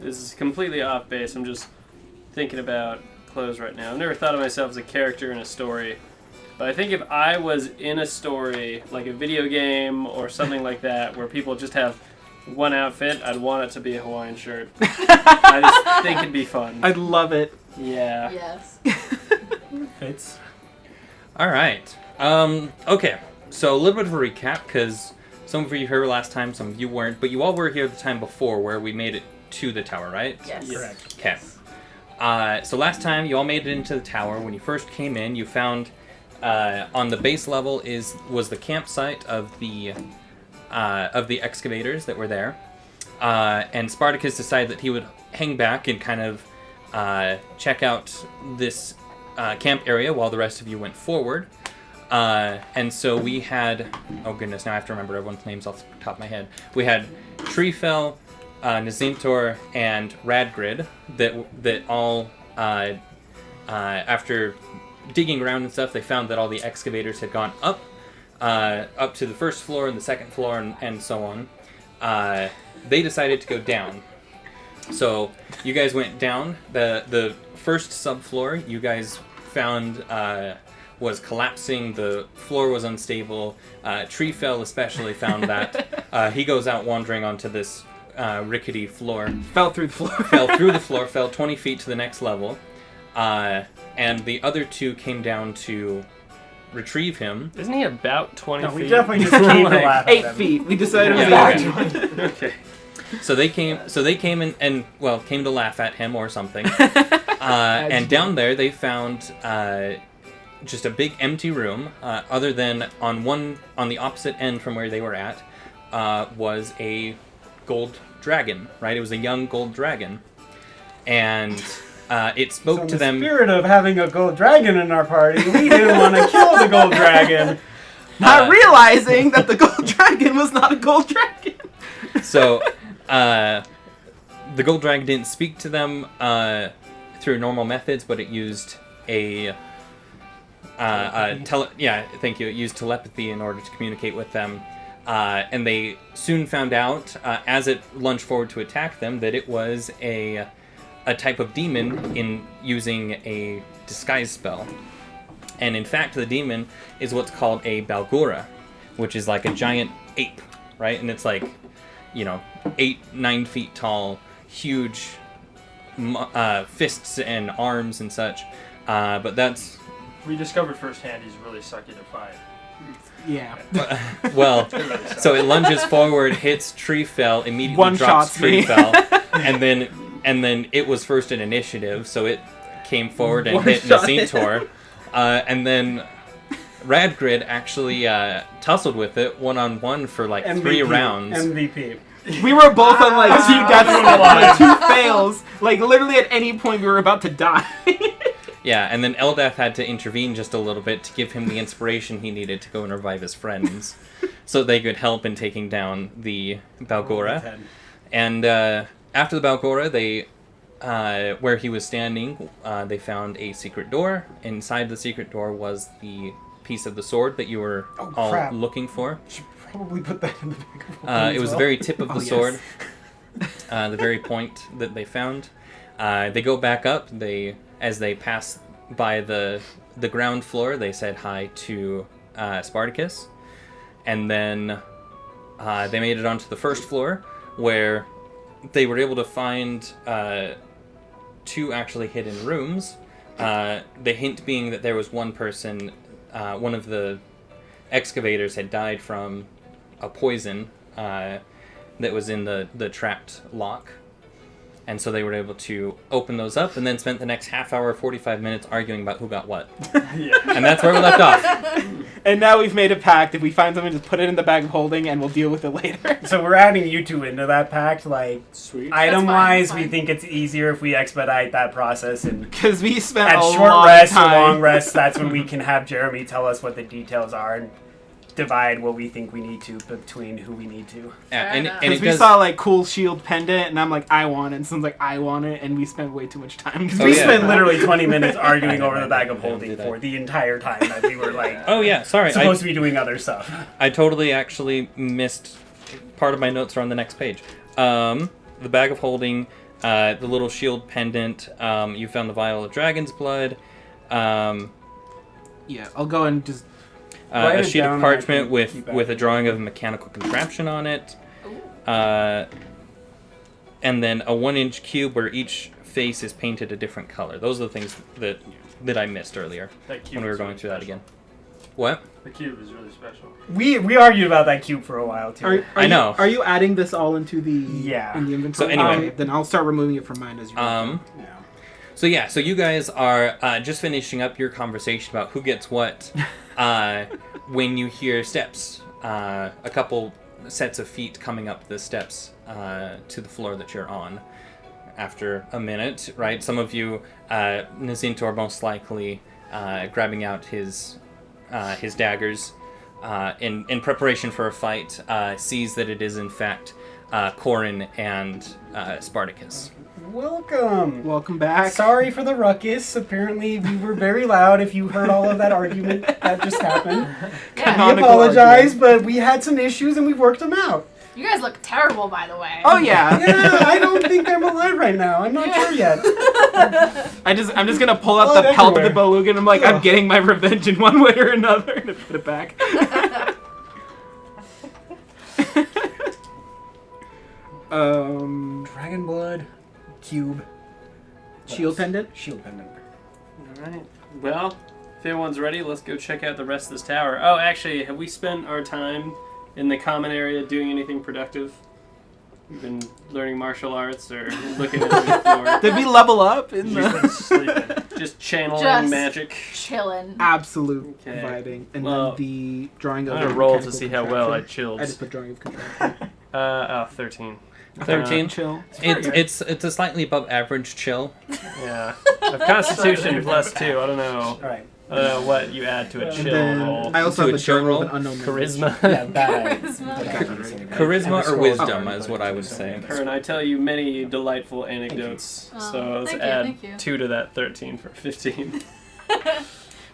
this is completely off base. I'm just thinking about clothes right now. I've never thought of myself as a character in a story. But I think if I was in a story, like a video game or something like that, where people just have one outfit, I'd want it to be a Hawaiian shirt. I just think it'd be fun. I'd love it. Yeah. Yes. Fits. All right. Okay. So a little bit of a recap, because some of you were here last time, some of you weren't, but you all were here the time before where we made it to the tower, right? Yes. Correct. Okay. So last time you all made it into the tower. When you first came in, you found on the base level was the campsite of the excavators that were there, and Spartacus decided that he would hang back and kind of check out this camp area while the rest of you went forward. And so we had, oh goodness, now I have to remember everyone's names off the top of my head. We had Treefell, Nazintor, and Radgrid that all, after digging around and stuff, they found that all the excavators had gone up to the first floor and the second floor and so on. They decided to go down. So you guys went down. The first subfloor you guys found was collapsing. The floor was unstable. Treefell especially found that. He goes out wandering onto this rickety floor. Fell through the floor. Fell 20 feet to the next level. And the other two came down to retrieve him. Isn't he about 20 feet? We definitely just came to laugh at 8 them. feet. We decided Yeah, it was 8 feet. Okay. So they came and came to laugh at him or something. And down there they found just a big empty room. Other than on the opposite end from where they were at was a gold dragon. Right, it was a young gold dragon, and it spoke to them. In the spirit of having a gold dragon in our party, we didn't want to kill the gold dragon. Not realizing that the gold dragon was not a gold dragon. So, the gold dragon didn't speak to them through normal methods, but it used It used telepathy in order to communicate with them. And they soon found out, as it lunged forward to attack them, that it was a type of demon in using a disguise spell. And in fact, the demon is what's called a Balgora, which is like a giant ape, right? And it's like, 8-9 feet tall, huge fists and arms and such. But that's... We discovered firsthand he's really sucky to fight. Yeah. Well, so it lunges forward, hits Treefell, immediately drops One-shots me. Treefell, and then it was first in initiative, so it came forward and hit Nazintor, and then Radgrid actually tussled with it one-on-one for like MVP, 3 rounds. MVP. We were both on like 2 deaths, 2 fails. Like literally at any point we were about to die. Yeah, and then Eldath had to intervene just a little bit to give him the inspiration he needed to go and revive his friends, so they could help in taking down the Balgora. And after the Balgora, they, where he was standing, they found a secret door. Inside the secret door was the piece of the sword that you were all looking for. Should probably put that in the back of It was the very tip of the sword, the very point that they found. They go back up. As they pass by the ground floor, they said hi to Spartacus, and then they made it onto the first floor, where they were able to find 2 actually hidden rooms. The hint being that there was one person, one of the excavators had died from a poison that was in the trapped lock. And so they were able to open those up and then spent the next half hour, 45 minutes arguing about who got what. Yeah. And that's where we left off. And now we've made a pact. If we find something, just put it in the bag of holding and we'll deal with it later. So we're adding you 2 into that pact, like, Sweet. item-wise, That's we fine. think it's easier if we expedite that process, and Because we spent at a short long rests or time. long rests, that's when we can have Jeremy tell us what the details are and divide what we think we need to between who we need to. Yeah, Fair and enough. it Because we does, saw like cool shield pendant, and I'm like, I want it. And someone's like, I want it, and we spent way too much time. Oh, We yeah. spent literally 20 minutes arguing over the bag of Yeah, holding do that. for the entire time that we were like Oh yeah, sorry. supposed to be doing other stuff. I totally actually missed part of my notes are on the next page. The bag of holding The little shield pendant. You found the vial of dragon's blood. Yeah, I'll go and just. Write A it sheet down of and I parchment can with keep a it. drawing of a mechanical contraption on it. Ooh. And then a 1-inch cube where each face is painted a different color. Those are the things that I missed earlier That cube when we were is going really through that special. again. What? The cube is really special. We argued about that cube for a while too. I know. Are you adding this all into the Yeah. in the inventory? So anyway. Okay, then I'll start removing it from mine as you. Yeah. So you guys are just finishing up your conversation about who gets what when you hear steps, a couple sets of feet coming up the steps to the floor that you're on. After a minute, right? Some of you, Nazintor most likely grabbing out his daggers in preparation for a fight, sees that it is in fact Corin and Spartacus. Welcome back. Sorry for the ruckus. Apparently we were very loud if you heard all of that argument that just happened. Yeah. We Canonical apologize, but we had some issues and we worked them out. You guys look terrible, by the way. Oh yeah. Yeah, I don't think I'm alive right now. I'm not sure yet. I'm just gonna pull out Blood the pelt of the everywhere. beluga and I'm like, I'm Ugh. getting my revenge in one way or another, and put it back. Dragon blood, cube, Shield pendant. shield pendant. Alright. Well, if everyone's ready, let's go check out the rest of this tower. Oh, actually, have we spent our time in the common area doing anything productive? We've been learning martial arts or looking at the floor. Did we level up in She's the been sleeping. Just channeling Just magic. chillin'. absolute Okay. vibing? And Well, then the drawing of I'm gonna a roll to mechanical see how well I contraption. chilled. I just put drawing of contraption. 13. 13. Chill. It's a slightly above average chill. Yeah. I've Constitution plus 2. I don't know. Alright. I don't know what you add to a And chill then roll. I also To have a a chill journal of roll? an unknown Charisma. Yeah, that Charisma or Scroll wisdom down. is what I would say. Her and I tell you many delightful anecdotes. Oh, So let's thank you, add thank you. 2 to that 13 for 15.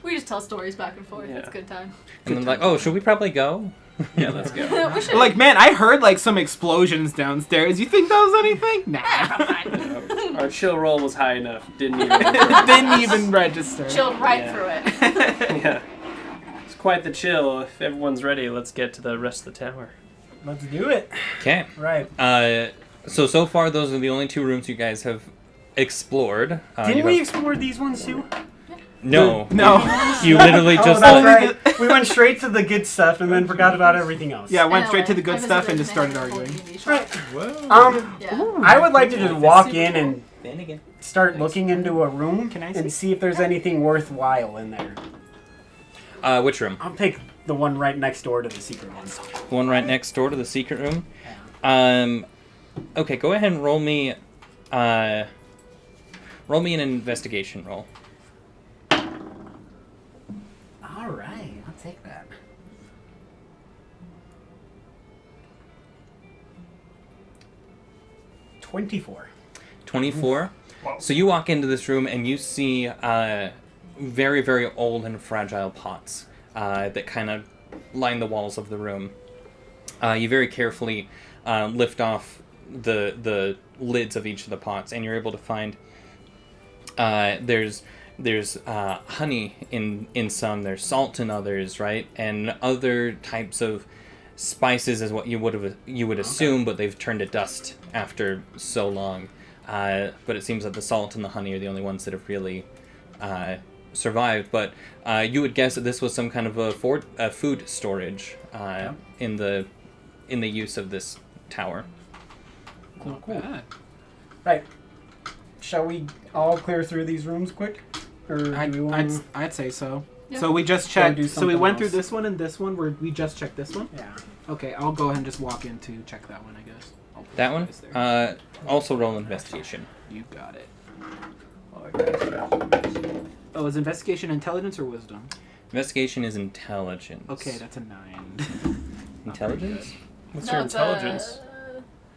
We just tell stories back and forth. Yeah. It's a good time. And then like, oh, should we probably go? Yeah, let's go. We should. Like, man, I heard like some explosions downstairs. You think that was anything? Nah. Fine. Our chill roll was high enough. Didn't even. Didn't even register. Chilled right Yeah. through it. Yeah. It's quite the chill. If everyone's ready, let's get to the rest of the tower. Let's do it. Okay. Right. So far, those are the only 2 rooms you guys have explored. Didn't you we have- explore these ones too? No. No. You literally Oh, just that's like, right. We went straight to the good stuff and then forgot about everything else. Yeah, I went I straight to the know, good I stuff and visited just started an animal arguing. TV shop. Right. Yeah. I would like to just walk in and Then again. start looking into a room Can I see? and see if there's anything worthwhile in there. Which room? I'll pick the one right next door to the secret one. The one right next door to the secret room. Okay, go ahead and roll me an investigation roll. All right, I'll take that. 24. 24. Wow. So you walk into this room and you see very, very old and fragile pots that kind of line the walls of the room. You very carefully lift off the lids of each of the pots, and you're able to find there's honey in some, there's salt in others, right, and other types of spices is what you would assume, but they've turned to dust after so long. But it seems that the salt and the honey are the only ones that have really survived. But you would guess that this was some kind of a food storage in the use of this tower. Not bad. Right. Shall we all clear through these rooms quick? Or do we want I'd say so. Yeah. So we just Shall we checked. do So we something went through else? this one and this one. We just checked this one. Yeah. Okay, I'll go ahead and just walk in to check that one, I guess. I'll put That you one? guys there. Also roll investigation. You got it. Oh, is investigation intelligence or wisdom? Investigation is intelligence. Okay, that's a 9. Intelligence? What's No, your it's, intelligence?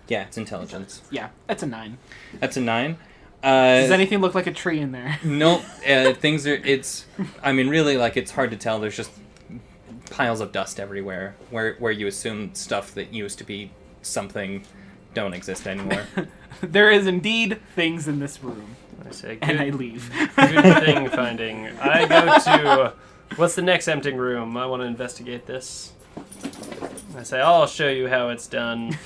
Yeah, it's intelligence. Yeah, that's a 9. That's a 9. Does anything look like a tree in there? Nope. Things are. I mean, really, like, it's hard to tell. There's just piles of dust everywhere, where you assume stuff that used to be something don't exist anymore. There is indeed things in this room, I say, and I good, leave. good thing finding. I go to, what's the next empty room? I want to investigate this. I say, I'll show you how it's done.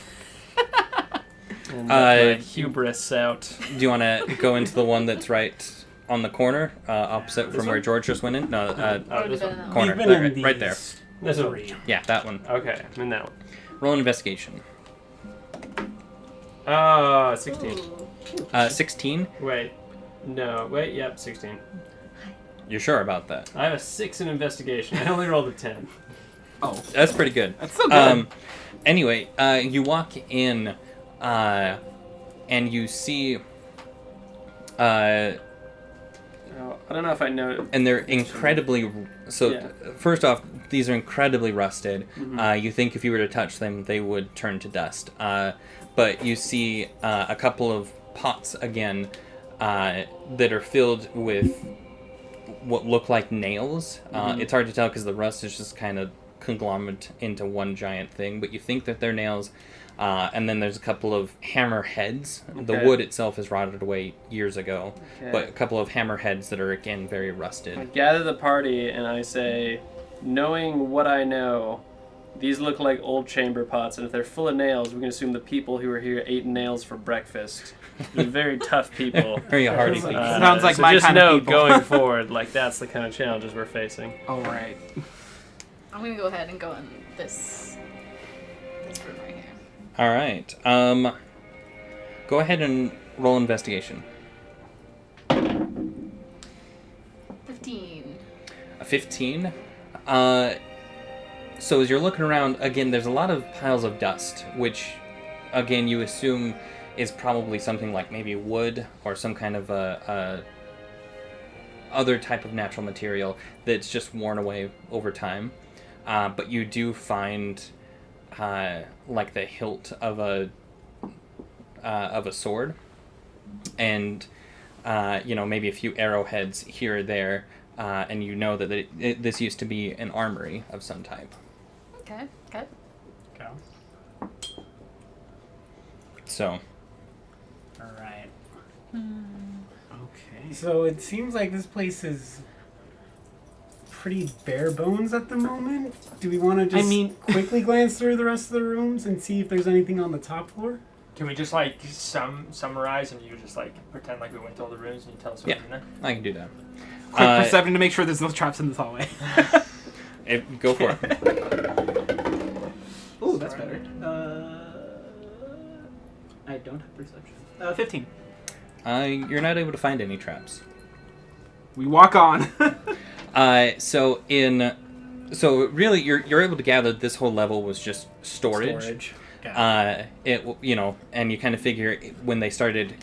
And let my hubris out. Do you want to go into the one that's right on the corner, opposite from where George just went in? No, Oh, this one. corner, We've been in right there. This one. three. Yeah, that one. Okay, I'm in that one. Roll an investigation. 16. Ooh. 16. Wait. No, wait, yep, 16. You're sure about that? I have a 6 in investigation. I only rolled a 10. Oh, That's pretty good. that's so good. Anyway, you walk in, and you see, Oh, I don't know if I know. and they're incredibly. So, Yeah. first off, these are incredibly rusted. Mhm. You think if you were to touch them, they would turn to dust. But you see a couple of pots again that are filled with what look like nails. It's hard to tell because the rust is just kind of conglomerate into one giant thing, but you think that they're nails. And then there's a couple of hammer heads. The Okay. wood itself is rotted away years ago, Okay. but a couple of hammer heads that are again very rusted. I gather the party and I say, knowing what I know, these look like old chamber pots, and if they're full of nails, we can assume the people who were here ate nails for breakfast. They're very tough people. Very hardy people. Sounds like so my just kind of know people. going forward, like that's the kind of challenges we're facing. All right. I'm gonna go ahead and go in this room right here. All right. Go ahead and roll investigation. 15. A 15. So as you're looking around, again, there's a lot of piles of dust, which, again, you assume is probably something like maybe wood or some kind of other type of natural material that's just worn away over time. But you do find like the hilt of a sword, and maybe a few arrowheads here or there, and you know that this used to be an armory of some type. Okay. Okay. Go. So, All right. Okay. So it seems like this place is pretty bare bones at the moment. Do we want to just quickly glance through the rest of the rooms and see if there's anything on the top floor? Can we just summarize and you just pretend like we went to all the rooms and you tell us what's in there? I can do that. Quick perception to make sure there's no traps in this hallway. Go for it. Oh, that's better. I don't have perception. 15. You're not able to find any traps. We walk on. So really, you're able to gather this whole level was just storage. Got it. And you kind of figure when they started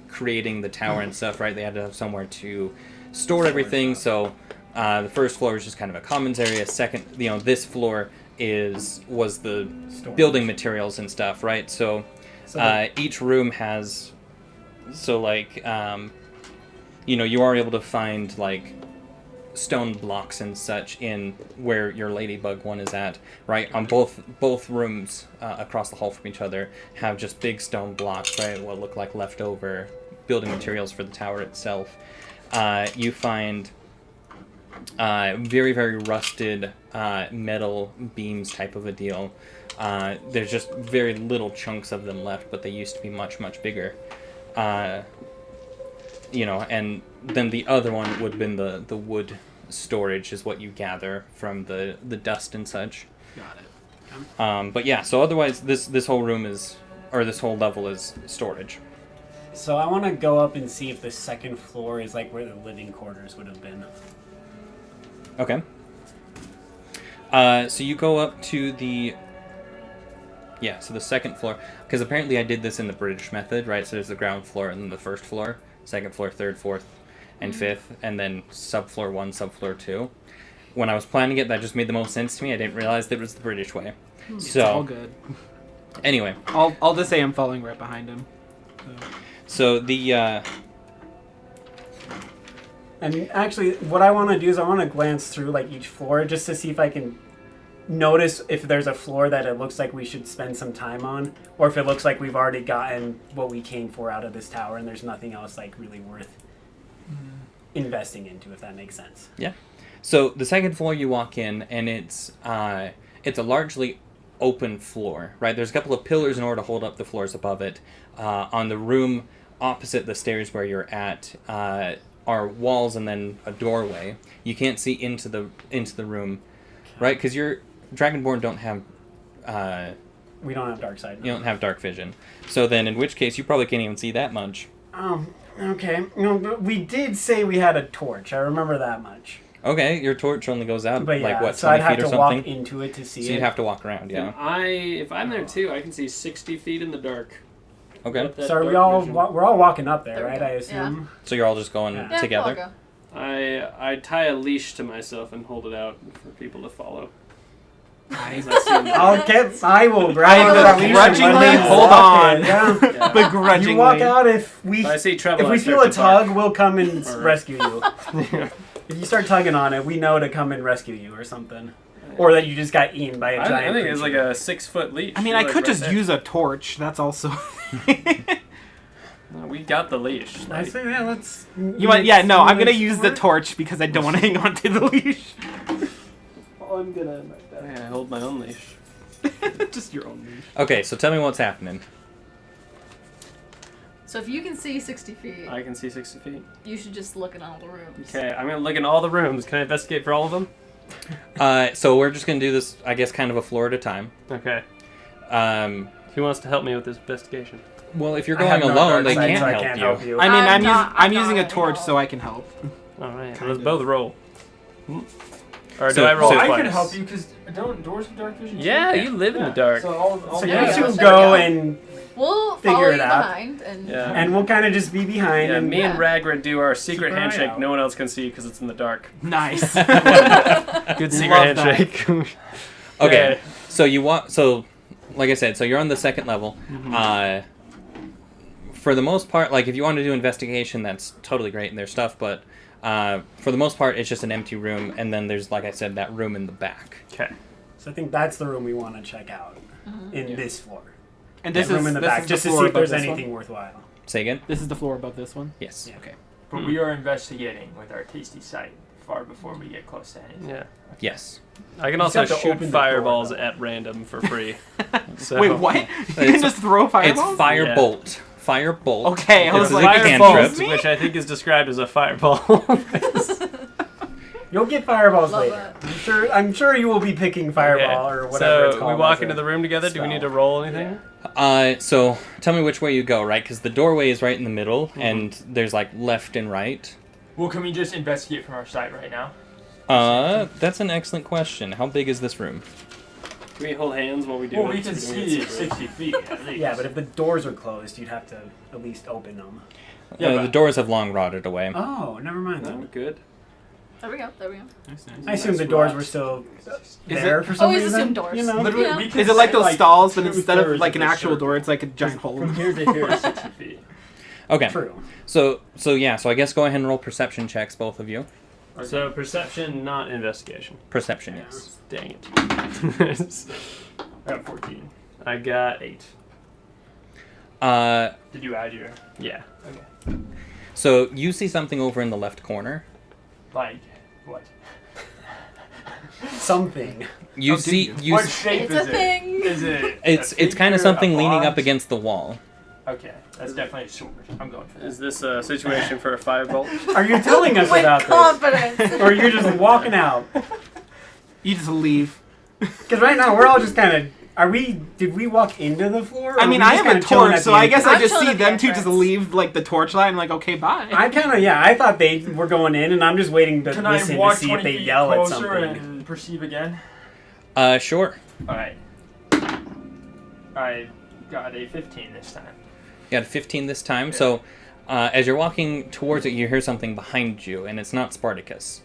creating the tower and stuff, right? They had to have somewhere to store everything. So the first floor was just kind of a commons area. Second, this floor was the Storage. building materials and stuff, right? So each room has, you are able to find stone blocks and such in where your ladybug one is at, right? On both rooms across the hall from each other have just big stone blocks, right? What look like leftover building materials for the tower itself. You find very, very rusted metal beams type of a deal. There's just very little chunks of them left, but they used to be much, much bigger. And then the other one would have been the wood storage is what you gather from the dust and such. Got it. But yeah, so otherwise this whole room this whole level is storage. So I want to go up and see if the second floor is where the living quarters would have been. Okay. So you go up to the second floor, because apparently I did this in the British method, right? So there's the ground floor and then the first floor, second floor, third, fourth, and fifth, and then subfloor 1, subfloor 2. When I was planning it, that just made the most sense to me. I didn't realize that it was the British way. It's all good. Anyway. I'll just say I'm following right behind him. So the... And actually, what I want to do is I want to glance through each floor just to see if I can notice if there's a floor that it looks like we should spend some time on, or if it looks like we've already gotten what we came for out of this tower and there's nothing else like really worth investing into, if that makes sense. Yeah. So the second floor you walk in, and it's a largely open floor, right? There's a couple of pillars in order to hold up the floors above it. On the room opposite the stairs where you're at are walls and then a doorway. You can't see into the room, right? Because you're Dragonborn don't have. We don't have dark side. You don't have dark vision. So then, in which case, you probably can't even see that much. Okay. No, but we did say we had a torch. I remember that much. Okay, your torch only goes out But yeah, like what, so 20 I'd have feet or to something. walk into it to see So it. you'd have to walk around, yeah. If I'm there too, I can see 60 feet in the dark. Okay. With that So are we dark all vision. we're all walking up there, There we right? go. I assume. So you're all just going Yeah. Yeah, together? I'll go. I tie a leash to myself and hold it out for people to follow. I I will grab I that leash and let begrudgingly him hold walk on. in, Yeah. Yeah. begrudgingly. You walk out if we If I see trouble, if I we start feel a to bark. tug, we'll come and All right. rescue you. If you start tugging on it, we know to come and rescue you or something. Or that you just got eaten by a I giant think it's like creature. a 6-foot leash. I mean, I Like, could right just there. use a torch. That's also. No, we got the leash. I Like, say, yeah, let's. You want? Yeah, no. I'm gonna use the torch. torch because I don't want to hang on to the leash. I'm gonna. I hold my own leash. Just your own leash. Okay, so tell me what's happening. So if you can see 60 feet, I can see 60 feet. you should just look in all the rooms. Okay, I'm gonna look in all the rooms. Can I investigate for all of them? So we're just going to do this, I guess, kind of a floor at a time. Okay. Um, Who wants to help me with this investigation? well, if you're I have going no alone, dark they side, can't, so I help, can't you. help you. I mean, I'm not I'm using a any torch help. so I can help. All right, Kind let's of. both roll. Or do So- I roll so- I twice? could help you because don't doors have dark vision? too? Yeah, you live in the dark. So I'll So Yeah, you two there we go go. and We'll Figure follow it you out. behind, and Yeah. we'll kind of just be behind. Yeah, and me and Ragrid do our secret Keep our eye handshake. out. No one else can see because it's in the dark. Nice. Good secret Love that. handshake. Okay, so you walk. So, like I said, so you're on the second level. For the most part, like if you want to do investigation, that's totally great and there's stuff. But for the most part, it's just an empty room, and then there's, like I said, that room in the back. Okay. So I think that's the room we want to check out in this floor. And That this room is in the this back, is just the to floor see if above there's this anything one? worthwhile. Say again? This is the floor above this one. Yes. Yeah. Okay. But we are investigating with our tasty sight far before we get close to anything. Yeah. Yes. I can You also just have to shoot open the door, fireballs though. at random for free. So, Wait, what? You can It's- just throw fireballs? It's firebolt. Firebolt. Okay, I was It's like, a Firebolt, cantrip. which I think is described as a fireball. You'll get fireballs Love later. I'm sure you will be picking fireball or whatever so it's called. we walk as into a the room together. Do we spell. need to roll anything? So tell me which way you go, right? Because the doorway is right in the middle, and there's like left and right. Well, can we just investigate from our side right now? That's an excellent question. How big is this room? Can we hold hands while we do Well, it? we can So we don't see get 60 feet at least. Yeah, but if the doors are closed, you'd have to at least open them. Yeah, the but- doors have long rotted away. Oh, never mind Oh, then. good. there we go. There we go. I assume the doors were still there for some Always reason. assume doors. You know? Literally, Yeah. we could Is it like say, those stalls, but 2/3 instead of like an the actual circle. door, it's like a giant hole? From here to here is 60 feet. Okay. True. So I guess go ahead and roll perception checks, both of you. So perception, not investigation. Perception, yes. Dang it. I got 14. I got 8. Did you add your Yeah. So you see something over in the left corner. like what? Something. You Oh, do see you? you. What s- shape It's is a it? thing. Is it? It's a kind of figure, something a leaning up box? against the wall. Okay, that's definitely a sword. I'm going for Is that. this a situation for a firebolt? Are you telling us With about confidence. this? Or you're just walking out? You just leave. Because right now we're all just kind of. Did we walk into the floor? I or mean, are we I just have a kinda chilling torch, at so the I guess I I'm just chilling see at the them two just entrance. leave like the torchlight. I'm like, okay, bye. I thought they were going in, and I'm just waiting to Can listen I to walk see 20 if they feet yell at closer something. and perceive again? Sure. All right. I got a 15 this time. You got a 15 this time. Yeah. So as you're walking towards it, you hear something behind you, and it's not Spartacus.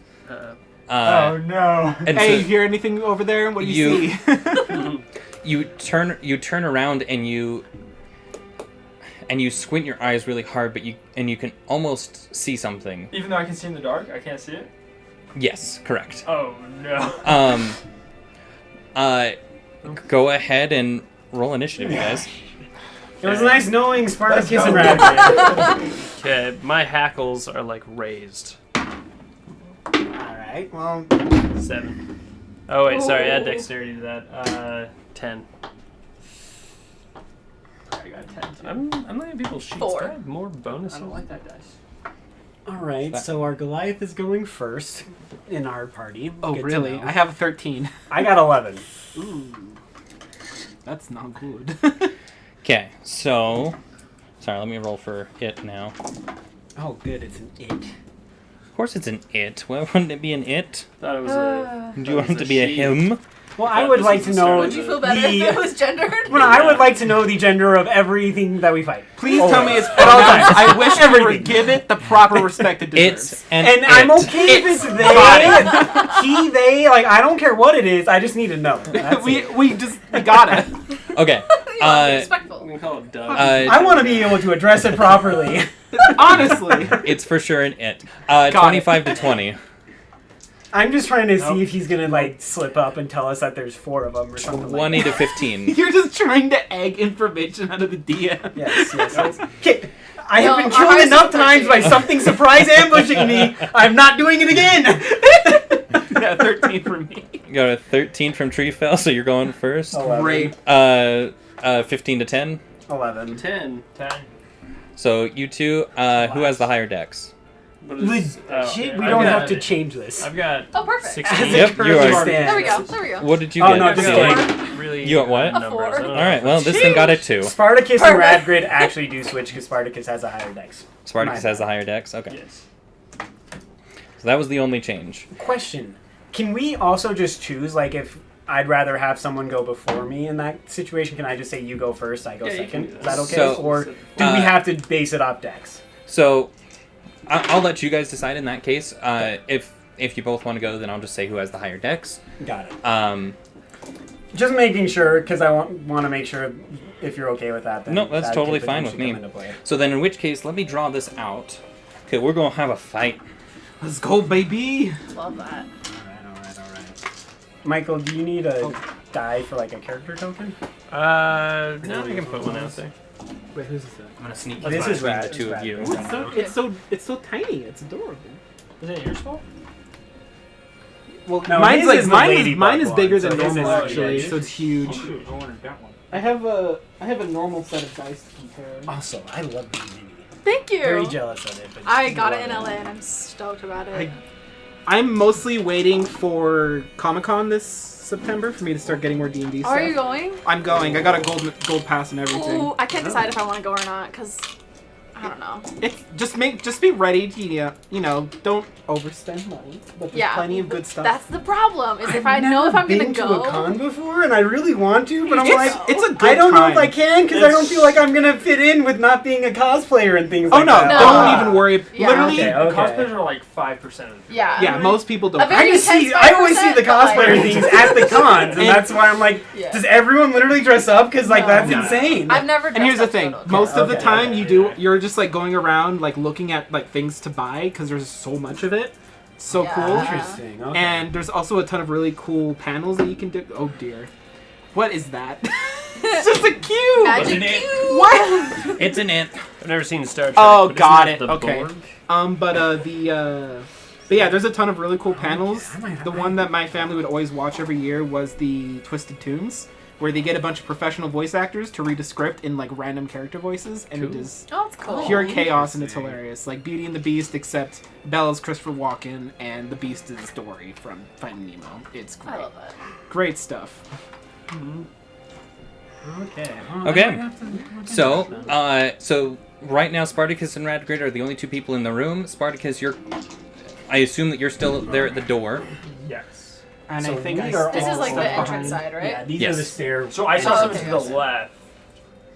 Oh no! And Hey, so you hear anything over there? What do you You- see? you turn around and you squint your eyes really hard, but you can almost see something. Even though I can see in the dark, I can't see it. Yes, correct. Oh no! Go ahead and roll initiative, you guys. It was nice knowing Spartacus Let's and go. Radcliffe. Okay, my hackles are like raised. Alright, well, 7. Oh wait, sorry, add Ooh. dexterity to that. 10. I got 10 too. I'm letting people sheets. 4. Do I have more bonuses? I don't like that dice. alright, so our Goliath is going first in our party. Oh, Good to really? know. I have a 13. I got 11. Ooh. That's not good. Okay, so... Sorry, let me roll for it now. Oh, good, it's an 8. Of course it's an it. Why wouldn't it be an it? Thought it was a. Do you want it to be a him? Well, I would this like is to the know. start. Would you feel better if it was gendered? Well, I would like to know the gender of everything that we fight. Please Always. tell me it's At all pronouns. times. I wish you would Everything. give it the proper respect it deserves. It's an And it. I'm okay if it's they, he, they, like, I don't care what it is, I just need to know. That's it. we gotta. Okay. You want to be respectful. I'm gonna call it Doug. I want to be able to address it properly. Honestly. It's for sure an it. Got it. 25 to 20. I'm just trying to see Nope. if he's gonna, like, slip up and tell us that there's 4 of them or something 20 like to 15. You're just trying to egg information out of the DM. that. Yes. Okay, I have No, been our killed hearts enough are times by breaking. something surprise ambushing me. I'm not doing it again. Yeah, 13 for me. You got a 13 from Tree Fell, so you're going first. great. 15 to 10. 11. 10. 10. So you two, who has the higher dex? What is, Legit, we I've don't got- have to change this. I've got Oh, perfect. 16. As it Yep, you currently are. stands. There we go. There we go. What did you Oh, get? no, I've just got, kidding. like, really You got what? A numbers. 4. I don't know. Alright, well, this thing got a 2. Spartacus and Perfect. Radgrid actually do switch because Spartacus has a higher dex. Spartacus My has the bad. higher dex? Okay. Yes. So that was the only change. Question: can we also just choose, like, if I'd rather have someone go before me in that situation? Can I just say you go first, I go Yeah, you second? can do Is that okay? So- Or do we uh, have to base it off dex? So I'll let you guys decide in that case. If you both want to go, then I'll just say who has the higher dex. Got it. Just Just making sure, because I want to make sure if you're okay with that. Then No, that's that totally could fine with potentially me. come into play. So then in which case, let me draw this out. Okay, we're going to have a fight. Let's go, baby. Love that. All right. Michael, do you need a die for, like, a character token? No, I can put one out there. Wait, who's this? I'm going to sneak This between is the rad. two It's of you. rad. It's so tiny. It's adorable. Is it yours fault? Well, No, mine's his like is the mine ladybug is bigger one, than so his normal is actually, huge. so it's huge. I wanted that one. I have a normal set of dice to compare. Also, I love being mini. Thank you. Very jealous of it. But I got it love in LA and I'm stoked about it. I'm mostly waiting for Comic-Con this September for me to start getting more D&D stuff. Are you going? I'm going. I got a gold pass and everything. Ooh, I can't decide if I want to go or not because I don't know. It's just be ready to don't overspend money, but there's Yeah, plenty of good stuff. That's the problem. Is if I I've know if never I'm gonna been go. to a con before, and I really want to, but I'm it's, like, it's a good I don't know if time. I can because I don't feel like I'm gonna fit in with not being a cosplayer and things Oh like no, that. No. don't even worry. Yeah. Literally, Okay. Cosplayers are like 5% of the people. Yeah. yeah, most people don't. A very I just see, intense I always see the 5%, but, cosplayer like- things at the cons, and that's why I'm like, Yeah. does everyone literally dress up? Because like No. that's No. insane. I've never. And here's the thing: most of the Okay. time, Yeah. you're just like going around like looking at like things to buy because there's so much of it. So Yeah. cool. Interesting. Okay. And there's also a ton of really cool panels that you can do. Oh dear, what is that? It's just a cube. Magic Wasn't it? cube. What? It's an it. I've never seen Star Trek. Oh, but isn't got that it. the Okay. Borg? But yeah, there's a ton of really cool panels. I might- The one that my family would always watch every year was the Twisted Toons, where they get a bunch of professional voice actors to read a script in like random character voices, and it Cool. is Oh, it's cool. pure chaos and it's Interesting. hilarious. Like Beauty and the Beast, except Bella's Christopher Walken and the Beast is Dory from Finding Nemo. It's I great. love that. Great stuff. okay. Okay. So right now Spartacus and Radgrid are the only two people in the room. Spartacus, I assume that you're still there at the door. Yes. And So I think we are This all is like the behind- entrance side, right? Yeah, these Yes. are the stairs. So I saw Oh, something okay, to the gotcha. left.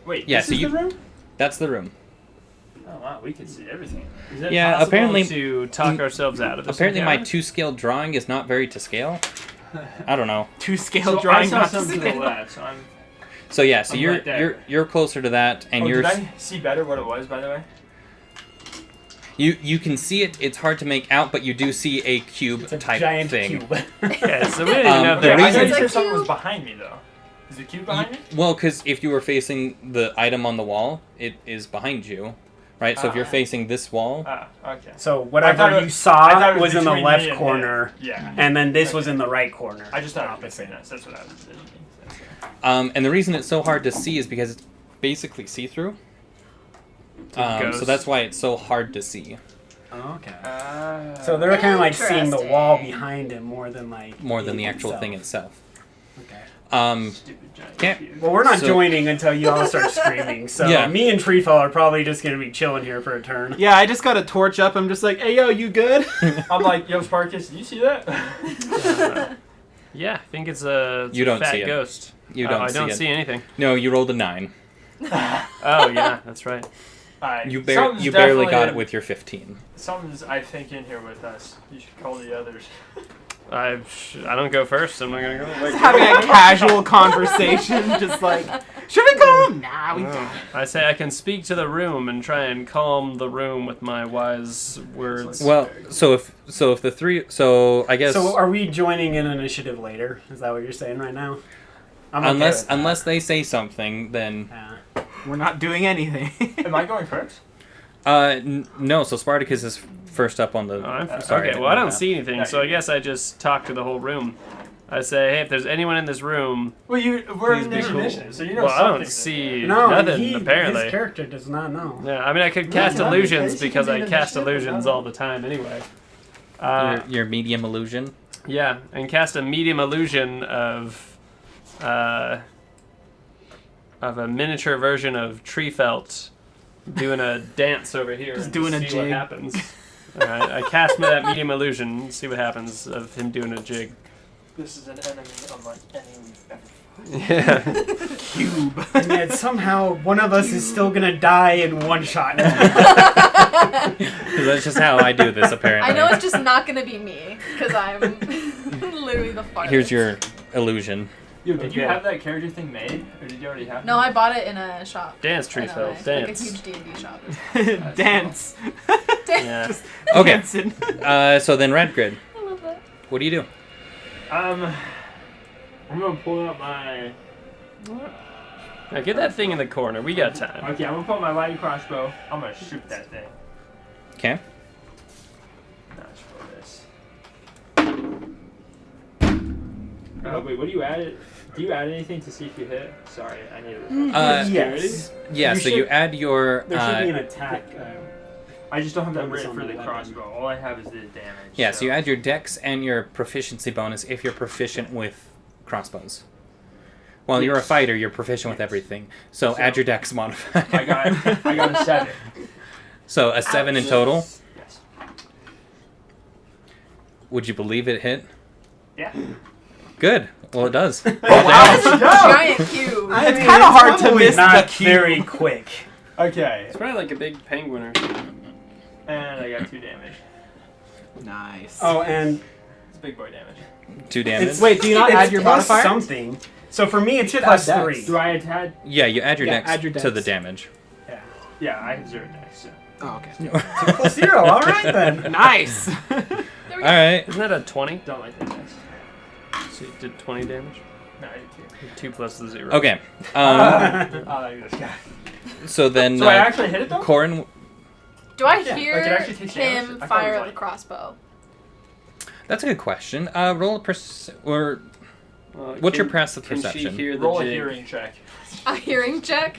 Wait, Yeah, this so is you- the room? That's the room. Oh wow, we can see everything. Is it Yeah, possible apparently- To talk ourselves out of this. Apparently my encounter? 2-scale drawing is not very to scale. I don't know. two scale So I drawing. saw not something to the scale. left, so I'm... So yeah, so I'm you're right there. you're closer to that and Oh, you're did I see better what it was, by the way? You can see it. It's hard to make out, but you do see a cube It's a type giant thing. cube. Yeah, so we didn't even know if the there I reason- thought you It's a said something was cube. behind me though. Is the cube behind me? Well, because if you were facing the item on the wall, it is behind you, right? So if you're Ah. facing this wall, Ah, okay. So I thought whatever it- you I saw thought it was in the between me left and corner, him. Yeah. and then this Okay. was in the right corner. I just thought it was opposite. between us. That's what I was thinking. and the reason it's so hard to see is because it's basically see-through. So ghost. that's why it's so hard to see, Oh, okay. Ah. So they're kind of like seeing the wall Interesting. behind him more than like more than the it actual thing itself. itself. Okay. Stupid giant Can't- cube. Well, we're not So- joining until you all start screaming. So Yeah. me and Treefall are probably just gonna be chilling here for a turn. Yeah, I just got a torch up. I'm just like, hey, yo, you good? I'm like, yo, Sparkus, do you see that? Yeah, I think it's a, You don't fat see it. ghost. You don't I see don't it. see anything. No, you rolled a 9. Oh, yeah, that's right. Alright, You something's barely got definitely- it with your 15. Something's, I think, in here with us. You should call the others. I don't go first. I'm not going to go. Just having a casual conversation, just like, should we call him? Nah, we don't. I say I can speak to the room and try and calm the room with my wise words. Well, so if the three, so I guess So are we joining in initiative later? Is that what you're saying right now? I'm okay with that. unless they say something, then Yeah. We're not doing anything. Am I going first? no. So Spartacus is first up on the. Oh, I'm sorry, okay, well, I don't map. see anything, No, so you- I guess I just talk to the whole room. I say, hey, if there's anyone in this room, Well, we're Please in be this cool. initiative, so you know well, I something. don't see No, nothing, apparently. his character does not know. Yeah, I mean, I could cast not illusions because you because can I do cast initiative, illusions no. all the time anyway. Your medium illusion. Yeah, and cast a medium illusion of a miniature version of Treefelt doing a dance over here. Just and doing a see what jig. happens. All right, I cast me that medium illusion. See what happens of him doing a jig. This is an enemy unlike any we've ever fought. Yeah. Cube. And yet somehow one of us is still gonna die in one shot. Because that's just how I do this, apparently. I know it's just not gonna be me because I'm literally the farthest. Here's your illusion. Yo, did you Okay. have that character thing made, or did you already have? No, it? I bought it in a shop. Dance, I know, Treefelt, like dance. a huge D&D shop. Dance. Yeah. Just Okay. dancing. So then Redgrid, I love that. what do you do? I'm gonna pull out my. Now get that thing in the corner. We got time. Okay, I'm gonna pull out my light crossbow. I'm gonna shoot that thing. Okay. Not for this. Wait, what do you add? Do you add anything to see if you hit? Sorry, I need a Yes. Yeah. You So should- you add your. There should be an attack. I just don't have that Bonus written on for the the weapon. crossbow. All I have is the damage. Yeah. So you add your dex and your proficiency bonus if you're proficient with crossbows. Well, you're a Yes. fighter. You're proficient with everything. So So- add your dex modifier. I got a 7. So a 7 in total. Yes. Would you believe it hit? Yeah. Good. Well, it does. Oh, wow. It's a giant cube. It's kind of hard to probably miss not the cube. very quick. Okay. It's probably like a big penguin or something. And I got 2 damage. Nice. Oh, and It's big boy damage. 2 damage. it's Wait, do you not it's add your plus modifier? something. So for me, it's should plus add 3. dex. Do I add? Yeah, you add your Yeah, dex add your to dex. the damage. Yeah, I have 0 dex. So. Oh, okay. Plus 0. All right then. Nice. There we All go. right. Isn't that a 20? Don't like that dex. So you did 20 damage? No, I did 2 plus the 0. Okay. I like this guy. So then, So I actually hit it though? Corin. Do I Yeah, hear like it actually takes damage? him I thought it fire was at the like- crossbow? That's a good question. Roll a or what's your passive Can she perception? hear the Roll a jig? hearing check. A hearing check.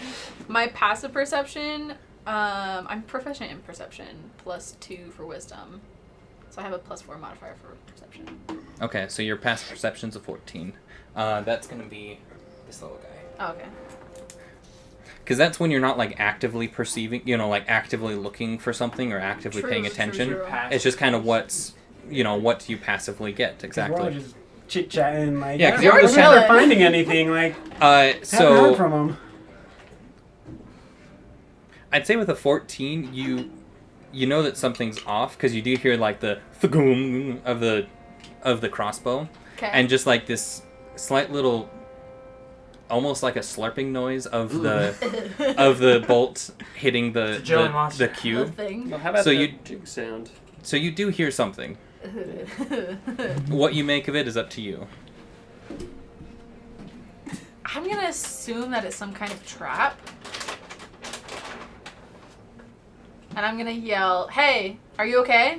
My passive perception. I'm proficient in perception, plus 2 for wisdom, so I have a plus 4 modifier for perception. Okay, so your passive perception's a 14. That's gonna be this little guy. Oh, okay. Because that's when you're not like actively perceiving, like actively looking for something or actively True, paying true, attention. true. It's just kind of what you passively get We're all exactly. just chit chatting like. Yeah, 'cause you're we're just never chilling. finding anything. Like haven't heard So from them. I'd say with a 14, you know that something's off because you do hear like the thugum of the crossbow, Okay. and just like this slight little almost like a slurping noise of the bolt hitting the The cube. thing. Well, how about So the you- jig sound? So you do hear something. What you make of it is up to you. I'm gonna assume that it's some kind of trap. And I'm gonna yell, "Hey, are you okay?"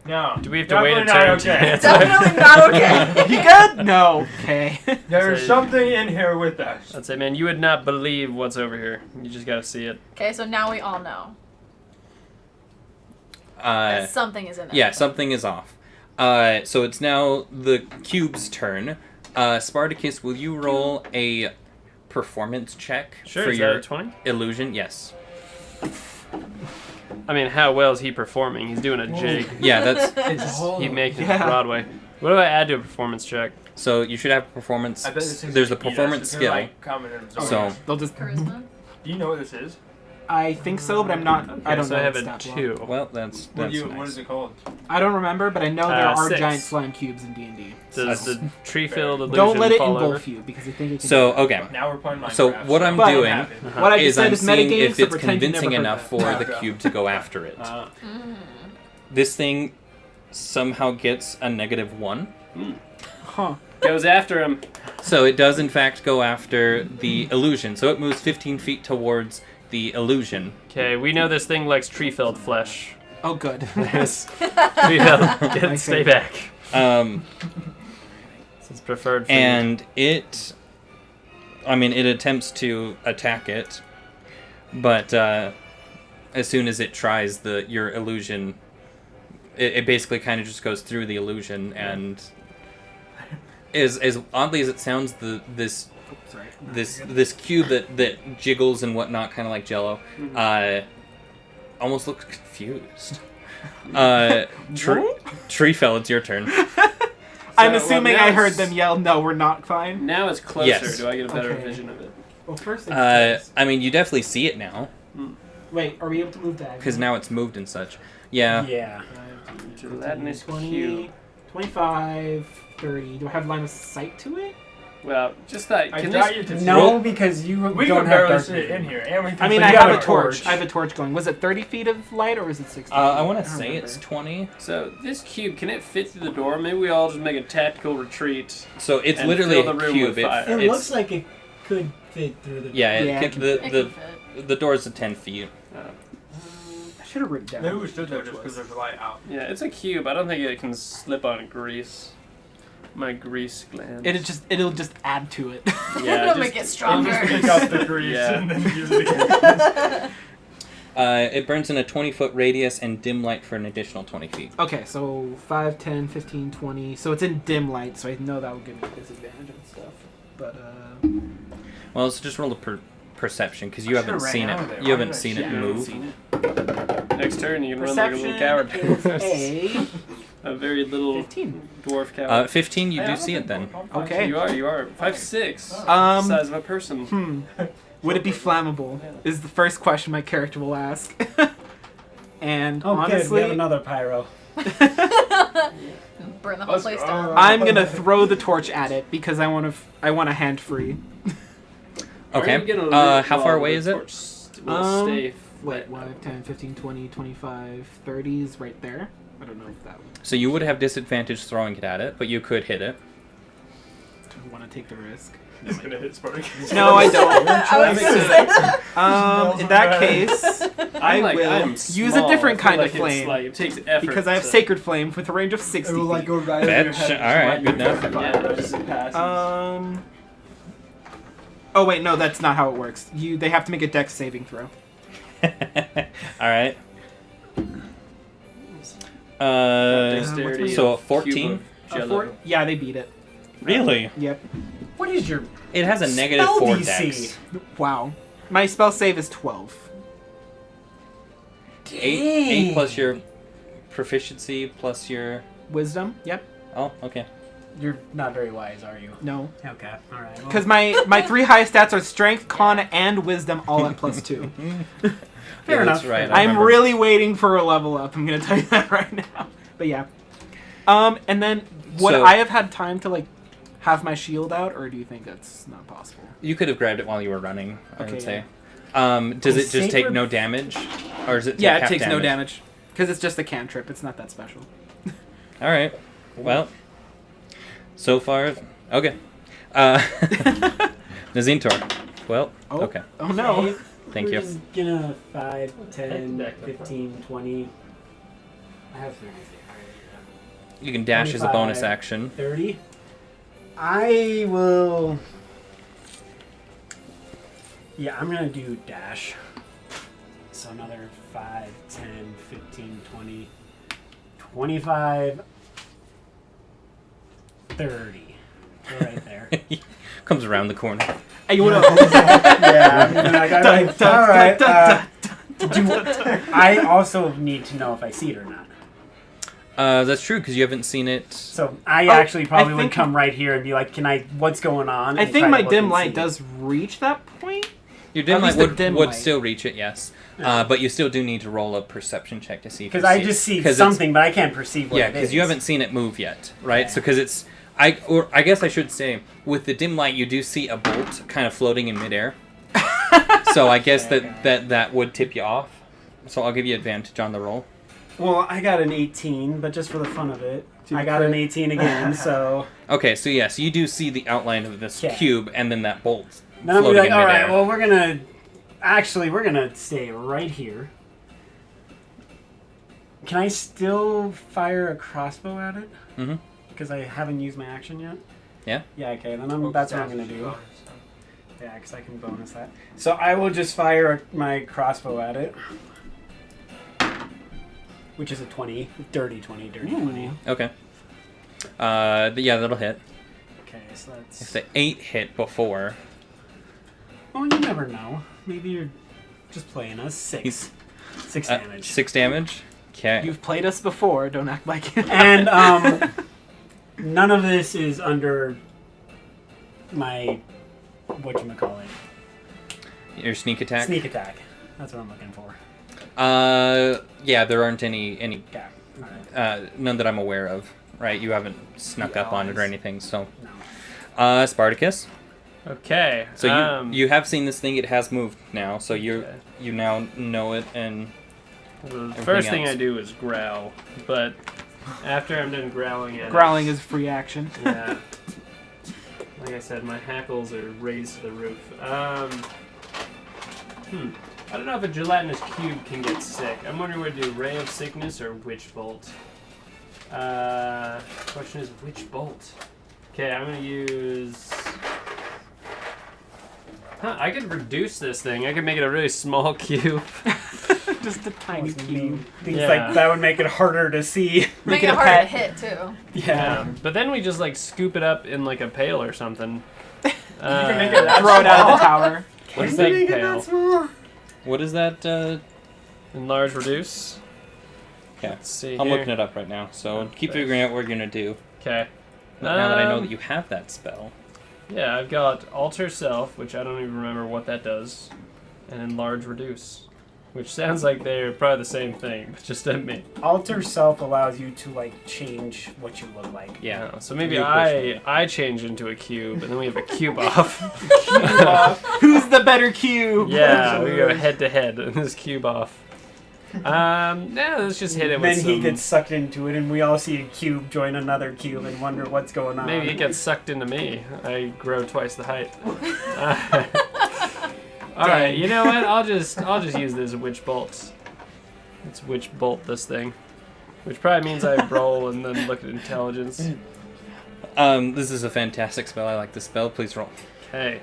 No. Do we have to wait a Definitely not turn to okay. answer? Definitely not okay. You good? No. Okay. There's So- something in here with us. I'd say, man, you would not believe what's over here. You just gotta see it. Okay, so now we all know Uh, that something is in there. yeah, something is off. So it's now the cube's turn. Spartacus, will you roll a performance check Sure, for is your that a 20? illusion? Yes. I mean, how well is he performing? He's doing a jig. Yeah, that's He's making it Yeah. Broadway. What do I add to a performance check? so you should have a performance. I bet this thing's There's a gonna eat us. performance It's gonna, skill. like, come and absorb So- us. They'll just. Charisma. Do you know what this is? I think so, but I'm not. I don't so know. I have the a stat block. 2. Well, that's What, nice. what is it called? I don't remember, but I know there are 6. giant slime cubes in D&D. Does the tree-filled illusion Don't let it fall over? engulf you because I think it can. So do that. okay, Now we're playing Minecraft. So what I'm But- doing Uh-huh. What I just is said I'm is seeing metagame, if so it's pretend you convincing never heard enough that. for Yeah. the cube to go after it. Mm. This thing somehow gets a -1. Huh. Goes after him. So it does in fact go after the illusion. So it moves 15 feet towards the illusion. Okay, we know this thing likes tree-filled flesh. Oh, good. Yes. Tree-filled. My Stay favorite. back. It's its preferred food. And it attempts to attack it, but as soon as it tries your illusion, it basically kind of just goes through the illusion, and as oddly as it sounds, this cube that jiggles and whatnot, kind of like Jello, almost looks confused. Treefell, it's your turn. I'm well, assuming now I heard it's- them yell, "No, we're not fine." Now it's closer. Yes. Do I get a better Okay. vision of it? Well, first. I mean, you definitely see it now Wait, are we able to move that? because now it's moved and such. Yeah. Yeah. Gelatinous 20, cube. 25, 30. Do I have line of sight to it? Well, just that. I Can got this, you to No, because you We don't can have barely dark see it vision. in here, and we can I mean, see I the have a other torch. I have a torch going. Was it 30 feet of light or was it 60? I want to don't say remember. it's 20. so this cube, can it fit through the door? Maybe we all just make a tactical retreat. So it's And literally fill a the room cube. with fire. It It's- looks like it could fit through the. yeah, Yeah, it, it can the, It can the, fit. the door's at 10 feet. I should have written down. Maybe we what stood the there torch just because was. there's light out. Yeah, it's a cube. I don't think it can slip on grease. My grease glands. It'll just add to it. Yeah, It'll just- make it I'll stronger. just pick up the grease Yeah. and then use it again. It burns in a 20-foot radius and dim light for an additional 20 feet. Okay, so 5, 10, 15, 20. So it's in dim light, so I know that will give me disadvantage and stuff. But, Well, let's just roll a perception because you I haven't should've seen ran it. out of there. You Why haven't did I seen shoot? it I haven't move. seen it. Next turn, you can run like a little perception coward. is a A very little 15. dwarf coward. 15, you Hey, I do don't see it think then. we're- Okay. You are 5'6". Um, Size of a person. Would it be flammable? Is the first question my character will ask. And Oh, good. We honestly, have another pyro. Burn the whole place down. I'm gonna throw the torch at it because I want a hand free. Okay. Are you gonna lit How while far the away is it? torch will stay Wait, 5, 10, 15, 20, 25, 30 is right there. I don't know if that would. So you would have disadvantage throwing it at it, but you could hit it. Do I want to take the risk? He's gonna hit Spartacus. No, I don't. I was gonna say that. In that case, I I'm will use a different kind of flame It takes effort because I have to- Sacred Flame with a range of 60 feet. right over your Fetch. head. Alright, good enough. Yeah, it just passes. Oh wait, no, that's not how it works. They have to make a Dex saving throw. Alright. Dexterity so of 14? cube of Jello. Yeah, they beat it. Really? Yep. What is your It has a negative spell 4 DC? dex. Wow. My spell save is 12. 8 plus your proficiency plus your... Wisdom? Yep. Oh, okay. You're not very wise, are you? No. Okay. All right. Well, Because my 3 highest stats are Strength, Con, and Wisdom, all at +2. Fair Yeah, that's enough. right. I I'm remember. really waiting for a level up. I'm gonna tell you that right now. But yeah. And then would So- I have had time to have my shield out, or do you think that's not possible? You could have grabbed it while you were running, I would Okay, say. Does it just take Sacred- no damage? Or does it take Yeah, it half takes no damage. Because it's just a cantrip. It's not that special. Alright. Well, so far... Okay. Nazintor. Well, Oh. okay. Oh no. Thank We're you. just gonna 5, 10, Back up. 15, 20. I have 30. You can dash as a bonus 25. action. 30. I will. Yeah, I'm gonna do dash. So another 5, 10, 15, 20, 25, 30. We're right there. Comes around the corner. Hey, what up? Yeah. All right. I also need to know if I see it or not. That's true, because you haven't seen it. So I Oh, actually probably I would think- come right here and be like, "Can I? What's going on?" I and think try my to look dim and light see. does reach that point. Your dim At light least the would, dim would light. still reach it, yes. Yeah. But you still do need to roll a perception check to see if you Because I see it. just see 'Cause it's- something, but I can't perceive what Yeah, it because is. you haven't seen it move yet, right? Okay. So because it's... I guess I should say, with the dim light, you do see a bolt kind of floating in midair. So I guess Okay. that would tip you off. So I'll give you advantage on the roll. Well, I got an 18, but just for the fun of it, Do I you got an crit? 18 again. So Okay, so yes, you do see the outline of this Okay. cube, and then that bolt then I'm gonna floating be like, in "All midair. right, well, we're gonna stay right here." Can I still fire a crossbow at it? Mhm. Because I haven't used my action yet. Yeah. Yeah. Okay. Then Focus that's what I'm dash gonna is do. bonus, so. Yeah, because I can bonus that. So I will just fire my crossbow at it. Which is a 20. Dirty 20, dirty 20. Okay. Yeah, that'll hit. Okay, so that's... If the 8 hit before, Oh, you never know. Maybe you're just playing us. 6. 6 damage. 6 damage. Okay. You've played us before. Don't act like it. And none of this is under my... whatchamacallit? Your sneak attack. Sneak attack. That's what I'm looking for. Yeah, there aren't any Okay. Alright. none that I'm aware of. Right? You haven't snuck Yeah, up on it or always. anything. So, No. Spartacus. Okay. So you have seen this thing. It has moved now. So Okay. you now know it, and The first thing else. I do is growl, but after I'm done growling at Growling is free action. it, yeah. Like I said, my hackles are raised to the roof. I don't know if a gelatinous cube can get sick. I'm wondering what to do: Ray of Sickness or Witch Bolt. Question is which bolt? Okay, I'm gonna use. I could reduce this thing. I could make it a really small cube. Just a tiny cube. Things Yeah. like that would make it harder to see. Make it it a harder to pet. hit too. Yeah. But then we just like scoop it up in like a pail or something. can make it that Throw it out of the tower. What's Can that you make it pail? that small? what is that? Enlarge, reduce. Okay. Let's see. I'm here. looking it up right now. So keep Okay. figuring out what you're gonna do. Okay. Now that I know that you have that spell. Yeah, I've got alter self, which I don't even remember what that does, and enlarge, reduce, which sounds like they're probably the same thing, but just at me. Alter self allows you to like change what you look like. Yeah. So maybe New I change into a cube, and then we have a cube off. Who's the better cube? Yeah, we go head to head in this cube off. Let's just hit it with Then he some. gets sucked into it, and we all see a cube join another cube and wonder what's going on. Maybe it gets sucked into me. I grow twice the height. All right, you know what? I'll just use this witch bolt. Let's witch bolt this thing, which probably means I roll and then look at intelligence. This is a fantastic spell. I like this spell. Please roll. Okay.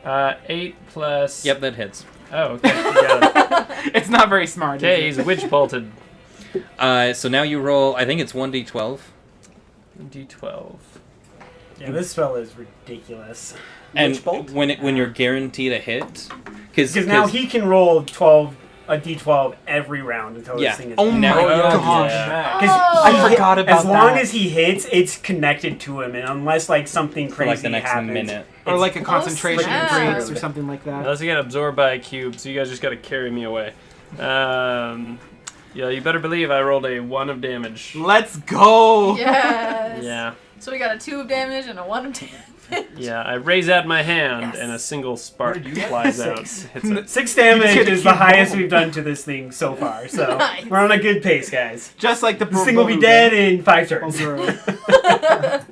8 plus. Yep, that hits. Oh, okay. You got it. It's not very smart. Okay, is he's witch bolted. So now you roll. I think it's 1d12. D12. Yeah, this spell is ridiculous. And Witch bolt? when you're guaranteed a hit, Because now he can roll a d12 every round until Yeah. this thing is Oh dead. my yeah. gosh. Yeah. 'Cause Oh! I forgot about As long that. as he hits, it's connected to him, and unless like something for crazy like the next happens, minute. Or like a it's concentration snap. breaks or something like that. Unless you get absorbed by a cube, so you guys just gotta carry me away. yeah, Yeah, you better believe I rolled a 1 of damage. Let's go. Yes. Yeah. So we got a 2 of damage and a 1 of damage. Yeah, I raise out my hand Yes. and a single spark Where did you get? flies out. 6. Hits it. 6 damage You just is the keep highest rolling. we've done to this thing so far. So Nice. we're on a good pace, guys. Just like the This thing will be dead in 5 turns. Bulgura.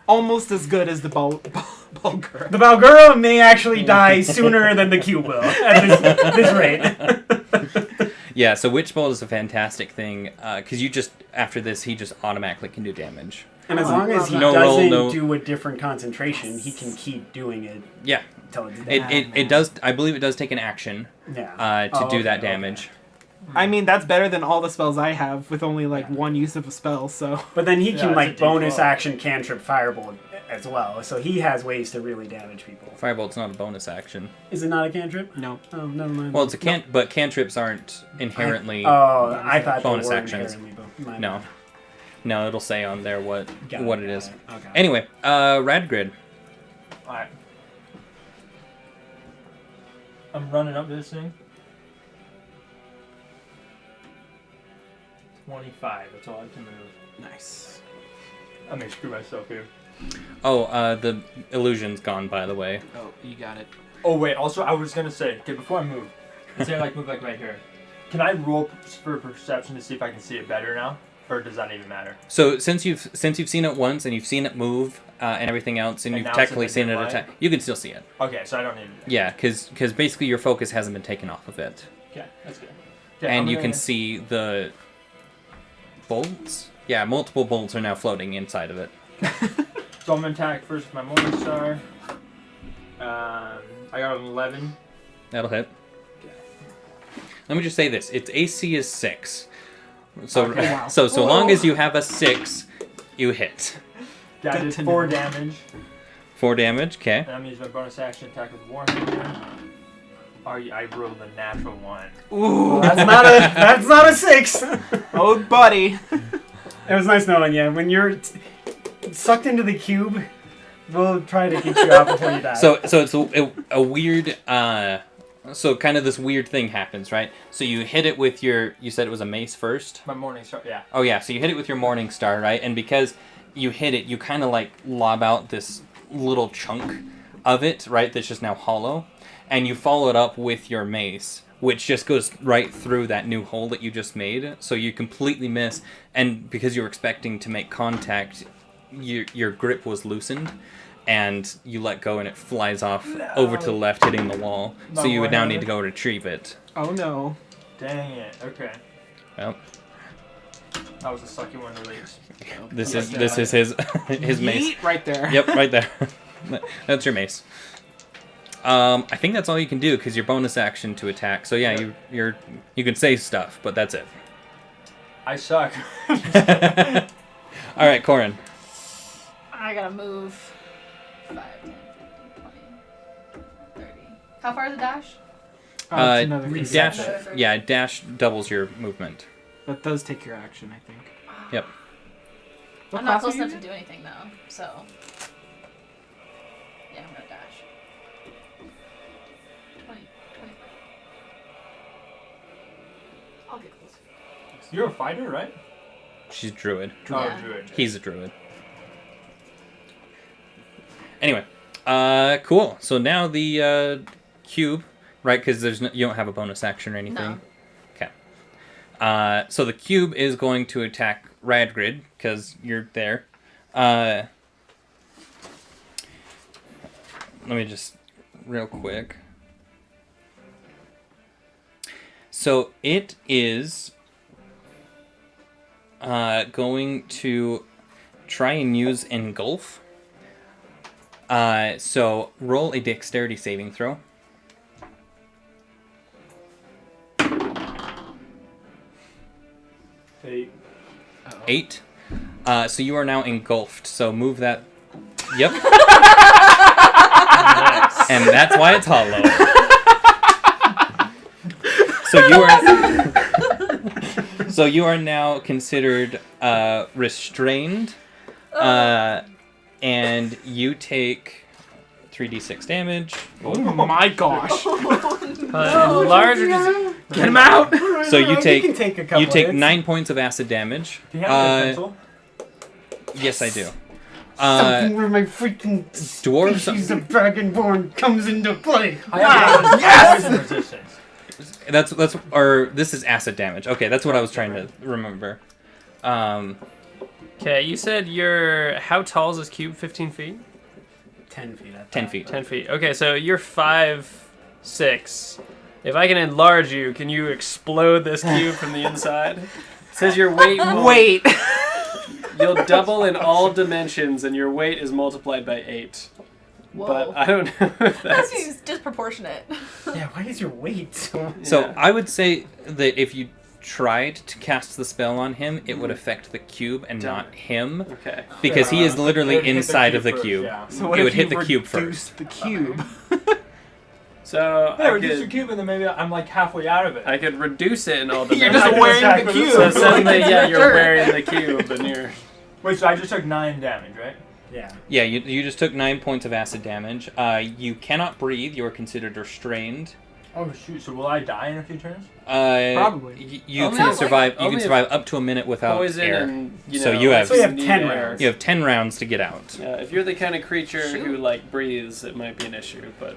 Almost as good as the Bulgura. The Balgura may actually die sooner than the cube will at this rate. Yeah, so Witch Bolt is a fantastic thing because you just after this he just automatically can do damage. And as long as he No roll, doesn't no- do a different concentration, he can keep doing it Yeah, until it's dead. it does. I believe it does take an action Yeah. to do Okay, that okay. damage. I mean, that's better than all the spells I have with only like one use of a spell. So But then he Yeah, can it's like a D12. bonus action cantrip firebolt as well, so he has ways to really damage people. Firebolt's not a bonus action. Is it not a cantrip? no. Oh, never mind. Well, it's a but cantrips aren't inherently. I thought bonus they were actions. inherently my No. bad. No, it'll say on there what Got what it, it got is. it. Okay. Anyway, Radgrid. Alright. I'm running up this thing. 25, that's all I can move. Nice. I may screw myself here. Oh, the illusion's gone, by the way. Oh, you got it. Oh wait, also I was gonna say, okay, before I move, let's say I like move like right here. Can I roll for perception to see if I can see it better now? Or does that even matter? So since you've seen it once and you've seen it move and everything else, and And you've now it's technically in a seen it dim light? attack, you can still see it. Okay, so I don't need to. Yeah, because basically your focus hasn't been taken off of it, Okay, that's good. Okay, and I'm you gonna- can see the bolts. Yeah, multiple bolts are now floating inside of it. So I'm gonna attack first with my Morning Star. I got an 11. That'll hit. Let me just say this: its AC is 6. So Okay. Wow. so long as you have a 6, you hit. Yeah, I Good did to 4 know. damage. 4 damage. Okay. And I'm using my bonus action attack with Warhammer. I rolled a natural 1. Ooh. That's not a 6. Oh, buddy. It was nice knowing you. When you're sucked into the cube, we'll try to get you out before you die. So it's a weird. So kind of this weird thing happens, right? So you hit it with your. You said it was a mace first. My Morning Star, yeah. Oh yeah. So you hit it with your Morning Star, right? And because you hit it, you kind of like lob out this little chunk of it, right? That's just now hollow, and you follow it up with your mace, which just goes right through that new hole that you just made. So you completely miss, and because you were expecting to make contact, your grip was loosened, and you let go, and it flies off over to the left, hitting the wall. So you would now need to go retrieve it. Oh no. Dang it, okay. Well, That was a sucky one to release. this is his his mace. Yeet right there. Yep, right there. That's your mace. I think that's all you can do because your bonus action to attack. So yeah, you can say stuff, but that's it. I suck. All right, Corin. I gotta move 5, 10, 15, 20, 30. How far is the dash? Oh, it's another reset. Dash. Reset. Yeah, dash doubles your movement. That does take your action, I think. Yep. What I'm not class close are you enough to using? do anything though, so. Yeah, I'm gonna dash. 20, 25. I'll get closer. You're a fighter, right? She's druid. Yeah. Oh, druid. He's a druid. Anyway, cool. So now the cube, right? Because you don't have a bonus action or anything. No. Okay. So the cube is going to attack Radgrid because you're there. Let me just real quick. So it is going to try and use engulf. So roll a dexterity saving throw. 8. 8. So you are now engulfed. So move that. Yep. And that's why it's hollow. So you are now considered restrained, and you take 3d6 damage. Oh my gosh. Enlarge or just Get him out! So you take can take a couple you take hits. 9 points of acid damage. Do you have a pencil? Yes, I do. Something where my freaking Dwarves. species of dragonborn comes into play. I have poison resistance. That's or this is acid damage. Okay, that's what I was trying to remember. Okay, you said you're... How tall is this cube? 15 feet? 10 feet. 10 feet. 10 feet. Okay, so you're 5'6". If I can enlarge you, can you explode this cube from the inside? It says your weight will... Wait! You'll double in all dimensions, and your weight is multiplied by 8. Whoa. But I don't know if That that's... seems disproportionate. Yeah, why is your weight so... So Yeah. I would say that if you tried to cast the spell on him, it would affect the cube and Darn. not him, Okay. because he is It literally would hit the inside cube of the first, cube. yeah. So what It if would hit you the cube reduce first. the cube? So Yeah, I reduce your could... cube and then maybe I'm like halfway out of it. I could reduce it in all You're dimensions. just wearing the cube. So suddenly, yeah, you're Sure. wearing the cube, and you're... Wait, so I just took 9 damage, right? Yeah. Yeah, you just took 9 points of acid damage. You cannot breathe. You are considered restrained. Oh shoot! So will I die in a few turns? Probably. You Only can if- survive. You only can if survive up to a minute without Poison air. and, you know... So you have- So you have need 10 air. rounds. You have 10 rounds to get out. If you're the kind of creature Shoot. who, like, breathes, it might be an issue, but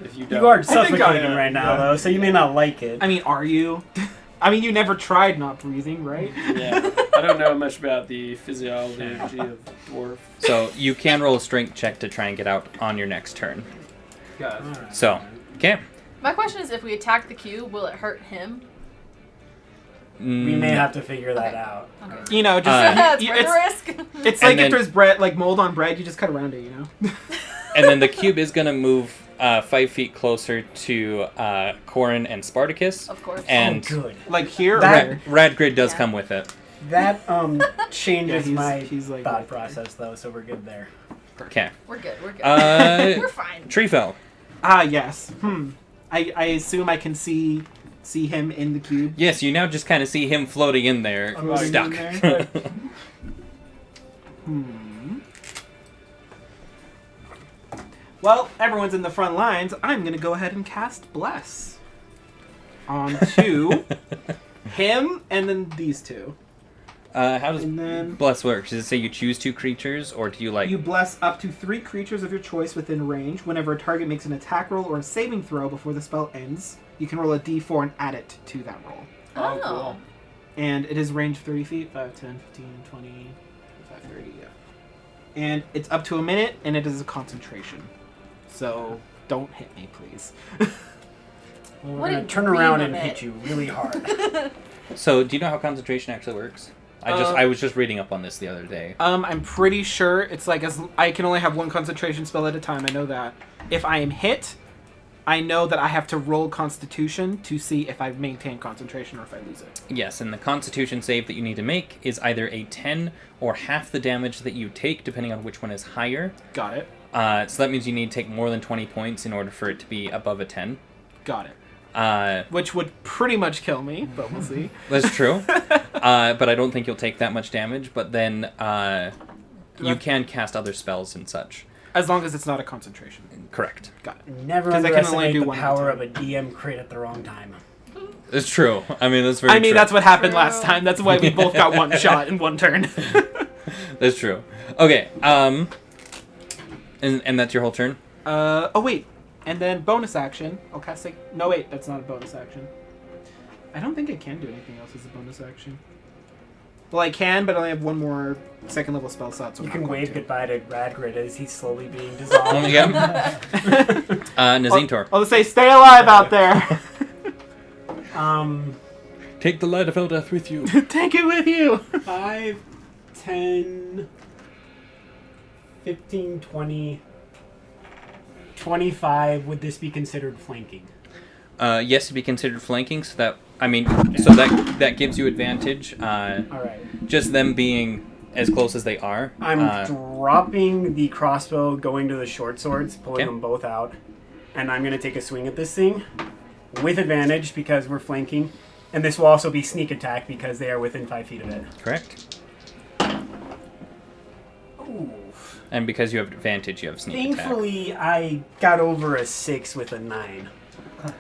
if you don't... You are think I suffocating am, right now, yeah. though, so you may not like it. I mean, are you? I mean, you never tried not breathing, right? Yeah, I don't know much about the physiology of dwarf. So you can roll a strength check to try and get out on your next turn. Got it. Alright. So, okay. My question is, if we attack the cube, will it hurt him? We may No. have to figure that Okay. out. Okay. You know, just That's you- worth the risk. it's And like then- if there's bread, like mold on bread, you just cut around it, you know. And then the cube is going to move 5 feet closer to Corin and Spartacus. Of course. And Oh, good. Like here, That- or Radgrid does Yeah. come with it. That changes Yeah, he's- my he's like thought right there. process, though, so we're good there. Okay. We're good. We're good. We're fine. Treefell. yes. I assume I can see him in the cube. Yes, you now just kind of see him floating in there, Floating stuck. in there. Well, everyone's in the front lines. I'm gonna go ahead and cast Bless onto him, and then these two. How does And then Bless work? Does it say you choose 2 creatures, or do you like... you bless up to 3 creatures of your choice within range. Whenever a target makes an attack roll or a saving throw before the spell ends, you can roll a d4 and add it to that roll. Oh, cool. And it is range 30 feet, 5, 10, 15, 20, 25, 30, yeah. And it's up to a minute, and it is a concentration. So don't hit me, please. Well, we're What going a to turn dream around of and it. hit you really hard. So, do you know how concentration actually works? I was just reading up on this the other day. I'm pretty sure it's like I can only have 1 concentration spell at a time. I know that. If I am hit, I know that I have to roll Constitution to see if I maintain concentration or if I lose it. Yes, and the Constitution save that you need to make is either a 10 or half the damage that you take, depending on which one is higher. Got it. So that means you need to take more than 20 points in order for it to be above a 10. Got it. That's Which would pretty much kill me, but we'll see. true. But I don't think you'll take that much damage. But then you can cast other spells and such. As long as it's not a concentration. Correct. Got it. Never 'Cause I can only underestimate do the one at a power time. of a DM crit at the wrong time. It's true. I mean, that's very I mean, true. that's what happened True. last time. That's why we both got 1 shot in 1 turn. That's true. Okay. And that's your whole turn? Oh, wait. And then bonus action. I'll cast no, wait. That's not a bonus action. I don't think I can do anything else as a bonus action. Well, I can, but I only have 1 more 2nd level spell slot, so You I'm can not going wave to. goodbye to Radgrid as he's slowly being dissolved. Yeah. Nazintor. I'll just say, stay alive out there. Take the light of Eldeath with you. Take it with you. 5, 10, 15, 20, 25. Would this be considered flanking? Yes, to be considered flanking. So that gives you advantage. All right. Just them being as close as they are. I'm dropping the crossbow, going to the short swords, pulling Okay. them both out, and I'm going to take a swing at this thing with advantage because we're flanking. And this will also be sneak attack because they are within 5 feet of it. Correct. Ooh. And because you have advantage, you have sneak attack. Thankfully, I got over a 6 with a 9.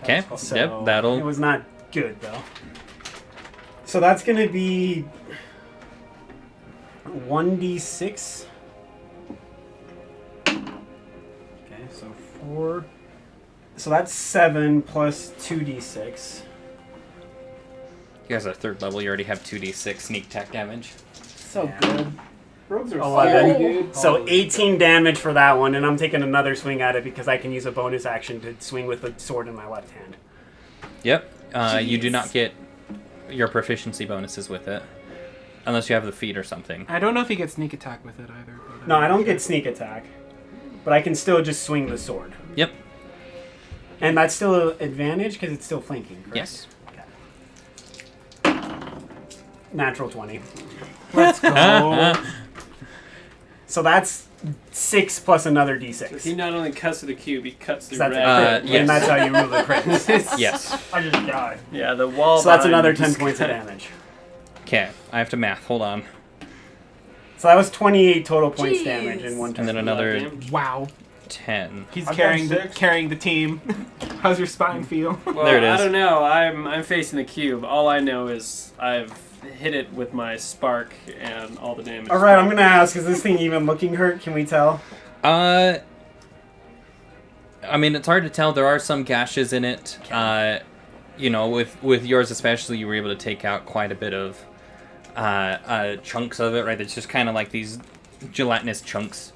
Okay. So Yep. That'll. It was not good though. So that's gonna be 1d6. Okay, so 4. So that's 7 plus 2d6. You guys are 3rd level. You already have 2d6 sneak attack damage. So Yeah. good. Rogues are 11. so good. So 18 damage for that one, and I'm taking another swing at it because I can use a bonus action to swing with the sword in my left hand. Yep. You do Jeez. not get your proficiency bonuses with it. Unless you have the feat or something. I don't know if he gets sneak attack with it either. But No, I don't get sneak attack, but I can still just swing the sword. Yep. And that's still an advantage because it's still flanking, correct? Yes. Natural 20. Let's go. So that's 6 plus another So d6. he not only cuts through the cube, he cuts through That's red. it. yes. And that's how you rule the crits. Yes. I just died. Yeah, the wall. So that's behind another him 10 just points of cut- damage. Okay, I have to math. Hold on. So that was 28 total points Jeez. damage in one turn. And then another Damage. Wow. 10. He's I've carrying done the 6. carrying the team. How's your spine feel? Well, There it I is. don't know. I'm facing the cube. All I know is I've hit it with my spark and all the damage. All right, I'm gonna ask: is this thing even looking hurt? Can we tell? I mean, it's hard to tell. There are some gashes in it. You know, with yours especially, you were able to take out quite a bit of chunks of it, right? It's just kind of like these gelatinous chunks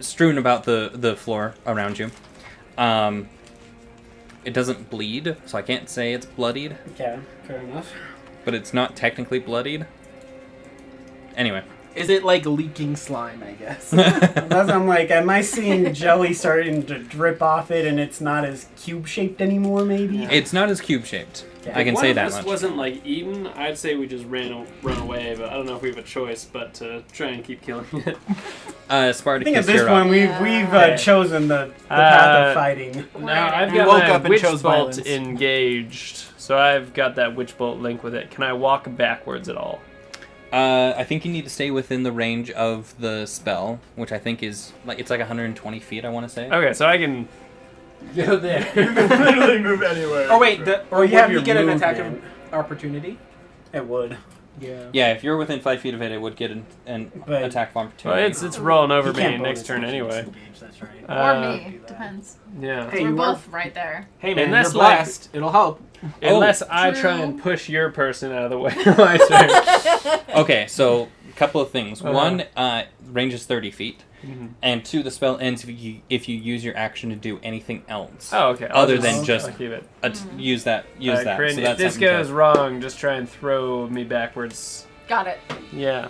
strewn about the floor around you. It doesn't bleed, so I can't say it's bloodied, Okay, fair enough. but it's not technically bloodied. Anyway. Is it like leaking slime? I guess. I'm like, am I seeing jelly starting to drip off it, and it's not as cube-shaped anymore? Maybe. It's not as cube-shaped. Okay. I can One say of that us much. wasn't like eaten. I'd say we just run away, but I don't know if we have a choice but to try and keep killing it. I Spartacus, think at this you're up. point we've Yeah. chosen the path of fighting. Now I've You got woke my up and witch chose bolt violence. engaged, so I've got that witch bolt link with it. Can I walk backwards at all? I think you need to stay within the range of the spell, which I think is it's like 120 feet. I want to say. Okay, so I can go there. You can literally move anywhere. Oh wait, or you you have you your get an attack movement. of opportunity? It would. Yeah. Yeah, if you're within 5 feet of it, it would get an But- attack of Well, opportunity. it's rolling over You me can't next bonus turn action anyway. disengage, that's right. Or Uh, me. Depends. Yeah. Hey, We're you are- both right there. Hey man, Unless, you're like- blessed. It'll help. Unless I True. try and push your person out of the way my turn. Okay, so a couple of things. Uh-huh. One, range is 30 feet, Mhm. and two, the spell ends if you use your action to do anything else. Oh, okay. I'll Other than just- I'll keep it. Use that. Use that. Corinne, So if that's this something to- goes wrong, just try and throw me backwards. Got it. Yeah.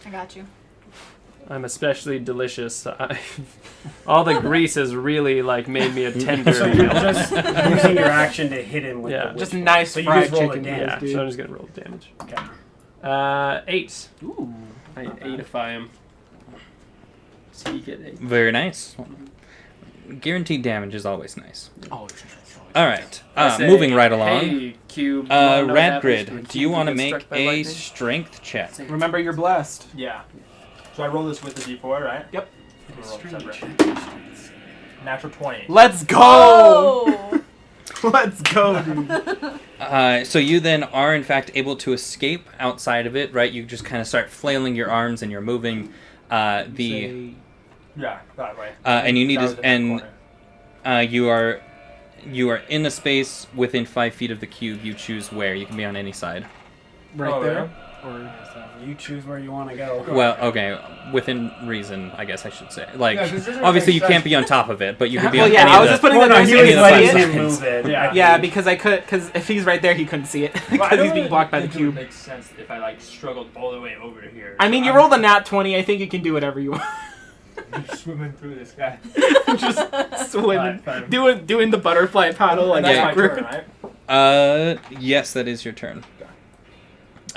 I got you. I'm especially delicious. All the grease has really made me a tender. So you're just using your action to hit him with Yeah. the Just witch nice So you fried just roll the chicken. damage. yeah, dude. so I'm just gonna roll the damage. bolt. Okay. 8. Ooh. I Not bad. 8ify him. So you get 8. Very nice. Guaranteed damage is always nice. Oh, All right. I say, Moving right along. Hey, Cube. you wanna know what happens to a Radgrid, do cube you that want to gets make struck by a lightning? strength check? remember, you're blessed. Yeah. So I roll this with the d4, right? Yep. We'll roll separate. Natural 20. Let's go. Oh! Let's go, dude. So you then are in fact able to escape outside of it, right? You just kind of start flailing your arms and you're moving. Say- Yeah, that way. And you need That was to, the and corner. you are in the space within 5 feet of the cube. You choose where. You can be on any side. right Oh, there. Or you choose where you want to go. Well, okay, within reason, I guess I should say. Like, Yeah, 'cause this doesn't obviously you make can't sense. be on top of it, but you could be Well, on yeah, any I of was the. just putting Well, that no, there he so was you could letting see it. him move it. Yeah. Yeah, because I could. Because if he's right there, he couldn't see it Well, I because don't he's being blocked by the think it would cube. make sense if I struggled all the way over here. I mean, you I'm rolled a nat 20. I think you can do whatever you want. swimming through this guy. Just swimming, Fine. doing the butterfly paddle like That's Yeah. my backward. turn, right? Yes, that is your turn.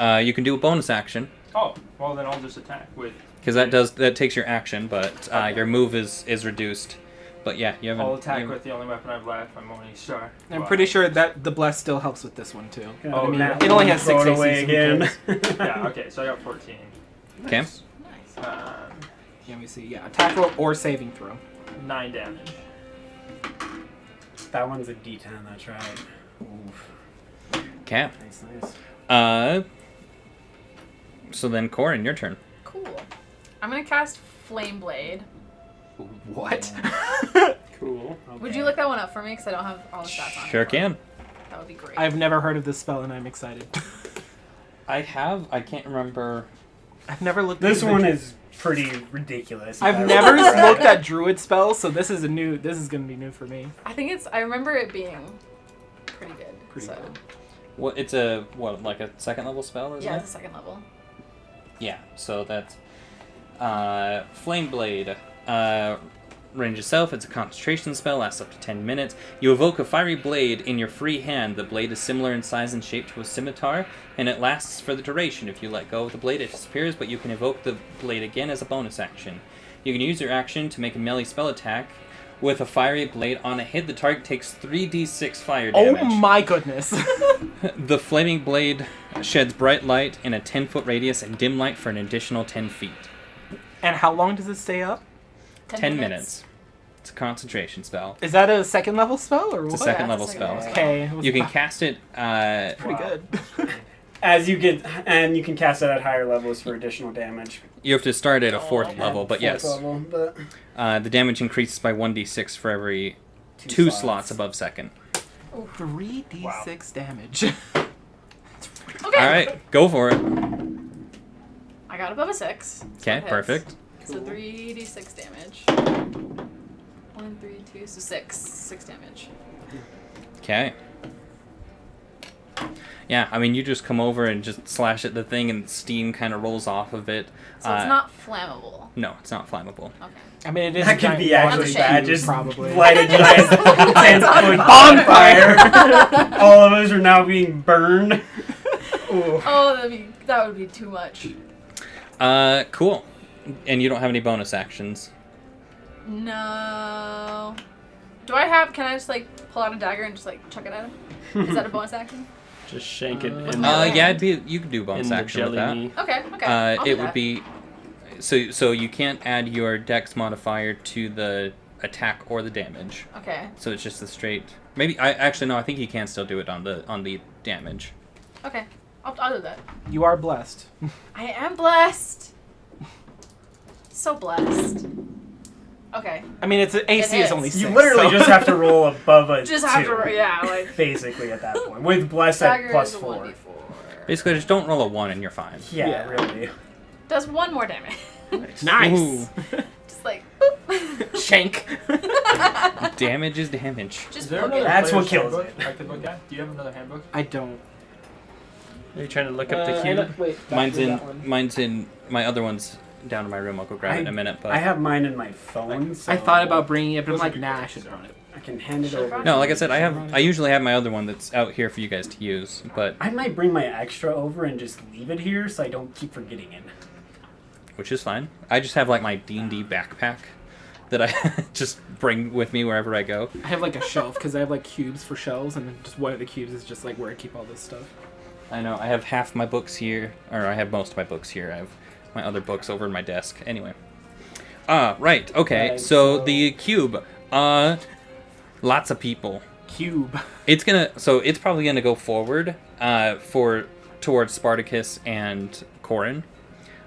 You can do a bonus action Oh, well then I'll just attack with. because that takes your action, but your move is reduced. But yeah, you haven't. I'll attack you- with the only weapon I've left. I'm only sure. I'm pretty sure that the bless still helps with this one too. Oh, I mean, Nat it only one, has throw 6 it AC, away so who again. cares? Yeah. Okay. So I got 14. Okay. Nice. Let me see. Yeah, attack roll or saving throw. 9 damage. That one's a D10. That's right. Oof. Okay. Nice. So then, Corin, your turn. Cool. I'm gonna cast Flame Blade. What? Cool. Would you look that one up for me? Because I don't have all the stats on it. Sure can. That would be great. I've never heard of this spell and I'm excited. I can't remember. I've never looked. This at one is pretty ridiculous. if I I've never remember looked right. at druid spells, so this is gonna be new for me. I think it's. I remember it being pretty good. Pretty so. good. Well, it's a like a second level spell, isn't Yeah, it? it's a second level. Yeah. So that's Flame Blade. Range itself, it's a concentration spell, lasts up to 10 minutes. You evoke a fiery blade in your free hand. The blade is similar in size and shape to a scimitar, and it lasts for the duration. If you let go of the blade, it disappears, but you can evoke the blade again as a bonus action. You can use your action to make a melee spell attack. With a fiery blade on a hit, the target takes 3d6 fire damage. Oh my goodness! The flaming blade sheds bright light in a 10-foot radius and dim light for an additional 10 feet. And how long does it stay up? 10 minutes. It's a concentration spell. Is that a second level spell or It's a what? second Yeah, level it's a second spell. level Okay. it was You can about- cast it. Pretty Wow. good. As you get, and you can cast it at higher levels for additional damage. You have to start at a fourth level, but Fourth yes, level, but the damage increases by 1d6 for every two slots above second. 3d6 damage. Okay. All right, go for it. I got above a 6. Okay, Hits. perfect. So 3d6 damage. 1, 3, 2, so 6. 6 damage. Okay. Yeah, I mean, you just come over and just slash at the thing, and steam kind of rolls off of it. So it's not flammable. No, it's not flammable. Okay. I mean, it is that a could giant be water actually That's a bad. shame. Just Probably. light a giant 10-foot bonfire. All of us are now being burned. Ooh. Oh, that would be too much. Cool. And you don't have any bonus actions. No. Can I just pull out a dagger and just chuck it at him? Is that a bonus action? Just shank it in, Yeah, you could do bonus in the action with jelly that. knee. Okay. I'll do It would that. be so you can't add your dex modifier to the attack or the damage. Okay. So it's just the straight. Maybe I think you can still do it on the damage. Okay. I'll do that. You are blessed. I am blessed. So blessed. Okay. I mean, it's AC It is only is. 6. You literally so- just have to roll above a Just 2, have to, basically, at that point. With bless at Dagger plus is a 4. 1d4. Basically, just don't roll a 1 and you're fine. Yeah, Yeah. really. Does 1 more damage. Nice. Ooh. Just boop. Shank. Damage is damage. Just Is there poke another it. That's what player's kills handbook it. I could look at? Do you have another handbook? I don't. Are you trying to look up the cube? Wait, Mine's in my other one's down in my room. I'll go grab it in a minute. But I have mine in my phone. So I thought about bringing it, but I'm like, nah, I should run it. I can hand it over. no, like I said, I usually have my other one that's out here for you guys to use. But I might bring my extra over and just leave it here so I don't keep forgetting it. which is fine. I just have my D&D backpack that I just bring with me wherever I go. I have a shelf because I have cubes for shelves, and then just one of the cubes is just where I keep all this stuff. I know. I have half my books here, or I have most of my books here. I have my other books over in my desk. Anyway. Right. Okay. Right, So so- the cube. Lots of people. Cube. It's probably gonna go forward. Towards Spartacus and Corin,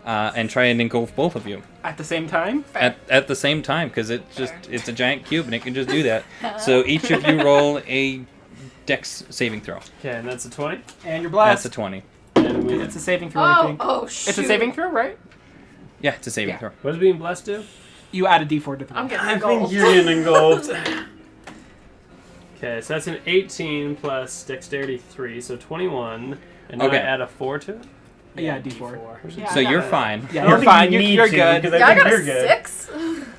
and try and engulf both of you At the same time? at the same time because it's a giant cube and it can just do that. So each of you roll a Dex saving throw. Okay, and that's a 20. And you're blessed. That's a 20. And we, It's a saving throw, I think. Shoot. It's a saving throw, right? Yeah, it's a saving Yeah. throw. what does being blessed do? You add a d4 to the I'm getting I gold. think you're getting engulfed. Okay, so that's an 18 plus dexterity 3, so 21. And then Okay. I add a 4 to it? Yeah, d4. Yeah, So I got you're it. fine. Yeah, I don't you're think fine. you You're, need you're to, good. because Yeah, I think got you're a good. 6.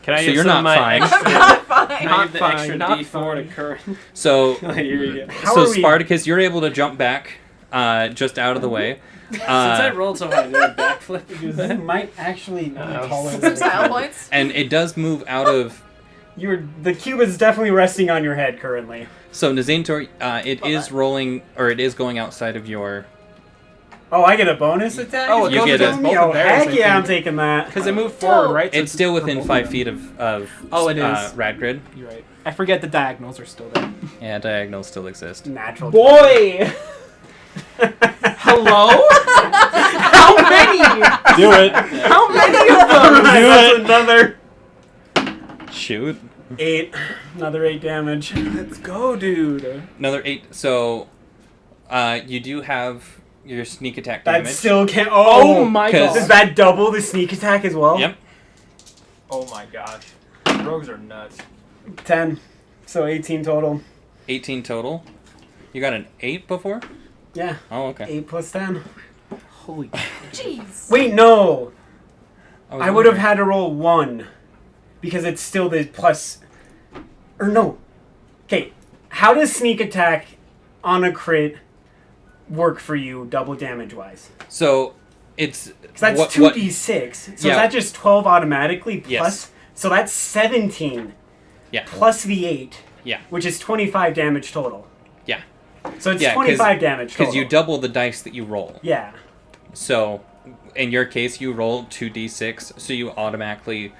Can I So use you're some not of my fine. extra... Not fine. Can I Not give the fine, extra not D4 to fine. Curran? So Here you go. How so are we- Spartacus, you're able to jump back, just out of the way. Since I rolled so high, did I backflip? You might actually be Uh-oh. taller than Some the style cube. points. And it does move out of. The cube is definitely resting on your head currently. So Nazaintor, it Hold is on. rolling, or it is going outside of your Oh, I get a bonus attack? Oh, Is You what get you're a- telling me? both Oh, of theirs, heck I yeah, I'm think. taking that. Because they move forward, right? So It's still within for 5 both feet of Oh, it is. Radgrid. You're right. I forget the diagonals are still there. Yeah, diagonals still exist. Natural. Boy! Hello? How many? Do it. How many of them? That's another Shoot. 8. Another 8 damage. Let's go, dude. Another 8. So, you do have your sneak attack That damage. still can't. Oh, Oh, my 'cause- god. Does that double the sneak attack as well? Yep. Oh my gosh. Rogues are nuts. 10. So 18 total. 18 total. You got an 8 before? Yeah. Oh, okay. 8 plus 10. Holy. Jeez. Wait, no. was I would have wondering. had to roll 1. Because it's still the plus. Or no. Okay. How does sneak attack on a crit work for you, double damage wise? So, it's... Because that's what- 2d6. So Yeah. is that just 12 automatically plus? Yes. So that's 17 Yeah. plus the 8. Yeah. Which is 25 damage total. Yeah. So it's Yeah, 25 damage total. Because you double the dice that you roll. Yeah. So, in your case, you roll 2d6, so you automatically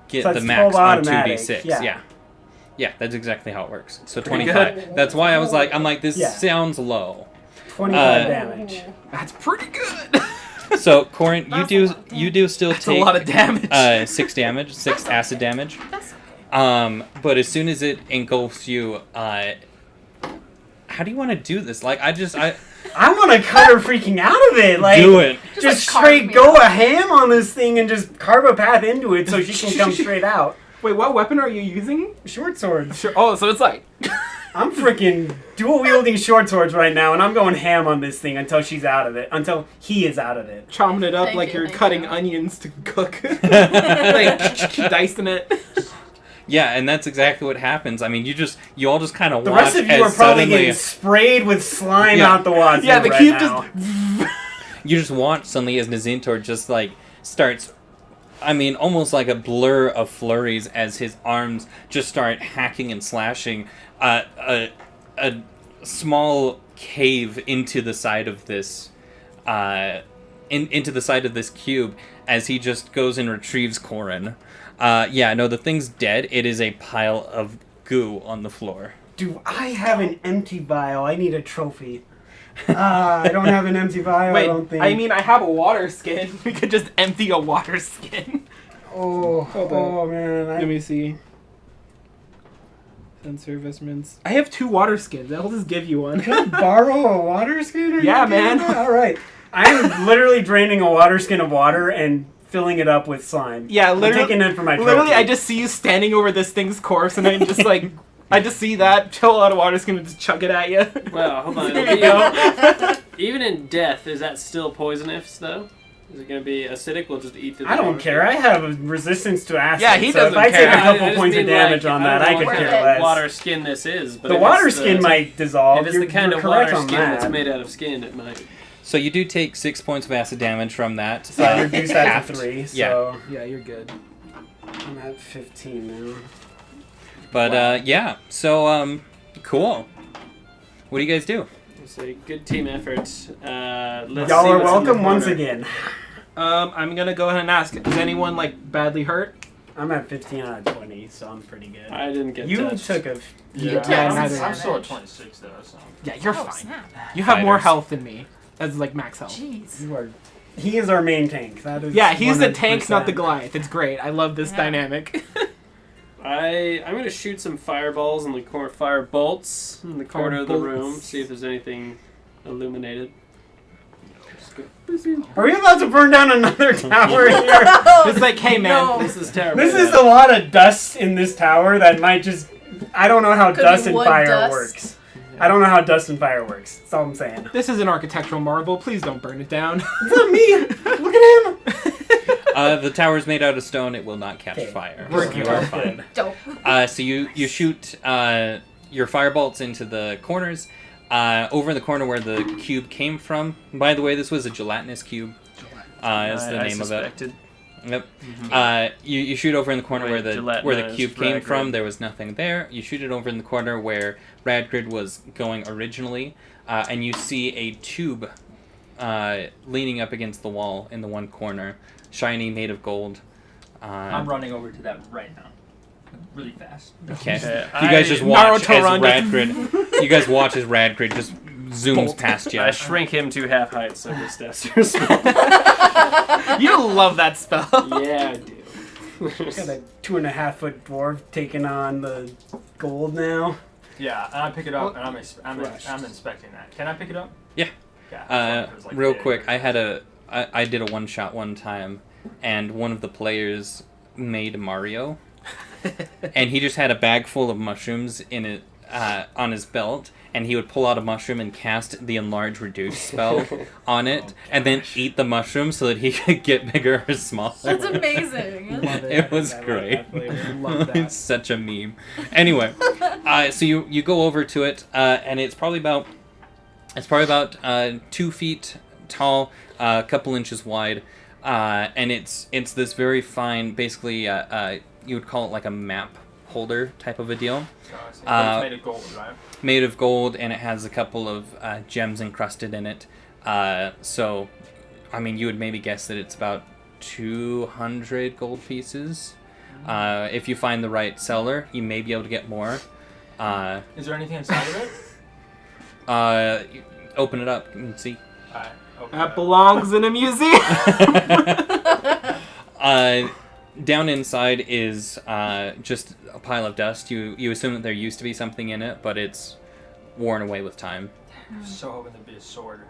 get So the that's max 12 on automatic, 2d6. yeah. Yeah. Yeah, that's exactly how it works. So Pretty 25. That's why I was like, this Yeah. sounds low. 25 damage. That's pretty good. So, Corin, you That's do a lot. you do still That's a take lot of damage. 6 damage, 6 acid damage. That's But as soon as it engulfs you, how do you want to do this? Like, I I want to cut her freaking out of it. Like, do it. Just, Just like, carve straight me go out. a ham on this thing and just carve a path into it so she can come straight out. Wait, what weapon are you using? Short swords. Sure. Oh, so it's like. I'm freaking dual wielding short swords right now, and I'm going ham on this thing until she's out of it. Until he is out of it. Chomping it up Thank like you, you're thank cutting you. onions to cook. Like, dicing it. Yeah, and that's exactly what happens. I mean, you all just kind of The watch rest of as you are probably suddenly getting sprayed with slime Yeah. out the wazoo Yeah, the right cube now. just. you just watch suddenly as Nazintor just like starts. I mean, almost like a blur of flurries as his arms just start hacking and slashing a small cave into the side of this, into the side of this cube as he just goes and retrieves Corin. Yeah, no, the thing's dead. It is a pile of goo on the floor. Do I have an empty vial? I need a trophy. I don't have an empty vial, I don't think. I mean, I have a water skin. We could just empty a water skin. Hold on. Man. Let me see. Sensor investments. I have 2 water skins. I'll just give you one. Can I borrow a water skin? Are Yeah, you doing man. that? All right. I'm literally draining a water skin of water and filling it up with slime. Yeah, I'm literally. taking it for my trophy. Literally, I just see you standing over this thing's corpse, and I just like, I just see that, fill out a water skin, and just chuck it at you. Well, hold on. There you go. Even in death, is that still poisonous though? Is it going to be acidic? We'll just eat the. I don't care. I have a resistance to acid. Yeah, he so doesn't if I care. take a couple I just points of mean, damage like, on I that, don't I know could what care care less. water skin this is, but The if water it's skin might dissolve. If it's the kind You're of correct water on skin that. that's made out of skin, it might. So you do take 6 points of acid damage from that. So I reduce that halved. to 3. Yeah. So Yeah, you're good. I'm at 15 now. But yeah, so cool. What do you guys do? It's a good team effort. Let's see Y'all are what's in the welcome once corner. again. I'm gonna go ahead and ask. Is anyone like badly hurt? I'm at 15 out of 20, so I'm pretty good. I didn't get You touched. took a. Yeah. Yeah, I'm neither. I'm still at 26 though, so. Yeah, you're Oh, fine. snap. You have more Fighters. health than me. That's like max health. Jeez. You are. He is our main tank. That is. Yeah, he's the tank, 100%. not the Goliath. It's great. I love this Yeah. dynamic. I'm gonna shoot some fireballs in the corner, fire bolts in the corner of the room. bolts. See if there's anything illuminated. Are we about to burn down another tower here? It's like, hey man, No. This is terrible. This is a lot of dust in this tower that might just. I don't know how Could dust be and wood fire dust. works. I don't know how dust and fire works. That's all I'm saying. this is an architectural marvel. Please don't burn it down. It's not me. Look at him. The tower's made out of stone. It will not catch Okay. fire. We're So you good. are fine. Dope. So you shoot your firebolts into the corners. Over in the corner where the cube came from. By the way, this was a gelatinous cube. Is the name of it. Yep. You shoot over in the corner Right, where the gelatinized cube came from. Radgrid. There was nothing there. You shoot it over in the corner where Radgrid was going originally, and you see a tube leaning up against the wall in the one corner, shiny, made of gold. I'm running over to that right now, really fast. Okay. Okay, You guys just watch Naruto as run. Radgrid. You guys watch as Radgrid just zooms past you. I shrink him to half height so his steps are small. You love that spell. Yeah, I do. Got a 2.5 foot dwarf taking on the gold now. Yeah, and I pick it up, Well, and I'm inspecting that. Can I pick it up? Yeah. Yeah. It's like Real big. quick, I did a one shot one time, and one of the players made Mario, and he just had a bag full of mushrooms in it on his belt, and he would pull out a mushroom and cast the enlarge reduce spell on it, and then eat the mushroom so that he could get bigger or smaller. That's amazing. Love It was I love great. that flavor. Love that. It's such a meme. Anyway, so you go over to it, and it's probably about 2 feet tall, a couple inches wide, and it's this very fine, basically you would call it like a map holder type of a deal, It's made of gold, right? made of gold, and it has a couple of gems encrusted in it. So, I mean, you would maybe guess that it's about 200 gold pieces. If you find the right seller, you may be able to get more. Is there anything inside of it? You open it up and see. Alright. Okay. That belongs in a museum. Down inside is just a pile of dust. You assume that there used to be something in it, but it's worn away with time. I'm so hoping there'd be a sword.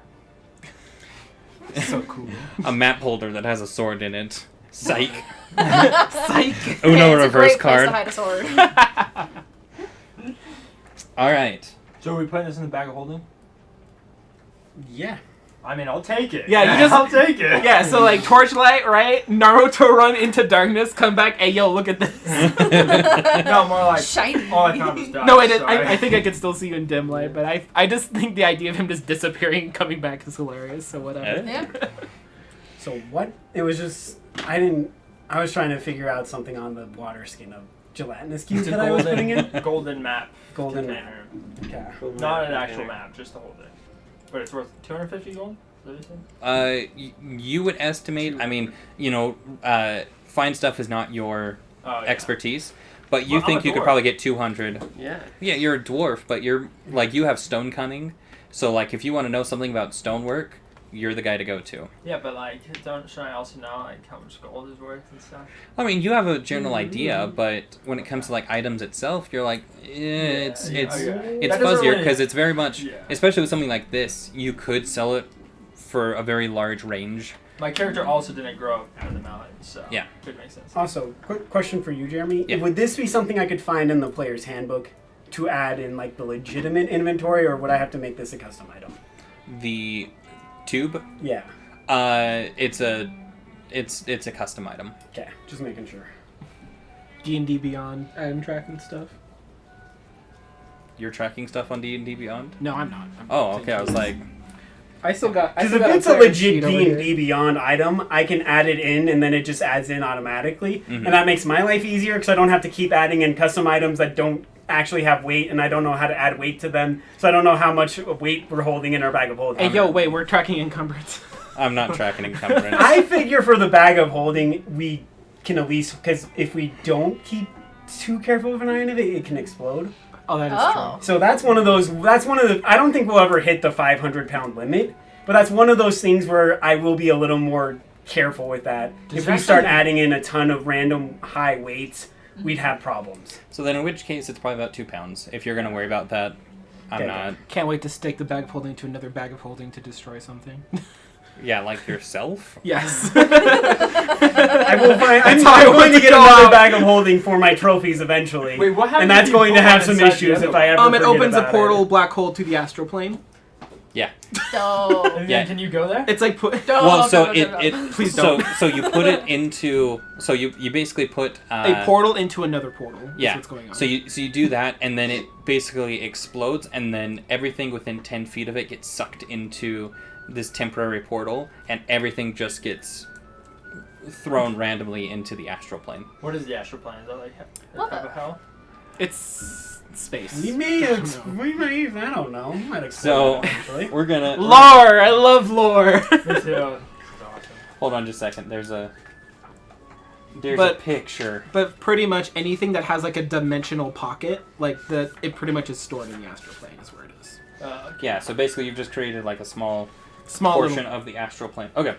So cool. A map holder that has a sword in it. Psych. Psych. Uno It's a reverse great place card. to hide a sword. All right. So are we putting this in the bag of holding? Yeah. I mean, I'll take it. Yeah, you just- I'll take it. Yeah, so like torchlight, right? Naruto run into darkness, come back. Hey, yo, look at this. No, more like Shiny. all I found was dust. No, Sorry. I think I could still see you in dim light, but I just think the idea of him just disappearing and coming back is hilarious. So whatever. Yeah. So what? It was just I was trying to figure out something on the water skin of gelatinous cubes It's a that I was putting in. golden map. Golden container. Okay. Not an actual map, just to hold it. But it's worth 250 gold? Is that what you said? You would estimate. I mean, fine stuff is not your Oh, yeah. expertise, but you Well, I'm think a you could dwarf. probably get 200. Yeah. Yeah, you're a dwarf, but you're like you have stone cunning. So like, if you want to know something about stonework, you're the guy to go to. Yeah, but like, should I also know like how much gold is worth and stuff? I mean, you have a general idea, but when it comes to like items itself, you're like, it's Okay. it's That doesn't fuzzier really- because it's very much, Yeah. especially with something like this, you could sell it for a very large range. My character also didn't grow up out of the mountains, so Yeah. could make sense. Also, quick question for you, Jeremy. Yeah. Would this be something I could find in the player's handbook to add in like the legitimate inventory, or would I have to make this a custom item? The tube, Yeah. it's a custom item. Okay. Just making sure. D&D Beyond item tracking stuff. You're tracking stuff on D&D Beyond? No, I'm not. Oh, okay. I was like, I still got. Because if it's a legit D&D Beyond item, I can add it in, and then it just adds in automatically, Mhm. and that makes my life easier because I don't have to keep adding in custom items that don't actually have weight, and I don't know how to add weight to them, so I don't know how much weight we're holding in our bag of holding. Hey, yo, wait, we're tracking encumbrance. I'm not tracking encumbrance. I figure for the bag of holding, we can at least, because if we don't keep too careful of an eye on it, it can explode. Oh, that is Oh. So that's one of those. That's one of the. I don't think we'll ever hit the 500-pound limit, but that's one of those things where I will be a little more careful with that. Does If that we start sound- adding in a ton of random high weights, we'd have problems. So then, in which case, it's probably about 2 pounds. If you're gonna worry about that, I'm Okay. not. Can't wait to stick the bag of holding to another bag of holding to destroy something. Yeah, like yourself. Yes. I will find. That's I'm how I going want to to get go another out. bag of holding for my trophies eventually. Wait, what happened? And that's if you going to put have one some inside the issues other if I ever it forget opens a about portal it. black hole to the astral plane. Yeah. So. And Yeah. then can you go there? It's like put. Well, so no, it no. it Please so don't. so you put it into so you basically put A portal into another portal. yeah. Is what's going on. So you do that, and then it basically explodes, and then everything within 10 feet of it gets sucked into this temporary portal, and everything just gets thrown randomly into the astral plane. What is the astral plane? Is that like What type of hell? It's space. We may I don't know. We might So explore that eventually. we're gonna Lore! I love lore! Me too. This is awesome. hold on just a second. There's a But- picture. But pretty much anything that has like a dimensional pocket, like it pretty much is stored in the astral plane is where it is. Yeah, so basically you've just created like a small Small portion little... of the astral plane. Okay.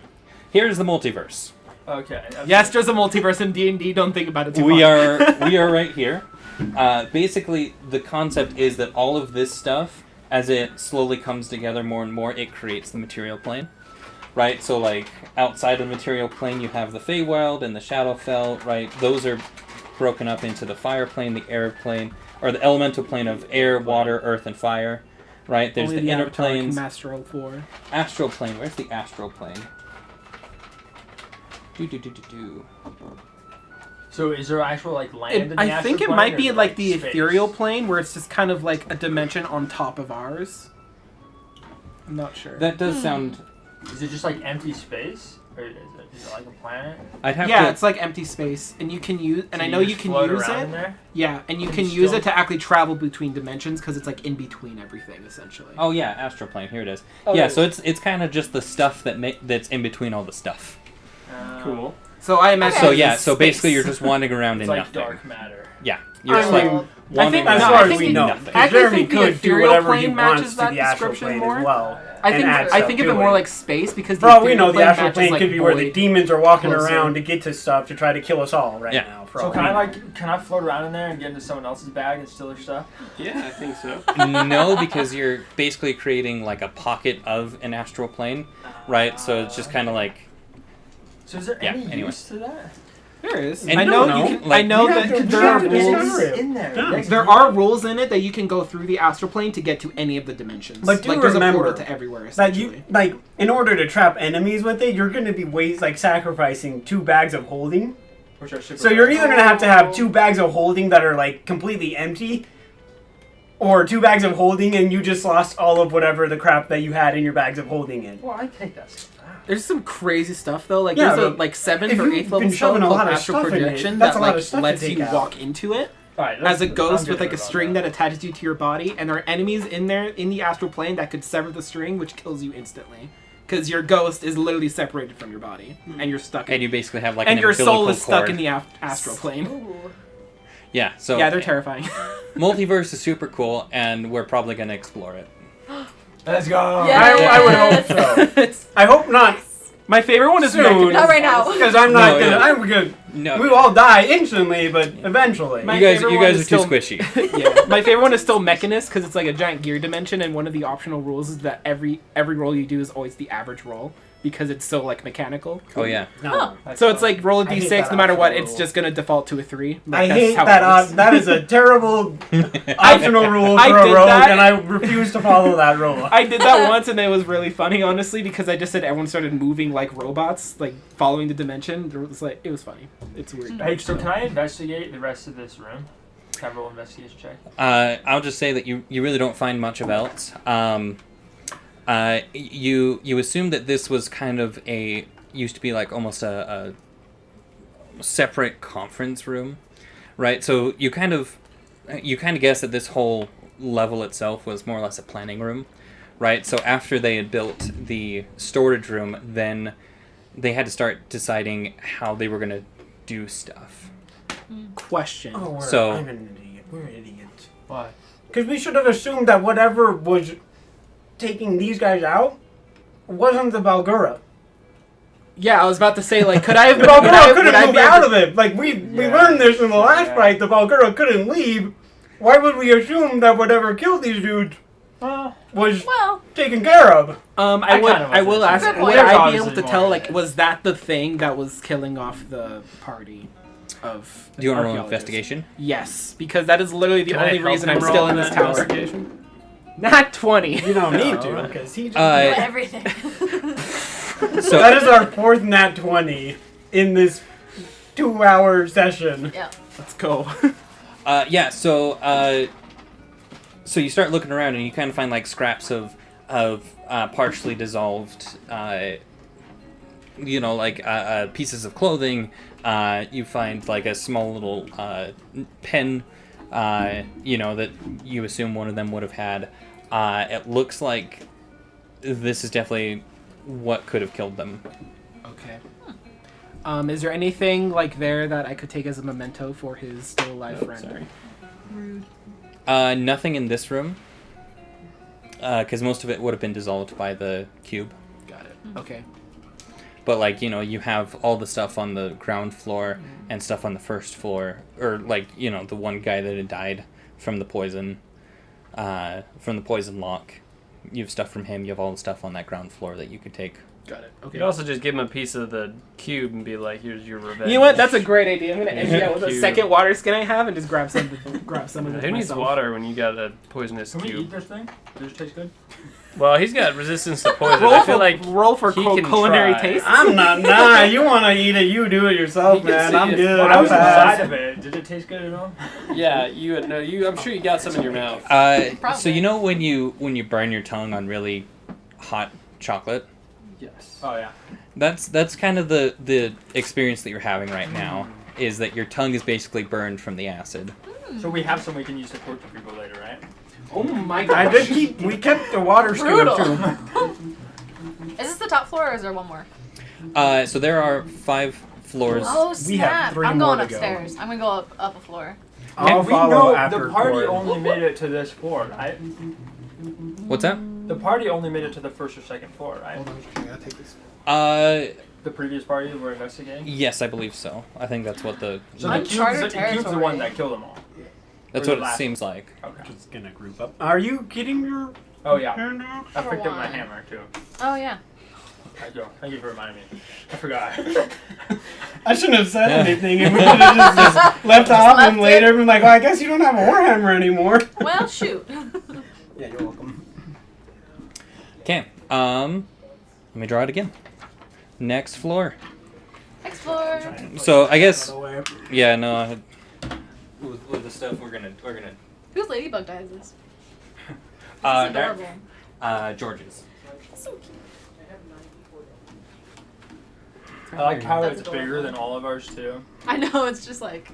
Here's the multiverse. Okay. Yes, there's a multiverse in D&D, don't think about it too We hard. are right here. Basically, the concept is that all of this stuff, as it slowly comes together more and more, it creates the material plane. Right? So, like, outside of the material plane, you have the Feywild and the Shadowfell, right? Those are broken up into the fire plane, the air plane, or the elemental plane of air, water, earth, and fire. Right? There's Only the inner Avatar can planes. master all four. Astral plane. Where's the astral plane? Do. So is there actual like land in the I think astral it plane, might or be is it, like the space? ethereal plane, where it's just kind of like a dimension on top of ours. I'm not sure. That does sound. Is it just like empty space, or is it like a planet? I'd have Yeah, to. it's like empty space, and you can use, and So I know you just can float use around it. in there? Yeah, and you Can can you use still- it to actually travel between dimensions because it's like in between everything, essentially. Oh yeah, astral plane. Here it is. Oh, yeah, there so it's kind of just the stuff that's in between all the stuff. Cool. So I imagine. So it's yeah, space. so basically you're just wandering around It's in like nothing. dark matter. Yeah, you're I just mean, like Well, wandering I As think- around far I as we think- know, I because actually Jeremy think the could do ethereal whatever he plane wants matches to that the astral description plane more. as well. I think and adds I stuff think of to it more like space because For all we ethereal know, the plane astral matches, plane like, could be where the void. demons are walking closer. around to get to stuff to try to kill us all right Yeah. now. For So all can we I know. can I float around in there and get into someone else's bag and steal their stuff? Yeah, I think so. no, because you're basically creating like a pocket of an astral plane, right? So it's just kind of like So is there Yeah, any anyway. use to that? There is. And I no, know no, you can. like, I know you that have to- there you are have to rules. discover it. in there. Yeah. There are rules in it that you can go through the astral plane to get to any of the dimensions. But do there's remember a portal to everywhere. That Essentially. you like in order to trap enemies with it, you're going to be sacrificing 2 bags of holding. Which are super So you're either going to have Oh. 2 bags of holding that are like completely empty, or 2 bags of holding and you just lost all of whatever the crap that you had in your bags of holding in. Well, I take that stuff. There's some crazy stuff though. Like Yeah, there's a but like 7th if or you've 8th level been spell shoving a called lot of astral stuff in it, projection that's that a lot of like stuff to lets take you out. walk into it All right, as a ghost I'm with like a good string about that attaches you to your body, and there are enemies in there in the astral plane that could sever the string, which kills you instantly. Because your ghost is literally separated from your body, and you're stuck. and you basically have like and an your soul umbilical is stuck cord. in the astral plane. Ooh. Yeah, so Yeah, they're terrifying. multiverse is super cool, and we're probably gonna explore it. Let's go. Yes. I would hope so. It's- I hope not, My favorite one is Soon. Mechanism. Not right now. because I'm not No, gonna. yeah. I'm good. No, We all die instantly, but eventually. My you guys favorite one are is too still- squishy. Yeah, my favorite one is still Mechanist because it's like a giant gear dimension, and one of the optional rules is that every roll you do is always the average roll because it's so like mechanical. Oh yeah. No. So it's like roll a I hate d6 that no matter what, optional it's rule. just gonna default to a 3. Like, I that's hate how it that. works. That is a terrible optional rule for I a did rogue, that. and I refuse to follow that rule. I did that once and it was really funny, honestly, because I just said everyone started moving like robots, like following the dimension. It was funny. It's weird. Hey, so can I investigate the rest of this room? Can I roll an investigation check? I'll just say that you really don't find much of else. You assume that this was kind of used to be like almost a separate conference room, right? So you kind of guess that this whole level itself was more or less a planning room, right? So after they had built the storage room, then they had to start deciding how they were going to do stuff. Question. Oh, So- I'm an idiot. We're idiots. Why? Because we should have assumed that whatever was taking these guys out wasn't the Balgura. Yeah, I was about to say, like, could I have The been? Balgura couldn't move be out able- of it. Like, we Yeah. learned this in the last Yeah. fight. The Balgura couldn't leave. Why would we assume that whatever killed these dudes was Well, taken care of? I will ask. Good Would point. I be able to Obviously tell? more. Like, was that the thing that was killing off the party of? Do you want to roll an archaeologists? investigation? Yes, because that is literally the Can I only help reason you I'm roll still in on this that tower. investigation? Not 20. You don't need No. to, because he just... everything. So that is our 4th nat 20 in this 2-hour session. Yeah. Let's go. yeah, so you start looking around and you kind of find like scraps of partially dissolved, pieces of clothing. You find like a small little pen that you assume one of them would have had. It looks like this is definitely what could have killed them. Okay. Is there anything like there that I could take as a memento for his still alive friend? Sorry. Rude. Nothing in this room, because most of it would have been dissolved by the cube. Got it. Okay. But you have all the stuff on the ground floor and stuff on the first floor, or the one guy that had died from the poison lock. You have stuff from him. You have all the stuff on that ground floor that you could take. Got it. You Okay. could also just give him a piece of the cube and be like, "Here's your revenge." You know what? That's a great idea. I'm gonna empty out with a Cube. second water skin I have and just grab some of it. Who needs myself. water when you got a poisonous Can we eat cube? this thing? Does it taste good? Well, he's got resistance to poison. Roll I feel like roll for he can culinary try. taste. I'm not. Nah, you want to eat it? You do it yourself, You can man. see I'm it. good. When I I'm was fast. inside of it, did it taste good at all? yeah, you would know. I'm sure you got some in your mouth. So Probably. when you burn your tongue on really hot chocolate, Yes. Oh yeah. that's kind of the experience that you're having right now. Is that your tongue is basically burned from the acid. So we have some we can use to torture people later, right? Oh my I god. did we kept the water skin Brutal. too. Is this the top floor or is there one more? So there are 5 floors. Oh We have snap! 3 I'm more going to go. upstairs. I'm gonna go up a floor. I'll we follow know after the party Cord. only made it to this floor, right? What's that? The party only made it to the first or second floor, right? Hold on, I gotta take this. The previous party we're investigating. Yes, I believe so. I think that's what the So the Uncharted cube's the one territory. that killed them all. that's or what the it last- seems like. Okay. Just gonna group up. Are you getting your Oh yeah. hand out? I For picked up my one. hammer too. Oh yeah. Alright, go. Thank you for reminding me. I forgot. I shouldn't have said anything, and we could have just left off left and it. later been like, well, I guess you don't have a warhammer anymore. Well, shoot. Yeah, you're welcome. Okay. Let me draw it again. Next floor. Explore. So I guess By the way. yeah, no. With the stuff we're gonna Whose ladybug dye is this? It's adorable. George's. So cute. I like how That's it's bigger than all of ours too, I know, it's just like.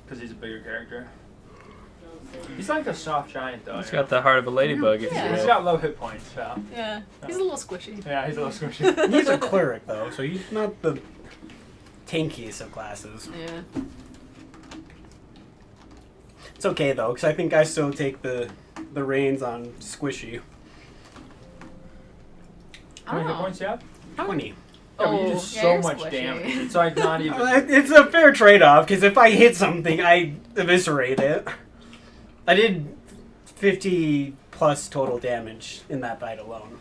because he's a bigger character. He's like a soft giant though. He's you know? got the heart of a ladybug, if Yeah. you He's will. got low hit points, so. Yeah. He's a little squishy. Yeah, he's a little squishy. He's a cleric, though, so he's not the tankiest of classes. Yeah. It's okay, though, because I think I still take the reins on Squishy. I How don't many hit know. points you have? 20. Yeah, but you Oh, do yeah, so you're much squishy. damage. It's like not even. It's a fair trade-off, because if I hit something, I eviscerate it. I did 50 plus total damage in that fight alone.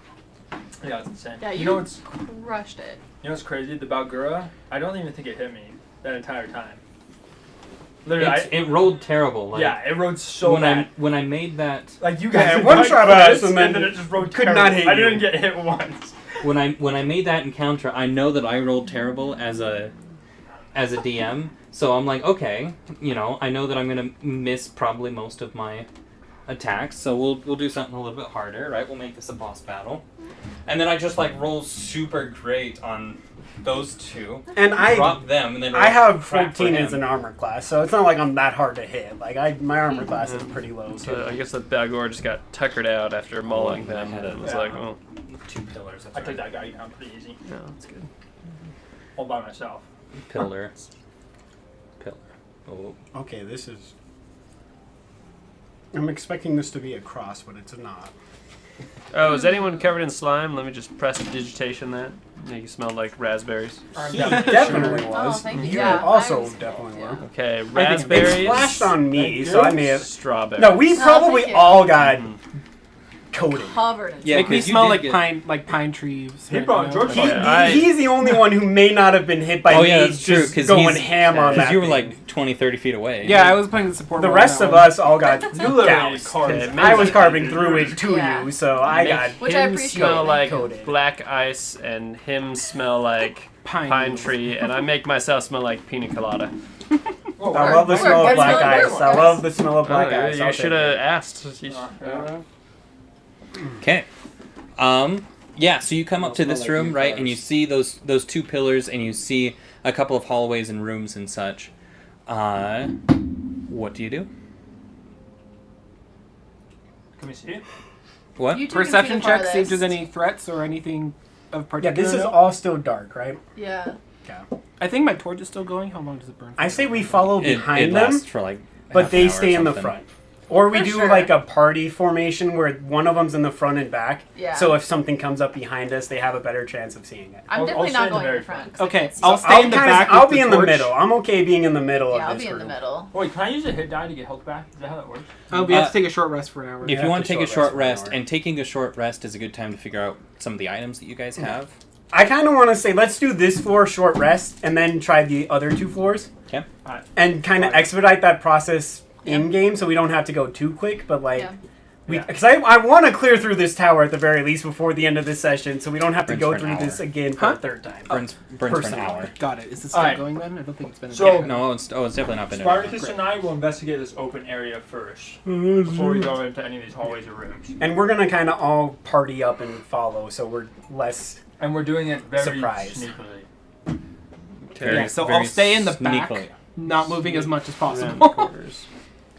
Yeah, it's insane. Yeah, you know what's crushed it. what's crazy? The Balgura, I don't even think it hit me that entire time. Literally, It rolled terrible. Like, yeah, it rode so when bad. I made that Like you guys Yeah, did one like shot this, us, and then it just rode could terrible. not hit I you. didn't get hit once. when I made that encounter, I know that I rolled terrible as a DM. So I'm like, okay, I know that I'm gonna miss probably most of my attacks. So we'll do something a little bit harder, right? We'll make this a boss battle. And then I just roll super great on those two, And I drop them, and then I roll have crap for 14 him. as an armor class, so it's not like I'm that hard to hit. Like my armor class is pretty low. So I guess the Balgor just got tuckered out after mauling them. Yeah. It was Yeah. like, oh, 2 pillars. That's I took right. that guy down pretty easy, no, that's good. all by myself. Pillar. Oh. Okay, this is. I'm expecting this to be a cross, but it's not. Oh, is anyone covered in slime? Let me just press digitation that. You can smell like raspberries. He definitely Oh, was. thank you. You Yeah, also I was- definitely yeah. were. Okay, I think raspberries. It splashed on me, Thank so I you. may have. Strawberries. No, we Oh, probably thank you. all got Mhm. coated. Covered in Yeah, Make me 'cause you smell did like pine trees. He brought George He, Oh, yeah, he's the only one who may not have been hit by Oh, me. yeah, that's true, just 'cause going he's- ham on that. Because you were thing. like 20, 30 feet away. Yeah, I was playing the support. The role on rest that of one. us all got You literally doused. carved. Okay, it. maybe- I was carving through it to Yeah. you, so I Make got. Which I him appreciate. smell like Coated. black ice and him smell like Pine pine needles. tree, and I make myself smell like pina colada. Oh, I love the We're smell of good black smelling ice. I burgers. love the smell of black ice. You I'll should take have it. asked. You Yeah. Okay. Yeah, so you come up to Smell this like room, new right, and you cars. see those 2 pillars, and you see a couple of hallways and rooms and such. What do you do? Can we see it? What? You two can Perception see the check, see if there's farthest. any threats or anything of Yeah, particular. this is note. all still dark, right? Yeah. Yeah. I think my torch is still going. How long does it burn? I say we follow It behind them, lasts for like but half they an hour or stay in the something. front. Or we For do sure. like a party formation where one of them's in the front and back. Yeah. So if something comes up behind us, they have a better chance of seeing it. I'm I'll definitely stay not in the going in very the front. 'cause Okay, I can't see. I'll stay in the back. I'll with be the in the torch. middle. I'm okay being in the middle Yeah, of I'll this be in the group. middle. Wait, can I use a hit die to get health back? Is that how that works? Oh, we have Uh, to take a short rest for an hour. If have you want to to take a short short rest rest, for an hour. and taking a short rest is a good time to figure out some of the items that you guys have. I kind of want to say let's do this floor short rest and then try the other 2 floors. Okay. And kind of Fine. expedite that process Yeah. in game so we don't have to go too quick. But like, Yeah. Yeah. because I want to clear through this tower at the very least before the end of this session, so we don't have to Burns go for an hour. this again for Huh? a third time. Burns for an personally. hour. Got it. Is this still Alright. going then? I don't think it's been. So- No, it's definitely not been. Spartacus and I will investigate this open area first before we go into any of these hallways or rooms. And we're gonna kind of all party up and follow, so we're less. And we're doing it very Surprise. sneakily. Yeah, so I'll stay in the back, sneakily. not moving as much as Around the possible. corners.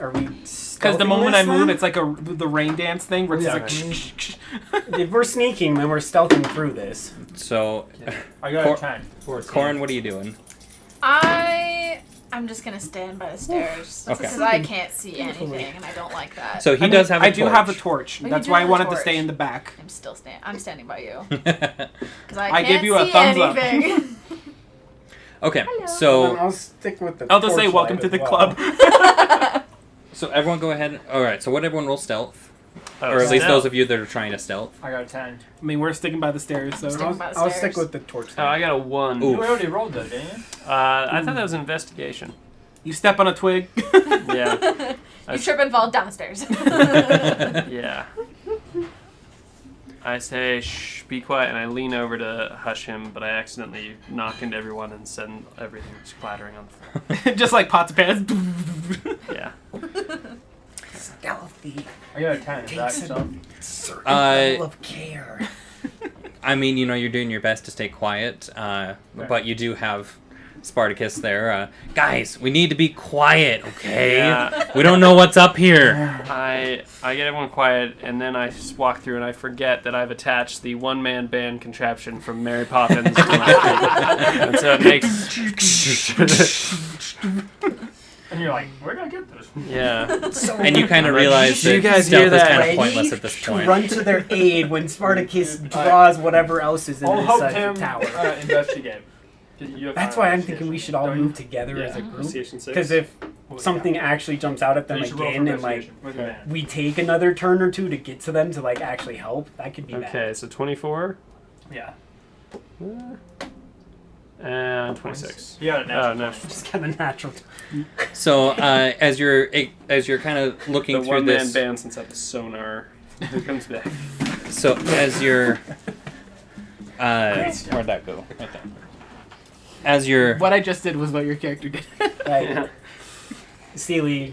Are we? Because the moment I stealthing move, this it's like the rain dance thing where it's Yeah, just then? If we're sneaking, then we're stealthing through this. So, I got Cor- a 10. 14. Corin, what are you doing? I'm just gonna stand by the stairs Okay. because I can't see anything, and I don't like that. So he does have. I a do torch. have a torch. Oh, you That's do why I have a wanted to torch. stay in the back. I'm standing by you because I I can't give you a see thumbs up. anything. Okay, Hello. Then so I'll stick with the. I'll just say torchlight welcome to as the well. club. everyone go ahead. All right. So what everyone roll stealth, Oh, or at least stealth. those of you that are trying to stealth. I got a 10. I mean, we're sticking by the stairs, so Sticking by the I'll stairs. stick with the torch. Oh, I got a 1. Ooh. You already rolled though, didn't you? I thought that was investigation. you step on a twig. Yeah. You trip and fall down the stairs. Yeah. I say, shh, be quiet, and I lean over to hush him, but I accidentally knock into everyone and send everything just clattering on the floor. Just like pots of pans. Yeah. Stealthy. I got a 10. Is that Takes so? Certain Uh, level of care. I mean, you're doing your best to stay quiet, but you do have Spartacus there. Guys, we need to be quiet, okay? Yeah. We don't know what's up here. I get everyone quiet, and then I just walk through, and I forget that I've attached the one-man band contraption from Mary Poppins to my feet. And so it makes... And you're like, where did I get this? Yeah. So And you kind of realize Do you that guys stealth hear is that? kind of ready pointless at this to point. run to their aid when Spartacus draws whatever else is in I'll this help side him of the tower. investigate. You have That's fire why I'm investigation, thinking we should all don't you? move together as a Yeah. group. Investigation 6. Because if Well, something yeah. actually jumps out at them You should roll for again and like investigation with your man. we take another turn or two to get to them to like actually help, that could be Okay, so 24 Yeah. and 26. You got it Oh, now. no. bad. Just got a natural. So as you're kind of looking The through one-man this, band since I have a sonar. Who comes back? so as you're, where'd that go? Right there. As you're, What I just did was what your character did. Right. Yeah. Seely,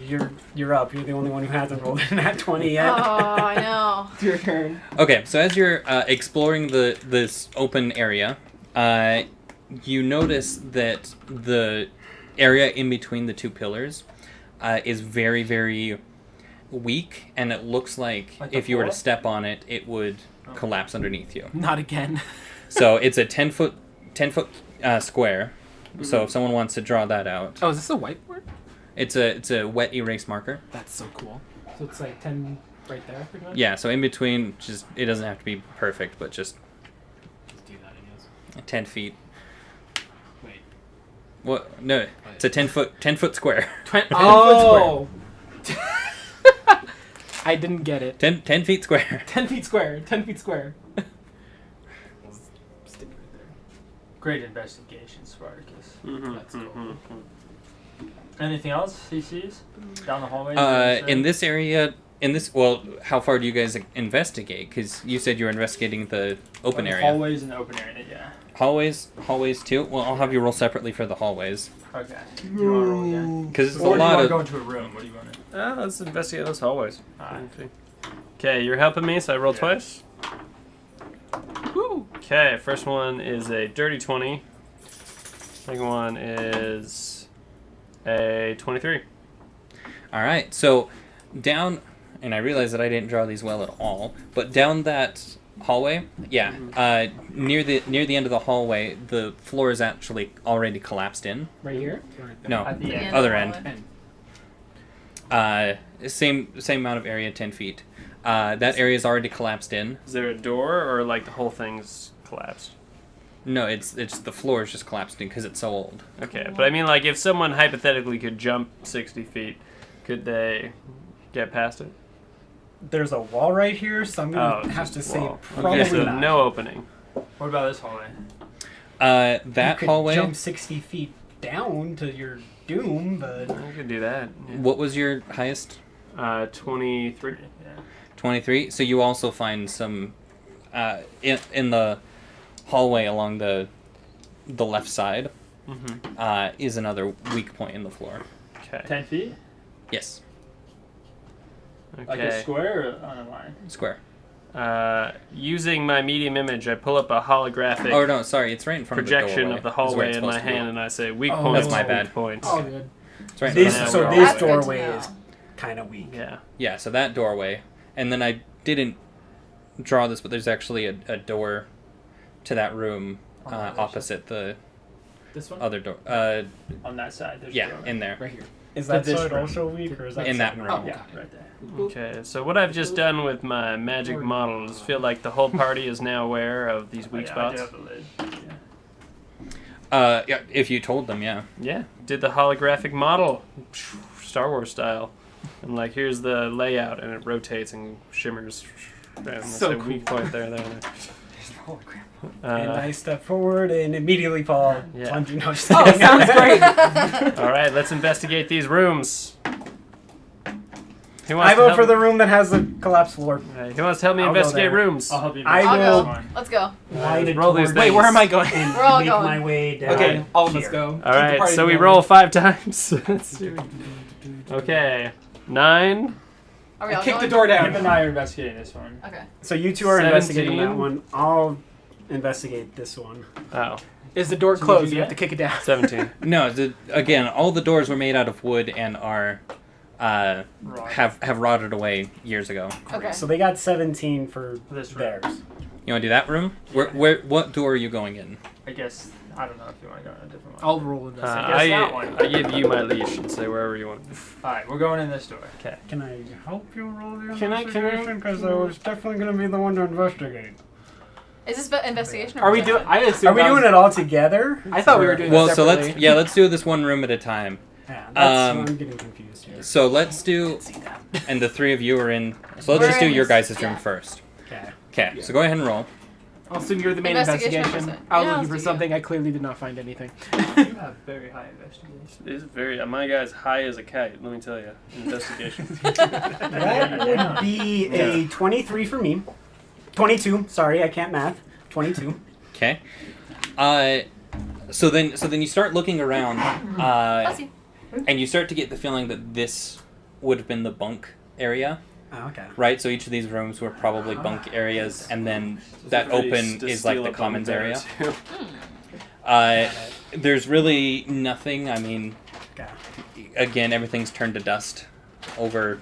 you're up. You're the only one who hasn't rolled in that 20 Oh, yet. I know. It's your turn. okay, so as you're exploring this open area, you notice that the area in between the two pillars is very, very weak, and it looks like Like the if you were to floor? step on it, it would collapse underneath you. Not again. So it's a 10-foot square. So if someone wants to draw that out, Oh, is this a whiteboard? it's a wet erase marker. That's so cool. So it's like 10 right there, pretty much? Yeah, so in between, just it doesn't have to be perfect, but just Let's do that, I guess. 10 feet. Wait. What? No, it's a 10-foot square. Oh! I didn't get it. 10 feet square. 10 feet square. 10 feet square. Stick right there. Great investigation, Spartacus. Mhm, That's cool. mhm, Anything else he sees down the hallway? In this area, well, how far do you guys investigate? Because you said you were investigating the open area. Hallways and the open area. Yeah. Hallways too. Well, I'll have you roll separately for the hallways Okay. Do you want to roll again? because it's Or a do you lot want to of. go into a room? What do you want to? Let's investigate those hallways. Alright. Okay, you're helping me, so I roll Yeah. twice. Woo! Okay, first one is a dirty 20. Second one is a 23. All right, so down and I realize that I didn't draw these well at all, but down that hallway, near the end of the hallway, the floor is actually already collapsed in. Right here? Or right there? No, At the end. other of the end. hallway. Same amount of area, 10 feet. That area is already collapsed in. Is there a door or like the whole thing's collapsed? No, it's the floor is just collapsed in because it's so old. Okay, but I mean, like, if someone hypothetically could jump 60 feet, could they get past it? There's a wall right here, so I'm gonna Oh, have to just say wall. probably Okay, so not. no opening. What about this hallway? That You could hallway. jump 60 feet down to your doom, but We could do that. Yeah. What was your highest? 23. Yeah. 23. So you also find some in the hallway along the left side Mm-hmm. is another weak point in the floor. Okay. 10 feet? Yes, Okay. Like a square or on a line? square. Using my medium image, I pull up a holographic Oh no, sorry, it's right in front projection of of the doorway. Is where hallway it's in my supposed to be. hand, and I say, weak Oh, points. that's my weak bad. Points. Oh, good. It's right in this front Yeah, of so we're all this right. That's good to doorway know. is kind of weak. Yeah. Yeah, so that doorway, and then I didn't draw this, but there's actually a door to that room On the other opposite the This one? other door. On that side, there's a Yeah, door. in there. Right here. Is To that this side room. also weak, or is that In that side? room. Oh, Yeah, right there. Okay, so what I've just done with my magic model is feel like the whole party is now aware of these weak Oh, yeah, I spots. do have the lid. Yeah. Yeah, if you told them, yeah. Yeah, did the holographic model, Star Wars style, and like here's the layout, and it rotates and shimmers. And that's So a weak point there. And I step forward and immediately fall Yeah. plunging out. Oh, sounds great. All right, let's investigate these rooms. Who I to vote help- for the room that has the collapsed floor. Who wants to help me I'll go investigate there. rooms? I'll help you. I I'll will- go. Let's go. Glide roll these towards Wait, where am I going? and We're all make going. my way down. Okay, all of us here. go. All right, so we roll 5 times. Let's do it. Okay, 9. Are we all Kick going? the door Him down. and I are investigating this one. Okay. So you two are investigating 17. that one. I'll investigate this one. Oh, Is the door So closed? what'd you You have to get? kick it down. 17. No, again, all the doors were made out of wood and are Right. have rotted away years ago. Okay. So they got 17 for This room. theirs. You want to do that room? What door are you going in? I guess, I don't know if you want to go in a different one. I'll roll it. guess that one. I give you my leash and say wherever you want. Alright, we're going in this door. Okay. Can I help you roll the Can I- investigation? Because I was definitely going to be the one to investigate. Is this investigation? Or Are we doing? perception? I assume. Are we doing it all together? I thought we were doing. Well, it so separately. let's do this one room at a time. Yeah, that's Um, I'm getting confused here. So let's do, and the three of you are in. So let's We're just do in your this- guys' yeah. room first. Okay. Okay. So go ahead and roll. I'll assume you're the main Investigation or investigation. perception? I was Yeah, looking let's for do something. I clearly did not find anything. You have very high investigation. It's very. My guy's high as a kite. Let me tell you. Investigation. That would be a 23 for me. 22. Sorry, I can't math. 22. Okay. So then you start looking around, Bless you. and you start to get the feeling that this would have been the bunk area, Oh, okay. right? So each of these rooms were probably bunk areas, and then that Everybody open to is like steal the up on commons there, area. too. There's really nothing. I mean, Okay. again, everything's turned to dust over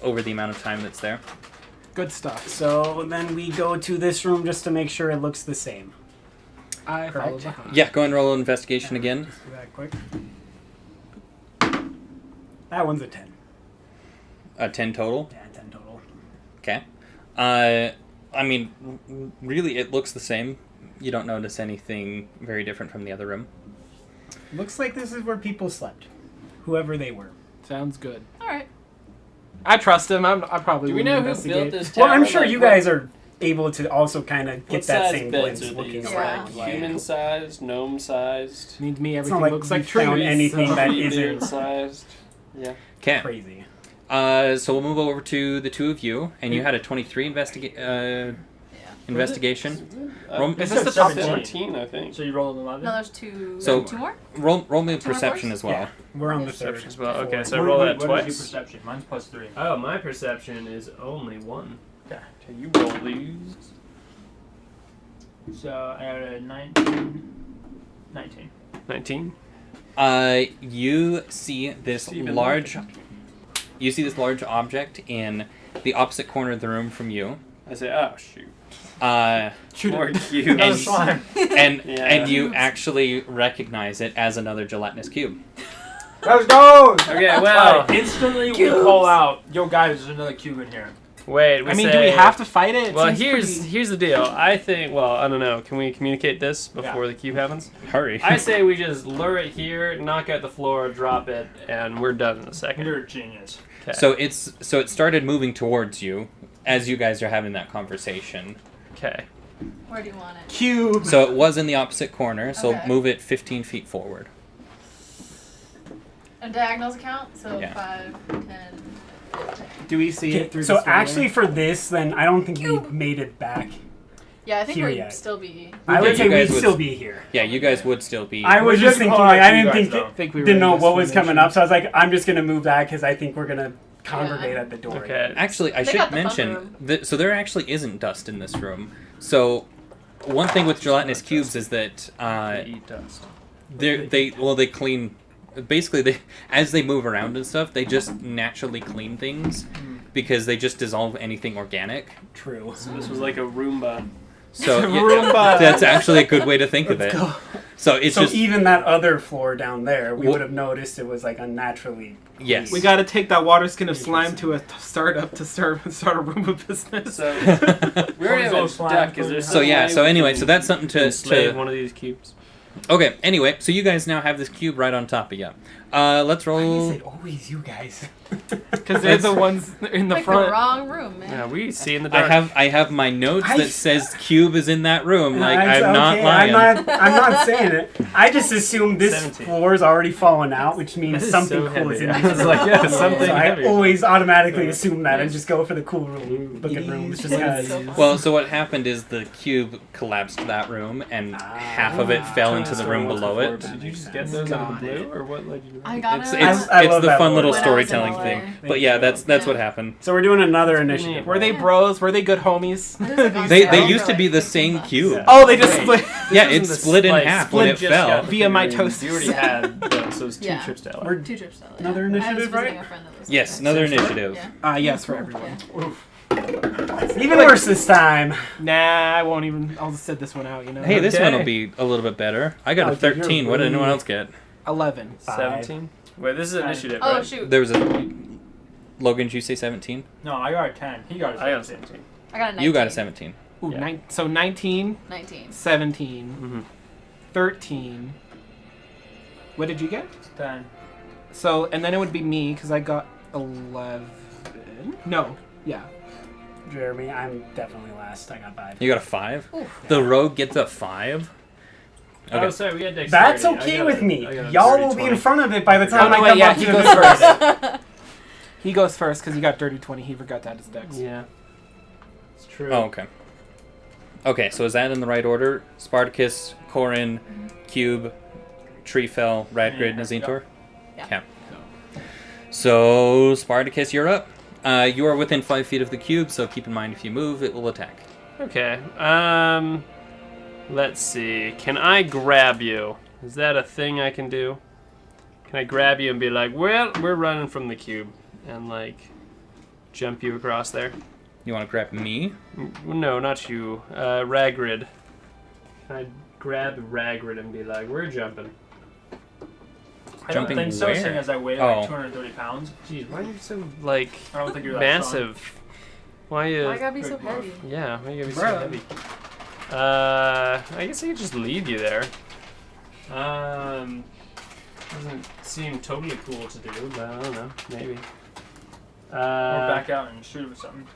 the amount of time that's there. Good stuff. So then we go to this room just to make sure it looks the same. I Correct. followed behind. Yeah, go ahead and roll an investigation again. Just do that quick. That one's a 10. 10 total. Yeah, 10 total. Okay. I mean, really, it looks the same. You don't notice anything very different from the other room. Looks like this is where people slept. Whoever they were. Sounds good. All right. I trust him. I probably. Do we wouldn't know who investigate. built this tower? Well, I'm sure Like, you what- guys are able to also kind of get what that size same beds glimpse are looking these? around. Yeah. Like, Human-sized, gnome-sized, Means me It's everything not like looks we like trees. found anything that isn't beard-sized. Yeah. Okay. crazy. So we'll move over to the two of you, and you had a 23 investigation. Roll, Is this the top 14, I think. So you rolled an 11? No, there's two. So- two more. roll me a Two more perception first? as well. Yeah, we're on the Perception third. as well. Okay, so I What- roll what- that what is twice. your perception? Mine's plus 3. Oh, my perception is only 1. Okay. Okay, you roll these. So I got a 19. 19. 19. You see this Steven large you see this large object in the opposite corner of the room from you. I say, oh shoot. Shoot More it. cubes. And, Slime. Yeah. and you actually recognize it as another gelatinous cube. Let's go! Okay, well, Instantly we call out, yo guys, there's another cube in here. wait. We I mean, say, do we have to fight it? It Well, seems here's the deal. I think. Well, I don't know. Can we communicate this before the cube happens? Hurry. I say we just lure it here, knock out the floor, drop it, and we're done in a second. You're a genius. Okay. So it started moving towards you as you guys are having that conversation. Okay. Where do you want it? Cube. So it was in the opposite corner, so Okay. move it 15 feet forward. And diagonals count, so Yeah. 5, 10, 15. Do we see it through So the doorway? actually, for this, then I don't think we made it back. Yeah, I think Here we'd yet. still be. I would you say guys we'd would- still be here. Yeah, you guys would still be. I was We just didn't thinking, call like, out I you didn't guys, think, though. I think we were didn't know in what was this coming up, so I was like, I'm just gonna move that because I think we're gonna congregate Yeah. at the door. Okay. Actually, I They should got the fun mention room. that so there actually isn't dust in this room. So one thing with gelatinous cubes is that They eat dust. they clean. Basically, they as they move around and stuff, they just naturally clean things because they just dissolve anything organic. True. So this was like a Roomba. So yeah, Roomba. that's actually a good way to think of it. Go. So it's So just even that other floor down there, we Wha- would have noticed it was like unnaturally. yes. We got to take that water skin of slime to a startup to start a Roomba business. So we already have a Those slime duck. Is there food. So yeah. some So way we anyway, can so that's something to enslave one of these cubes. Okay. Anyway, so you guys now have this cube right on top of you. Let's Why roll. is it always you guys? Because they're the ones in the Pick front. the wrong room, man. Yeah, we see in the dark. I have my notes I- that says cube is in that room. Like I- I'm not lying. I'm not saying it. I just assumed this 17. floor's already fallen out, which means That is something so cool is heavy. in I this. was like, yeah, something So I heavy. always automatically assume that and just go for the cool looking rooms just It because. is. So fun. Well, so what happened is the cube collapsed that room, and half of it fell into the room below it. Did you just get those out of the blue, or what led you to that? I got It's it. it's, I it's love the that fun word. little When I was in storytelling LA. thing. But yeah, that's Yeah. what happened. So we're doing another initiative. Were they right? bros? Were they good homies? They used to be the same cube. Oh, they just split. Yeah, This it isn't the split in slice. half Split when it just fell. got Via my figured in. toasters. You already had those, so it was 2 Yeah. trips to LA. We're 2 trips to LA. Another I was initiative, visiting right? a friend that was Yes, there. another initiative. Yeah. Yes, for everyone. Even worse this time. Nah, I won't even. I'll just sit this one out. You know. Hey, this Okay. one will be a little bit better. I got Oh, a dude, you're 13. What did anyone really- else get? 11. 17? Wait, this is initiative, Oh, right? shoot. There was a. Logan, did you say 17? No, I got a 10. He got a 17. I got a 17. I got a 19. You got a 17. Ooh, Yeah. so 19, 19. 17, Mm-hmm. 13. What did you get? 10. So, and then it would be me because I got 11. No, yeah. Jeremy, I'm definitely last. I got 5. You got a 5? Oof. The rogue gets a 5? Oh, Okay. sorry, we had dexterity. That's I okay got with a- me. I got a Y'all dirty will be in 20. front of it by the time no, I wait, come yeah, up he to goes the first. He goes first because he got dirty 20. He forgot that his dex. Yeah. It's true. Oh, okay. Okay, so is that in the right order? Spartacus, Corin, Cube, Treefell, Radgrid, Yeah. Nazintor? Yeah. Okay. So, Spartacus, you're up. You are within 5 feet of the cube, so keep in mind if you move, it will attack. Okay. Let's see. Can I grab you? Is that a thing I can do? Can I grab you and be like, well, we're running from the cube, and like jump you across there? You want to grab me? No, not you. Ragrid. Can I grab Ragrid and be like, we're jumping? I don't Jumping think so, where? seeing as I weigh Oh. like 230 pounds. Jeez, why are you so like I don't think you're that strong. massive? Why you? Why I gotta be so Good heavy? Yeah, why you gotta be so Bruh. heavy? I guess I could just leave you there. Doesn't seem totally cool to do, but I don't know, maybe. Or back out and shoot it with something.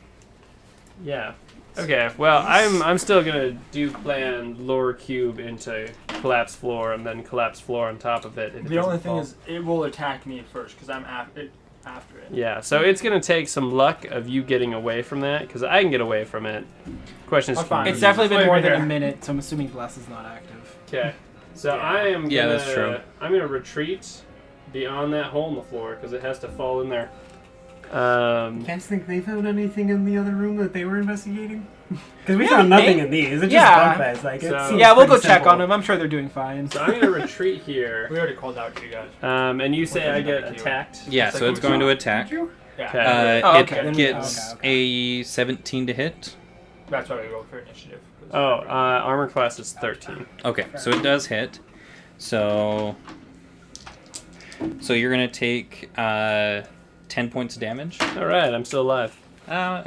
Yeah. Okay. Well, I'm still gonna plan lower cube into collapse floor and then collapse floor on top of it. If it The only doesn't thing fall. is, it will attack me first because I'm after it. Yeah. So it's gonna take some luck of you getting away from that because I can get away from it. Question is, I'm fine. can It's you? definitely been Wait, more wait, than a here. minute, so I'm assuming Bless is not active. Okay. So I am gonna, Yeah, that's true. I'm gonna retreat beyond that hole in the floor because it has to fall in there. You guys think they found anything in the other room that they were investigating? Because we Yeah, found nothing maybe. in these. It's just Yeah. bunk beds. Like, it So- seems Yeah, we'll go pretty check simple. on them. I'm sure they're doing fine. So I'm gonna retreat here. We already called out to you guys. And you say I get Thank you. attacked. Yeah, It's so like it's we going to saw. attack. Yeah, Okay. Oh, It okay, then gets okay. a 17 to hit. That's why we roll for initiative. Armor class is 13. Okay, so it does hit. So you're gonna take 10 points of damage. All right, I'm still alive. I'm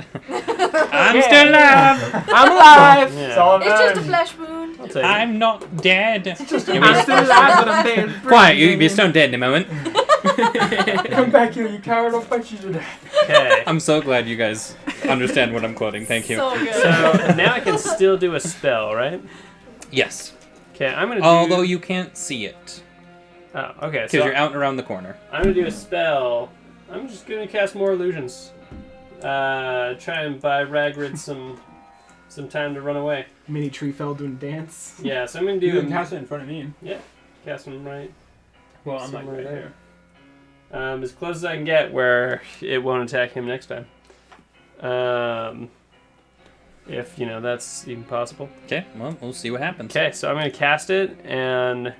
still alive. I'm alive. Yeah. It's all It's just a done. flesh wound. I'll take it. I'm not dead. I'm still alive, but I'm dead. Quiet, you'll be stone dead in a moment. Come back here, you coward! I'll fight you to death. Okay. I'm so glad you guys understand what I'm quoting. Thank you. So good. So now I can still do a spell, right? Yes. Okay, I'm gonna do. Although you can't see it Oh, okay. because So you're out and around the corner. I'm gonna do a spell. I'm just gonna cast more illusions. Try and buy Ragrid some time to run away. Mini tree fell doing dance. Yeah, so I'm gonna You do can cast it in front of me. cast them right. Well, I'm like somewhere right there. here. As close as I can get where it won't attack him next time. If that's even possible. Okay, well, we'll see what happens. Okay, so I'm gonna cast it, and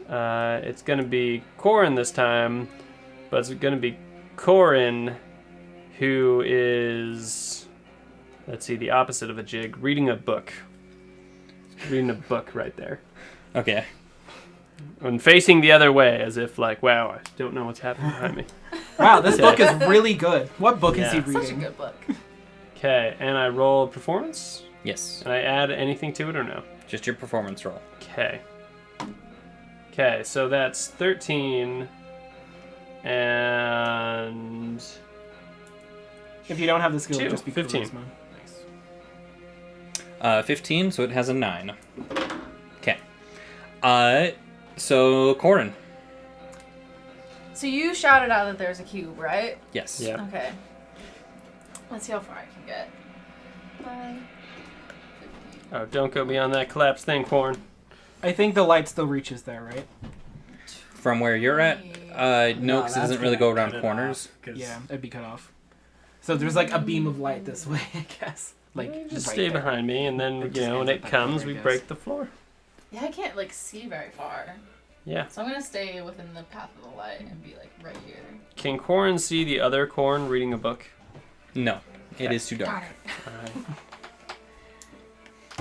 it's gonna be Corin this time, but it's gonna be Corin, who is, let's see, the opposite of a jig, reading a book. Reading a book right there. Okay. And facing the other way, as if like, wow, I don't know what's happening behind me. Wow, this book is really good. What book is he Yeah. reading? Such a good book. Okay, and I roll performance, Yes. and I add anything to it or no? Just your performance roll. Okay. Okay, so that's 13, and If you don't have the skill, Two. just be 15. charisma. 15, so it has a 9. Okay. So Corin. So you shouted out that there's a cube, right? Yes. yeah. Okay. Let's see how far I can get. 5. Oh, don't go beyond that collapse thing, Corn. I think the light still reaches there, right? From where you're at, no, because it doesn't really go around cut it corners. off, 'cause- Yeah, it'd be cut off. So there's like a beam of light this way, I guess. Like Just right stay there. behind me, and then It just when ends it up that comes, way, I we guess. break the floor. Yeah, I can't see very far. Yeah. So I'm gonna stay within the path of the light and be right here. Can Corn see the other Corn reading a book? No, it is too dark. Alright.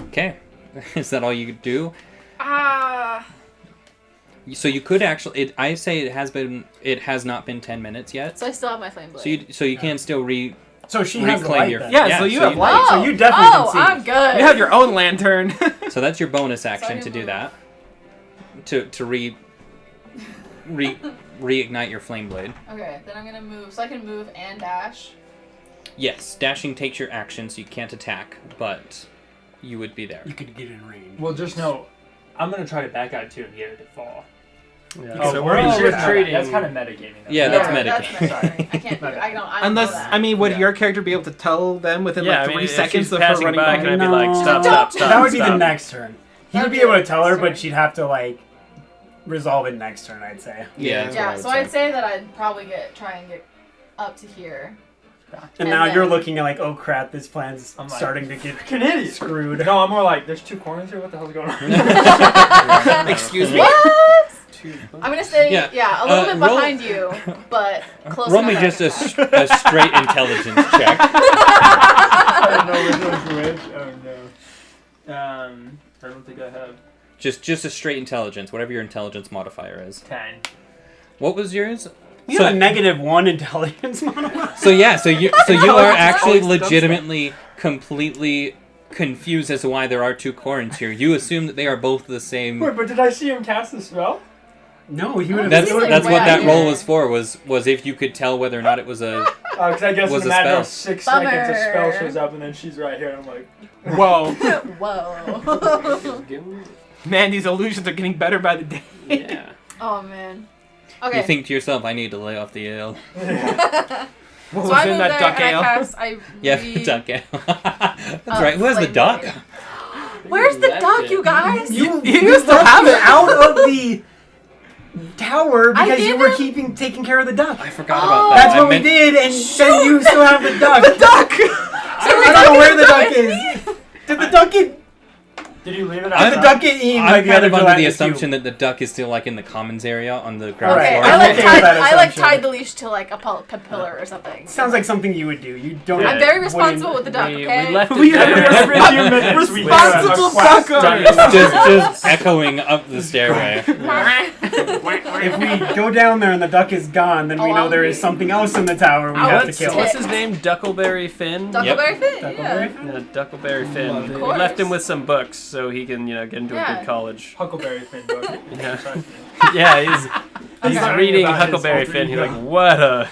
Okay. Is that all you could do? Ah. So you could actually. I say it has not been 10 minutes yet. So I still have my flame blade. So you can still So she has the reclaim light your. then. Yeah, so you have light. Oh, so you definitely can see. I'm good. You have your own lantern. So that's your bonus So I action can to do move. that. To reignite your flame blade. Okay, then I'm gonna move. So I can move and dash. Yes, dashing takes your action, so you can't attack, but you would be there. You could get in range. Well, just know, I'm gonna try to back out too and get it to fall. Yeah. Oh, so we're we're all retreating. retreating. That's kind of metagaming. Though. Yeah, that's Yeah, metagaming. Sorry, I can't do it. I don't Unless, know that. I mean, would Yeah. your character be able to tell them within Yeah, like I mean, 3 if seconds she's of her passing running by, by? can I be like, No. stop. That would be the stop. next turn. He would That'd be be able to the tell her, next turn. but she'd have to resolve it next turn, I'd say. Yeah. that's what I Yeah, would so I'd say that I'd probably try and get up to here. And And now you're then- looking at oh crap, this plan's I'm like, starting to get Fucking idiot. screwed. No, I'm more like, there's 2 corners here. What the hell's going on? Excuse me. What? I'm gonna stay, Yeah, a little bit roll- behind you, but close Roll me enough just that I a straight intelligence check. I don't know which one's which. Oh no. I don't think I have Just a straight intelligence, whatever your intelligence modifier is. 10. What was yours? You have a -1 intelligence modifier. So yeah, so you are actually always does legitimately completely confused as to why there are 2 Corins here. You assume that they are both the same. Wait, but did I see him cast the spell? No, he would have. That's He's like that's what way that out roll here. was for. Was if you could tell whether or not it was a. Because I guess Was in a a matter spell. of 6 seconds, a spell Bummer. shows up and then she's right here. And I'm like, Whoa. Whoa. Man, these illusions are getting better by the day. Yeah. Oh man. Okay. You think to yourself, I need to lay off the ale. What so was I in move that there duck and ale? I Yeah, re- duck ale. That's Oh, right. Who has the flame duck? blade. Where's the duck, you guys? You used to have it out of the tower I because you were didn't- taking care of the duck. I forgot Oh. about that. That's I what we meant- did, and then you still have the duck. duck. I don't know where the duck is. Did the duck get Did you leave it Did out? the duck get eaten by I'm the kind other of under the gelatinous assumption cube? that the duck is still like in the commons area on the ground Right. Okay, floor. I like okay tied. with that I like assumption. tied the leash to like a pillar or something. Sounds like something you would do. You don't. I'm very responsible with the duck. We Okay. left it We there. are Every few minutes we hear a Responsible quack. fucker. just echoing up the stairway. If we go down there and the duck is gone, then we Oh, know there I'll is be- something else in the tower we I'll have to What's, kill. what's his name? Duckleberry Finn? Duckleberry Finn. Duckleberry Yeah. Finn? Yeah, Duckleberry Finn. Love it. We Of course. left him with some books so he can, get into a Yeah. good college. Huckleberry Finn book. Yeah. Yeah, he's sorry reading about his Huckleberry alter Finn. He's ego. like, what a...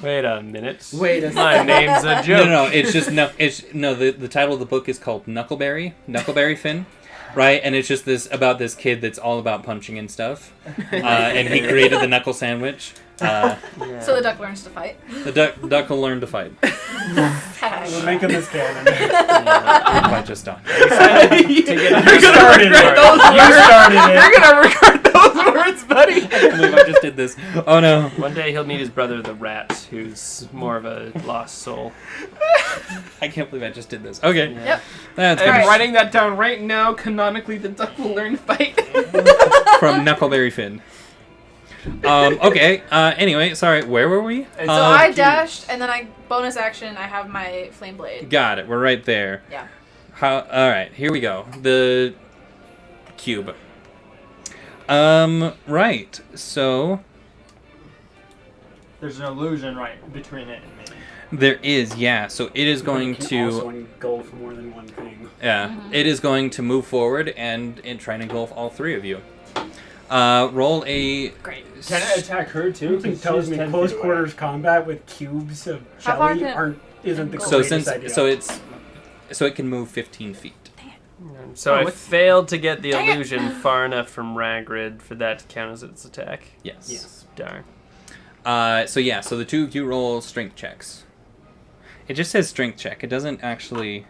Wait a minute. Wait a My name's a joke. No, it's just the title of the book is called Knuckleberry Finn, right? And it's just about this kid that's all about punching and stuff, and he created the knuckle sandwich. Yeah. So the duck learns to fight. The duck will learn to fight. We'll make him this canon. Quite just done. You started it. You started it. You're gonna regret those words, buddy. I can't believe I just did this. Oh no. One day he'll meet his brother, the rat, who's more of a lost soul. I can't believe I just did this. Okay. Yep. That's I'm Alright. writing that down right now. Canonically, the duck will learn to fight. from Knuckleberry Finn. Okay. Anyway, sorry. Where were we? So So I dashed, and then I bonus action. I have my flame blade. Got it. We're right there. Yeah. All right. Here we go. The cube. Right. So There's an illusion right between it and me. there is, yeah. So it is going Can also to, engulf more than one thing. yeah. Mm-hmm. It is going to move forward and try and engulf all three of you. Roll a. Great. Can I attack her too? Something 'Cause tells she's me 10 close feet away. quarters combat with cubes of How far jelly can it isn't the engulf? So greatest idea. so it can move 15 feet. So I what's- failed to get the Dang it. illusion far enough from Ragrid for that to count as its attack. Yes. Yes. Darn. So the two of you roll strength checks. It just says strength check. It doesn't actually.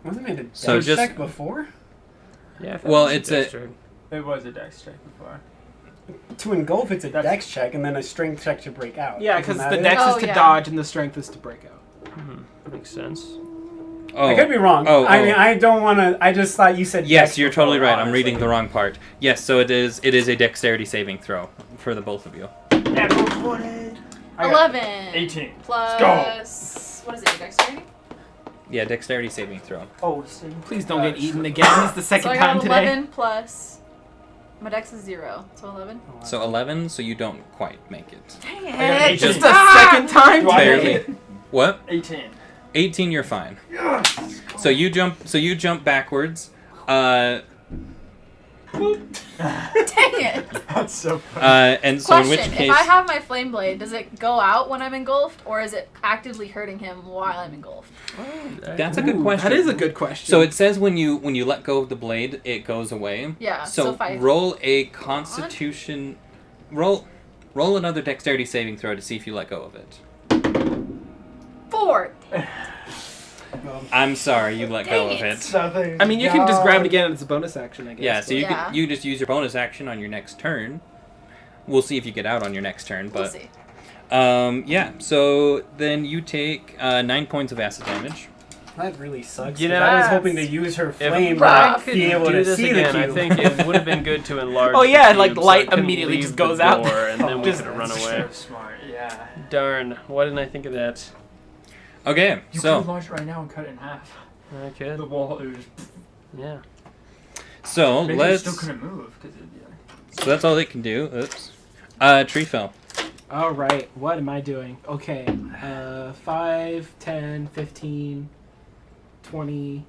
Wasn't it a So dex just- check before? Yeah. I thought Well, it was it's a- dexter. It was a dex check before. To engulf, it's a That's- dex check, and then a strength check to break out. Yeah, Isn't because that the it? dex Oh, is to yeah. dodge and the strength is to break out. Makes sense. Oh. I could be wrong. Oh, I oh. mean, I don't want to. I just thought you said. Yes, dex you're before, totally right. I'm honestly. reading the wrong part. Yes, so it is a dexterity saving throw for the both of you. Natural 20. I got 11. 18. Plus. What is it? Dexterity? Yeah, dexterity saving throw. Oh, Please don't get eaten again. It's the So second I time got today. 11 plus. My dex is 0. So 11. So 11, so you don't quite make it. Dang I got it. 18. Just the second time Do I today. make it? What? 18. 18, you're fine. So you jump backwards. Dang it. That's so funny. And so in Question: which case, If I have my flame blade, does it go out when I'm engulfed, or is it actively hurting him while I'm engulfed? that's a good Ooh, question. That is a good question. So it says when you let go of the blade, it goes away. Yeah. So if I roll a Constitution. Roll another dexterity saving throw to see if you let go of it. 4. I'm sorry, you let go of Dang it. Nothing. I mean, you can just grab it again and it's a bonus action, I guess. Yeah, so you Yeah. can just use your bonus action on your next turn. We'll see if you get out on your next turn, We'll but see. yeah. So then you take 9 points of acid damage. That really sucks. You 'cause know, I was hoping to use her If flame I to could be able do to this see again, the I cube. think it would have been good to enlarge. Oh, yeah, the like, cube light so I couldn't immediately leave just the goes out. door, and then we Just- could have run That's away. so smart. Yeah. Darn! Why didn't I think of that? Okay, You so could launch it right now and cut it in half. I could. The wall, it was just. Yeah. so Maybe let's. it still couldn't move because So that's all they can do. Oops. Tree fell. All right, what am I doing? Okay, 5, 10, 15, 20,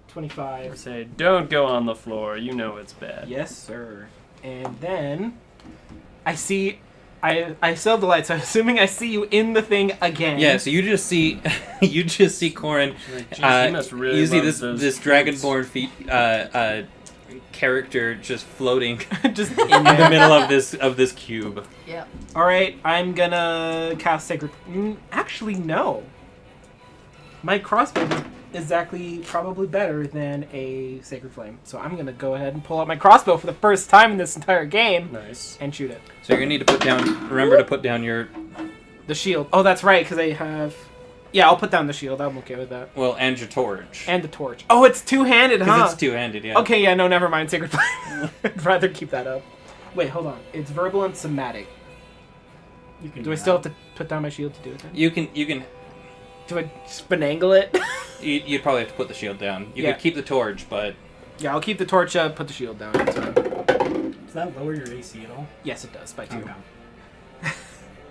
25. Say, don't go on the floor. You know it's bad. Yes, sir. And then I see, I still have the light, so I'm assuming I see you in the thing again. Yeah, so you just see Corin. Like, geez, he must really you see love this those this cubes. dragonborn character just floating just in the middle of this cube. Yep. All right, I'm gonna cast Sacred. Actually, no. My crossbow is actually probably better than a Sacred Flame, so I'm gonna go ahead and pull out my crossbow for the first time in this entire game Nice. and shoot it. So you're gonna need to remember to put down your. The shield. Oh, that's right, because I have. Yeah, I'll put down the shield. I'm okay with that. Well, and your torch. And the torch. Oh, it's two-handed, huh? Because it's two-handed, yeah. Okay, yeah, no, never mind. Sacred Flame. I'd rather keep that up. Wait, hold on. It's verbal and somatic. You can Do I still have to put down my shield to do it then? You can. Do I finangle it? You'd probably have to put the shield down. You Yeah. could keep the torch, but Yeah, I'll keep the torch up, put the shield down. That's fine. Does that lower your AC at all? Yes, it does, by 2. Okay.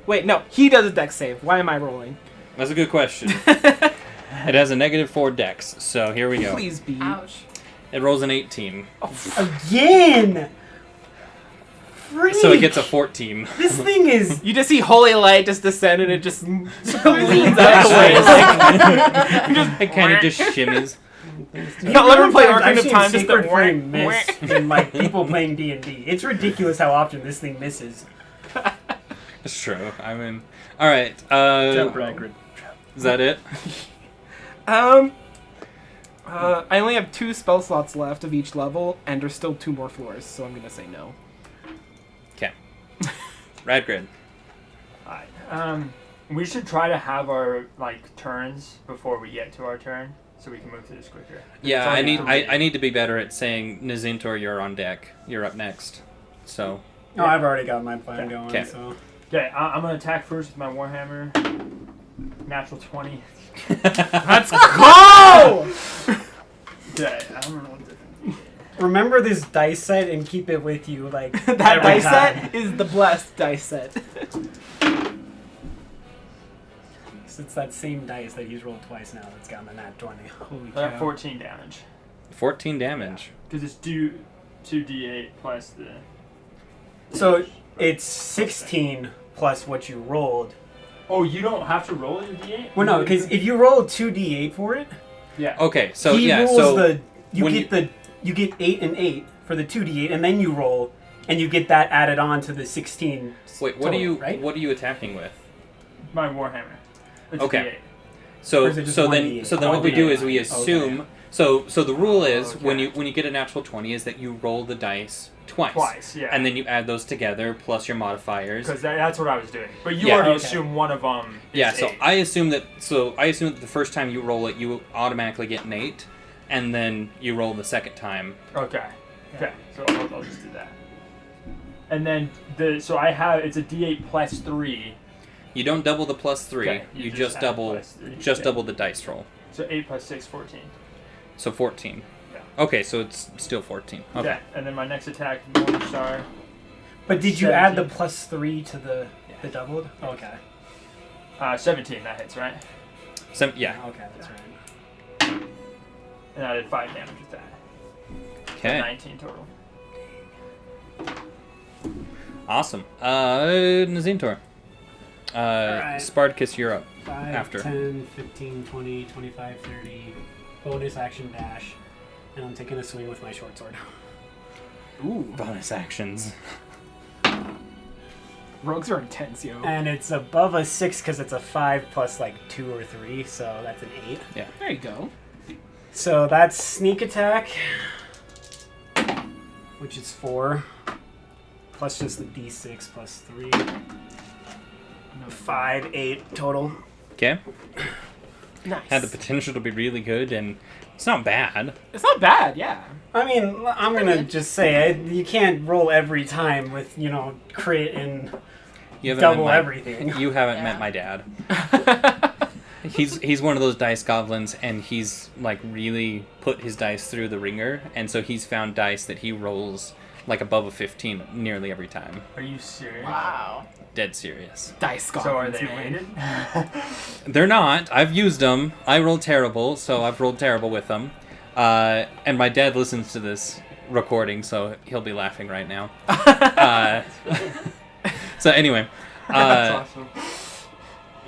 Wait, no, he does a dex save. Why am I rolling? that's a good question. It has a -4 dex, so here we go. Please be. Ouch. It rolls an 18, Again! Freak! so it gets a 14. This thing is... You just see holy light just descend and it just leans out the way. It kind of just shimmies. Y'all ever play Ocarina I've of seen Time? Just Sacred the Flame miss in like people playing D&D. It's ridiculous how often this thing misses. It's true. I mean, all right. Jump record. Is that it? I only have 2 spell slots left of each level, and there's still 2 more floors, so I'm gonna say no. Okay. Radgrid. Alright. We should try to have our like turns before we get to our turn, so we can move through this quicker. Yeah, It's I need. only I need to be better at saying Nazintor, you're on deck. You're up next. So. Oh, I've already got my plan going, Okay. so... Okay, I'm gonna attack first with my Warhammer. Natural 20. Let's go! Okay, I don't know what different. Remember this dice set and keep it with you, like, That every dice time. set is the blessed dice set. It's that same dice that he's rolled twice now that's gotten the nat 20. Holy I got cow. 14 damage. 14 damage. Because it's 2d8 plus the. So it's 16 plus what you rolled. Oh, you don't have to roll your d8? Well, no, because if you roll 2d8 for it, Yeah. Okay, so he yeah, rolls so you get 8 and 8 for the 2d8, and then you roll, and you get that added on to the 16. wait, what total, are you right? what are you attacking with? My Warhammer. It's a Okay. D8. So Or is it just so one then D8? so then Oh, what we do okay. is we Okay. assume so the rule is Okay. when you get a natural 20 is that you roll the dice twice. Twice, yeah. And then you add those together plus your modifiers. Because that's what I was doing. But you Yeah. already Okay. assume one of them. Yeah, is so 8. I assume that the first time you roll it you automatically get an 8 and then you roll the second time. Okay. Okay. So I'll just do that. And then it's a D8 plus 3. You don't double the plus 3. Okay, You you just just add double plus 3. just Okay. double the dice roll. So 8 plus 6, 14. So 14. Yeah. Okay, so it's still 14. Okay. Okay. And then my next attack, Morning Star. But did you add the 17. plus 3 to the doubled? Okay. 17, that hits, right? Yeah. Okay, that's right. And I did 5 damage with that. Okay. 19 total. Awesome. Nazintor. Alright. Spartacus, you're up. 5, After. 10, 15, 20, 25, 30. Bonus action dash. And I'm taking a swing with my short sword. Ooh, Bonus actions. rogues are intense, yo. And it's above a 6 because it's a 5 plus like 2 or 3, so that's an 8. There you go. So that's sneak attack, which is 4, plus just the d6 plus 3. 5, 8 total. Okay. Nice. Had the potential to be really good, and it's not bad. It's not bad, yeah. I mean, I'm gonna just say you can't roll every time with crit and You haven't double met my, everything. You haven't Yeah. met my dad. He's one of those dice goblins, and he's like really put his dice through the ringer, and so he's found dice that he rolls like above a 15 nearly every time. Are you serious? Wow. Dead serious. Dice So are goblins, they man. rated? They're not. I've used them. I rolled terrible, so I've rolled terrible with them. And my dad listens to this recording, so he'll be laughing right now. So anyway, That's awesome.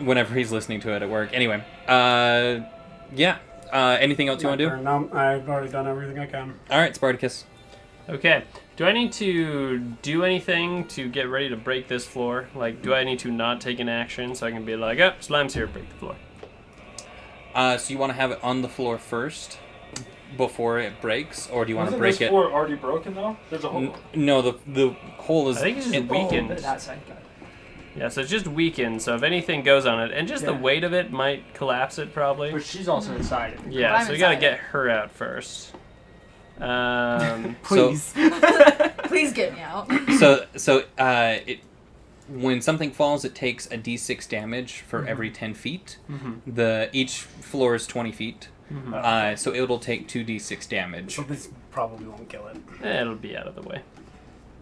whenever he's listening to it at work. Anyway, yeah. Anything else you want to do? No, I've already done everything I can. All right, Spartacus. Okay. Do I need to do anything to get ready to break this floor? Like, do I need to not take an action so I can be like, oh, Slime's here, break the floor? So you want to have it on the floor first before it breaks, or do you want to Wasn't break this it? floor already broken though? There's a hole. No, the hole is I think it's just in- weakened. That side. Got it. Yeah, so it's just weakened. So if anything goes on it, and just the weight of it might collapse it probably. But she's also inside it. Yeah, I'm so we gotta inside get it. her out first. Please. Please get me out. When something falls, it takes a d6 damage for every 10 feet. Each floor is 20 feet. So it'll take 2d6 damage. So this probably won't kill it. It'll be out of the way.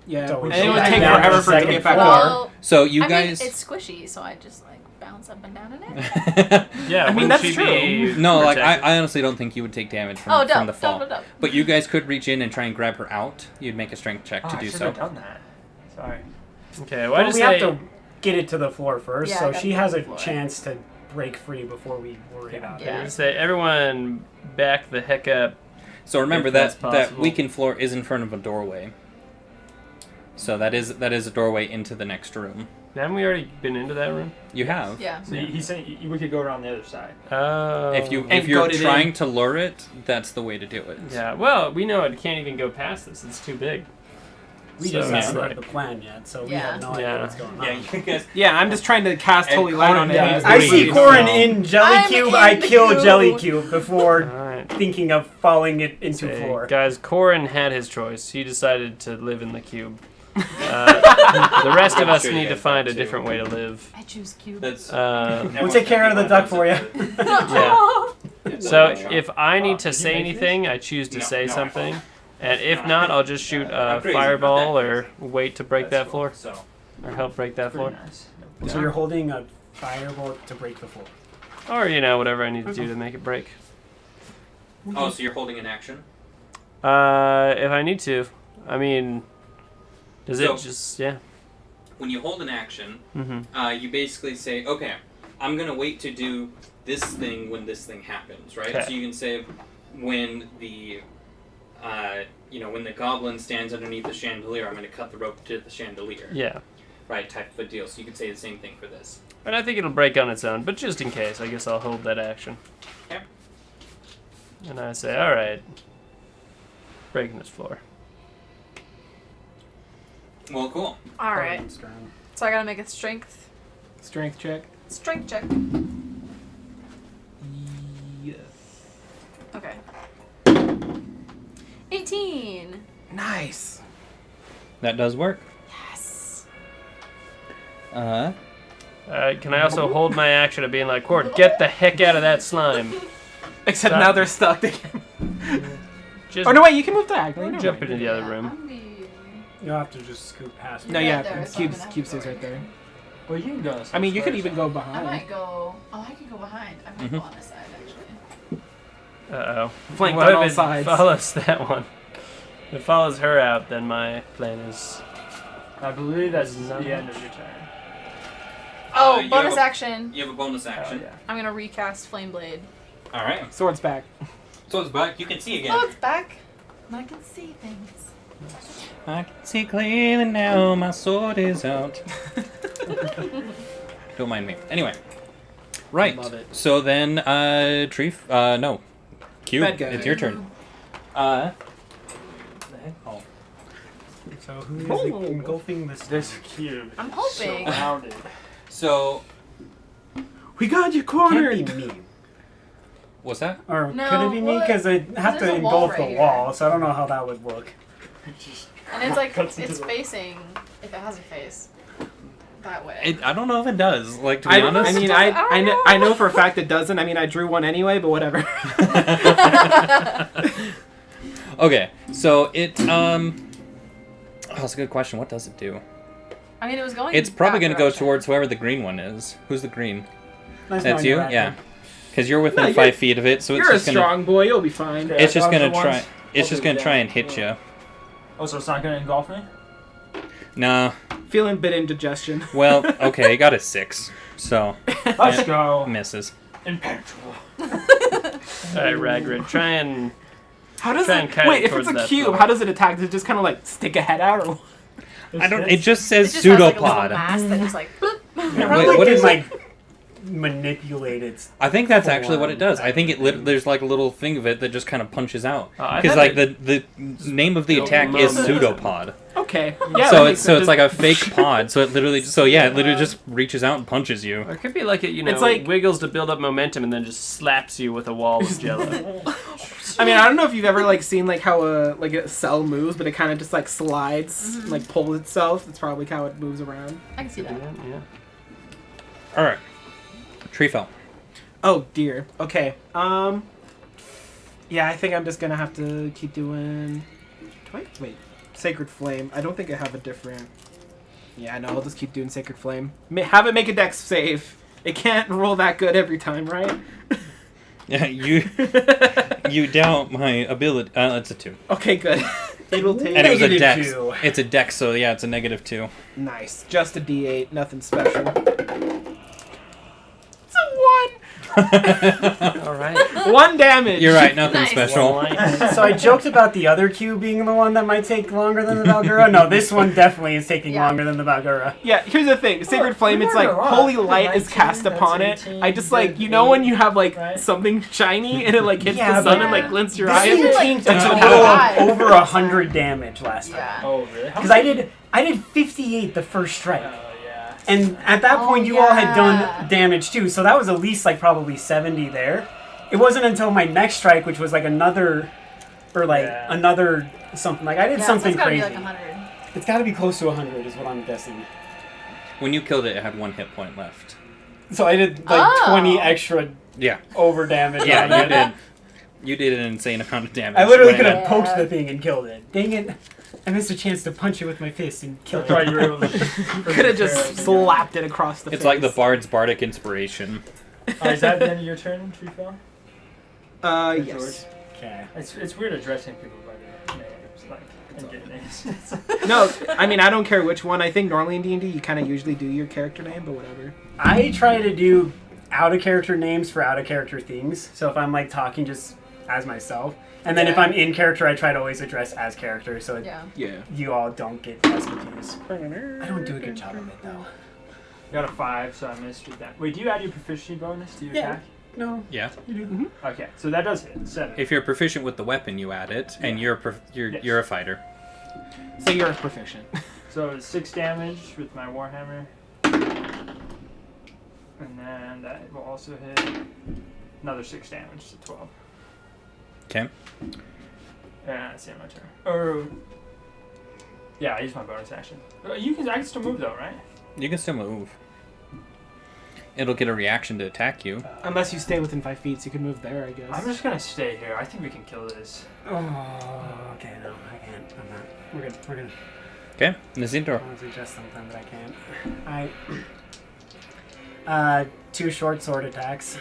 Yeah, So and we it would should take down forever to for it to second get back floor. up. Well, So you I guys... mean, it's squishy, so I just like bounce up and down in it. Yeah, I mean, wouldn't that's she true. be No, like, protected? I honestly don't think you would take damage from, Oh, from dump, the fall. dump. But you guys could reach in and try and grab her out. You'd make a strength check to I do should so. have done that. Sorry. Okay, well, I Well, just we say... have to get it to the floor first, Yeah, so gotta she get has to a the floor. chance to break free before we worry about Yeah. I it. say everyone back the heck up. So remember If that's that possible. weakened floor is in front of a doorway. So that is a doorway into the next room. Haven't we already been into that room? You have. Yeah. So he's saying we could go around the other side. Oh. If And you're goad it trying in. to lure it, that's the way to do it. Yeah, well, we know it can't even go past this. It's too big. We So just it's haven't like- heard the plan yet, so we Yeah. have no idea Yeah. what's going on. Yeah, you guys. Yeah, I'm just trying to cast And Holy Light on it. Corin, yeah, I see Please, Corin no. in Jelly I'm Cube. in I the kill cube. Jelly Cube before Alright. thinking of falling it into Say, floor. guys, Corin had his choice. He decided to live in the cube. The rest of I'm us sure you need to guys find have a too. different way to live. I choose cube. That's. We'll take care of the duck for you. Yeah. So if I need to say anything, I choose to say something. And if not, I'll just shoot a fireball or wait to break that floor. So. Or help break that Pretty floor. nice. So you're holding a fireball to break the floor. Or, whatever I need to do to make it break. Oh, so you're holding an action? If I need to. I mean, does So- it just, yeah. When you hold an action, Mm-hmm. you basically say, okay, I'm going to wait to do this thing when this thing happens, right? Okay. So you can say when the, when the goblin stands underneath the chandelier, I'm going to cut the rope to the chandelier. Yeah. Right, type of a deal. So you could say the same thing for this. And I think it'll break on its own, but just in case, I guess I'll hold that action. Okay. And I say, alright. Breaking this floor. Well, cool. All right. So I gotta make a strength Strength check. check. Yes. Okay. 18. Nice. That does work. Yes. Alright, can I also hold my action of being like, Cord, get the heck out of that slime. Except Stop. now they're stuck again. Just Oh no, wait! You can move diagonally. Never jump mind. into the other room. I'm the- You'll have to just scoot past No, me. yeah, there, so cube I'm gonna have cube to stays go right there. Well, you can go. I mean, you could even go I behind. might go. Oh, I could go behind. I might go on this side actually. Uh-oh. Flanked What on all if it sides. follows that one? If it follows her out, then my plan is... I believe that's Not the end much. of your turn. Oh, you bonus have a- action. You have a bonus Oh, action. yeah. I'm gonna recast Flame Blade. All right. Swords back. So it's back. You can see again. Oh, it's back. And I can see things. I can see clearly now. My sword is out. Don't mind me. Anyway. Right. Love it. So then, Treef. No. Cube. Bad guy. It's your turn. The heck? Oh. So who is engulfing this? This cube. I'm hoping. Surrounded. So, We got you Can't cornered. be me. what's that? Or No, could it be me? what? Because I have There's to a wall engulf right the here. wall, so I don't know how that would look. And it's like Cuts into it's the- facing. If it has a face, that way. I don't know if it does. Like, to be I honest. mean, I don't know. I know for a fact it doesn't. I mean, I drew one anyway, but whatever. Okay. So it Oh, that's a good question. What does it do? I mean, it was going. It's probably that going to go direction. towards whoever the green one is. Who's the green? Nice That's knowing you? you're Yeah. active. Because you're within No, you're- 5 feet of it, so it's You're a just going to... strong boy. You'll be fine. Yeah. It's just Dodge going the to try... ones. It's I'll just do going to that. try and hit you. Oh, so it's not going to engulf me? No. Feeling bit indigestion. Well, okay, he got a 6. So, Let's go. misses. Impenetrable. Alright, Ragrid, try and... How does Try and it? cut Wait, it if towards it's a that cube, floor. how does it attack? Does it just kind of like stick a head out, or? I don't... It just says It just has, like, a little pseudopod. mass that just like. boop. Yeah, Wait, like what it, is like manipulate its. I think that's actually what it form. does. I think there's like a little thing of it that just kind of punches out. Oh, I Because thought like the name of the attack is pseudopod. Okay. Okay. Yeah. So that it's makes sense. like a fake pod. So it literally just reaches out and punches you. Or it could be like it, It's like- wiggles to build up momentum and then just slaps you with a wall of jello. I mean, I don't know if you've ever like seen like how a cell moves, but it kind of just like slides, like pulls itself. That's probably how it moves around. I can see that. Yeah. All right. Tree fell. Oh dear. Okay. Yeah, I think I'm just gonna have to keep doing. Wait. Sacred Flame. I don't think I have a different. Yeah, no, I'll just keep doing Sacred Flame. Have it make a dex save. It can't roll that good every time, right? Yeah, you doubt my ability. It's a 2. Okay, good. It'll take. And it was a Negative dex. 2. It's a dex, so yeah, it's a -2. Nice. Just a D8. Nothing special. It's a 1. All right. 1 damage. You're right, nothing Nice. special. So I joked about the other cube being the one that might take longer than the Valgura. No, this one definitely is taking Yeah. longer than the Valgura. Yeah, here's the thing. Sacred Flame, we it's learned like a lot. holy light is 19, cast that's upon it. 18, I just like, you know good when you have like right? something shiny and it like hits Yeah, the sun but- and like glints your This eyes? thing like, tanked a that's total how of high. over 100 damage last time. Yeah. Oh, really? Because I did 58 the first strike. Oh, yeah. And at that Oh, point, you all had yeah. done damage too, so that was at least like probably 70 there. It wasn't until my next strike, which was like another something. Like I did Yeah, something so it's gotta crazy. be like 100. It's got to be close to 100, is what I'm guessing. When you killed it, it had 1 hit point left. So I did like Oh. 20 extra Yeah. over damage. Yeah, on you it. did. You did an insane amount of damage. I literally when could it have Yeah. poked the thing and killed it. Dang it! I missed a chance to punch it with my fist and kill That's why it. you were able to. Could have just slapped it across the It's face. like the Bard's Bardic Inspiration. Is that the end of your turn, Treefell? Yes. Okay. It's weird addressing people by their names, like, and getting names. No, I mean, I don't care which one. I think normally in D&D you kind of usually do your character name, but whatever. I try to do out of character names for out of character things. So if I'm like talking just as myself, and then if Yeah. I'm in character, I try to always address as character, so Yeah. Yeah. you all don't get as confused. I don't do a good job of it though. You got a 5, so I missed with that. Wait, do you add your proficiency bonus to your Yeah. attack? No, Yeah. you do. Okay, so that does hit. 7. If you're proficient with the weapon, you add it, and Yeah. you're Yes. you're a fighter. So you're proficient. So it's 6 damage with my Warhammer. And then that will also hit another 6 damage, so 12. Okay. Yeah, that's the end of my turn. Or yeah, I use my bonus action. I can still move though, right? You can still move. It'll get a reaction to attack you. Unless you stay within 5 feet, so you can move there, I guess. I'm just gonna stay here. I think we can kill this. Oh, okay, no, I can't. I'm not. We're good. We're good. Okay, Nazindor. I want to suggest something, but I can't. 2 short sword attacks.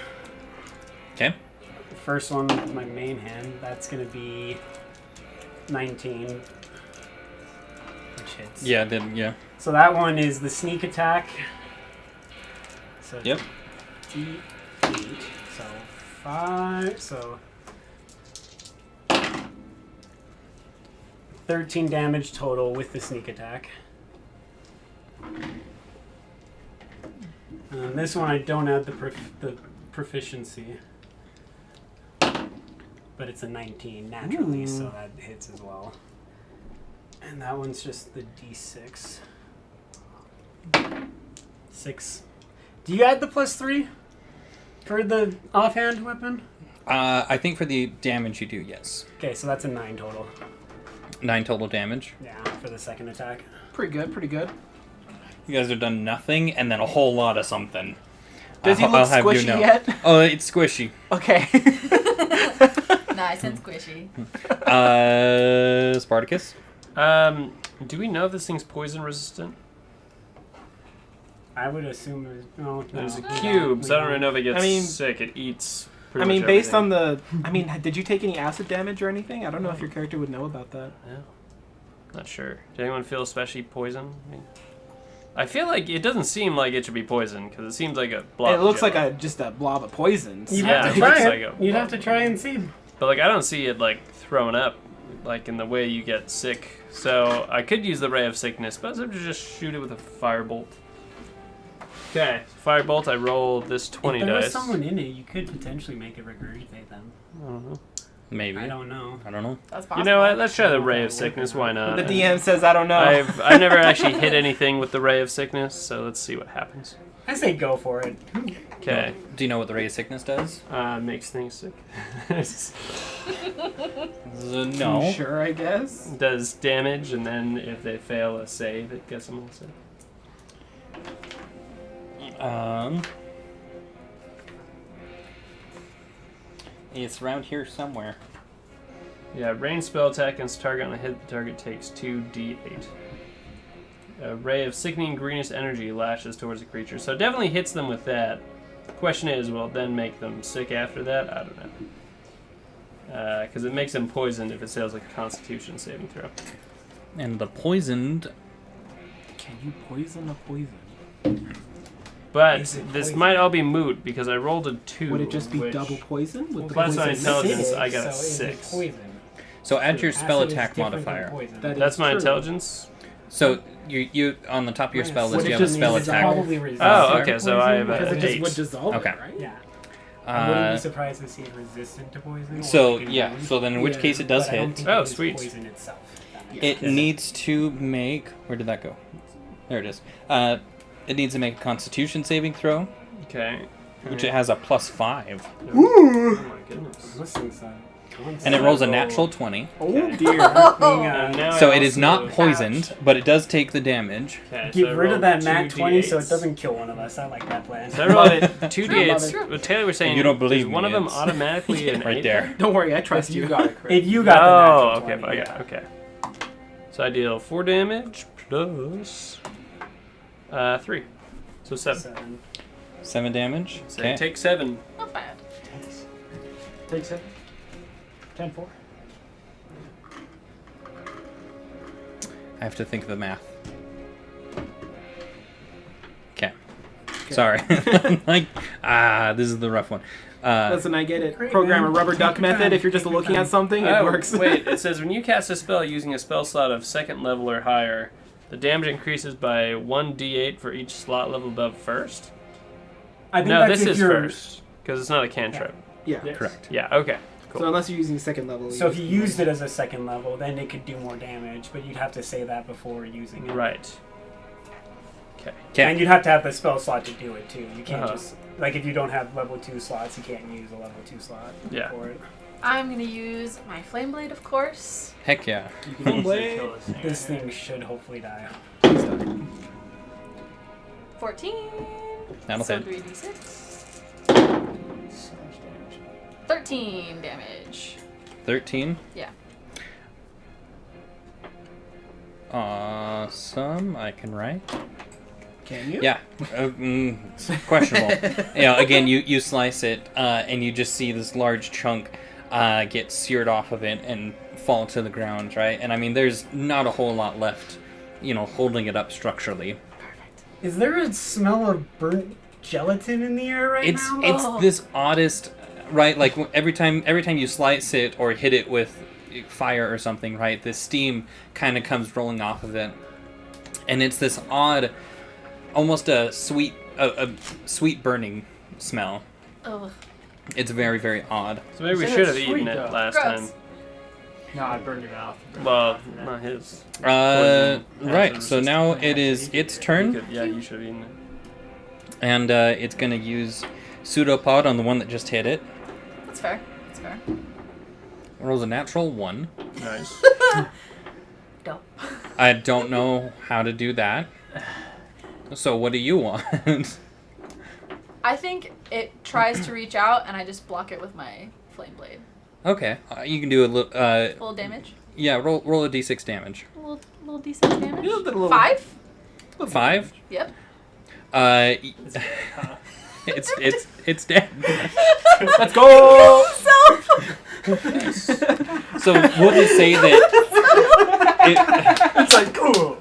Okay. First one with my main hand. That's gonna be 19, which hits. Yeah, then yeah. So that one is the sneak attack. So Yep. D8. So 5. So 13 damage total with the sneak attack. This one I don't add the proficiency, but it's a 19 naturally, so that hits as well. And that one's just the D6. 6. Do you add the +3 for the offhand weapon? I think for the damage you do, yes. Okay, so that's a 9 total. 9 total damage. Yeah, for the second attack. Pretty good, pretty good. You guys have done nothing and then a whole lot of something. Does he look I'll have you squishy know. yet? Oh, it's squishy. Okay. Nice and squishy. Spartacus? Do we know if this thing's poison resistant? I would assume no. There's a we cube, don't- so I don't really know if it gets I mean- sick. It eats. I Pretty mean, much based everything. on the... I mean, did you take any acid damage or anything? I don't know if your character would know about that. Yeah. Not sure. Did anyone feel especially poison? I feel like it doesn't seem like it should be poison because it seems like a blob. It looks of like jello. just a blob of poison. You'd Yeah, have to it try looks it. like a You'd have to try and see. But like I don't see it like thrown up, like in the way you get sick. So I could use the ray of sickness, but I'm just shoot it with a firebolt. Okay, firebolt. I roll this 20 if there dice. was someone in it, you could potentially make it regurgitate them. I don't know. Maybe. I don't know. I don't know. That's possible. You know what? Let's try the Ray of Sickness. Why not? The DM says, I don't know. I've never actually hit anything with the Ray of Sickness, so let's see what happens. I say go for it. Okay. Do you know what the Ray of Sickness does? Makes things sick. No. Sure, I guess. Does damage, and then if they fail a save, it gets them all sick. It's around here somewhere. Yeah, range spell attack against target on a hit. The target takes 2d8. A ray of sickening greenish energy lashes towards the creature. So it definitely hits them with that. The question is, will it then make them sick after that? I don't know. Because it makes them poisoned if it fails a Constitution saving throw. And the poisoned... Can you poison a poison? But Is it this poison? might all be moot because I rolled a 2. Would it just be which- double poison? With the Plus my poison intelligence, mix? I got a so is it 6. Poison. So add your spell Acid is attack different than modifier. poison. That That's is my true. intelligence. So you on the top of your spell list, Would you it have a just spell mean attack. Probably resistant Oh, to okay, so I have Because a it just 8. would dissolve Okay. it, right? Yeah. I wouldn't Uh, be surprised to see it resistant to poison. or so like yeah, immune, so then in which Yeah, case it does but I don't hit. think Oh, it is sweet. Poison itself. That makes It sense. needs to make... Where did that go? There it is. It needs to make a Constitution saving throw, Okay. which it has a +5. Oh my goodness. This thing's, And it rolls a natural 20. Oh Okay. dear. being, And now So I it is not also- poisoned, but it does take the damage. Okay, Get so I rid of rolled that two nat 20 so it D8s. doesn't kill one of us. I like that plan. So I rolled Love 2 True, d8s. love it. What Taylor was saying, You don't believe is one me, of them it's- automatically an right 8? there. Don't worry, I trust you. You got it, Chris. If you got Oh, the okay, natural 20, I got it, okay. So I deal 4 damage plus 3. So 7. 7. 7 damage. So Okay. take 7. Not bad. Take 7. 10-4. I have to think of the math. Okay. Sorry. Like, this is the rough one. Listen, I get it. Great, Program a man. rubber Take duck your method. time. If you're just Take your looking time. at something, it works. Wait, it says when you cast a spell using a spell slot of 2nd level or higher, the damage increases by 1d8 for each slot level above first? I think No, that's this if is you're, first, because it's not a cantrip. Yeah. Correct. Yeah, okay. So Cool. unless you're using second level. So if you used it as a 2nd level, then it could do more damage, but you'd have to say that before using it. Right. Okay. Okay. And you'd have to have the spell slot to do it too. You can't Uh-huh. just like if you don't have level 2 slots, you can't use a level 2 slot Yeah. for it. I'm gonna use my flame blade, of course. Heck yeah. You can easily Blade. kill this thing. This thing should hopefully die. 14. That'll so hit. 3d6. 13 damage. 13. Yeah. Awesome. I can write. Can you? Yeah. It's questionable. Again, you slice it, and you just see this large chunk get seared off of it and fall to the ground, right? And I mean, there's not a whole lot left, holding it up structurally. Is there a smell of burnt gelatin in the air right It's now? it's this oddest, right? Like every time you slice it or hit it with fire or something, right? This steam kind of comes rolling off of it, and it's this odd, almost a sweet burning smell. Ugh. It's very, very odd. So maybe we Said should it's have eaten sweet, it though. last Gross. time. No, I burned your mouth. Well, not his. Right. So resistant. now it is its turn, Yeah, you should have eaten it. and it's gonna use pseudopod on the one that just hit it. That's fair. That's fair. Rolls a natural 1. Nice. Dope. I don't know how to do that. So what do you want? I think it tries to reach out, and I just block it with my flame blade. Okay, you can do a little. Full damage. Yeah, roll a d6 damage. Little d6 damage. You did a little- 5. 5. Yep. It's dead. Let's go! So we'll just say that It's like, ooh.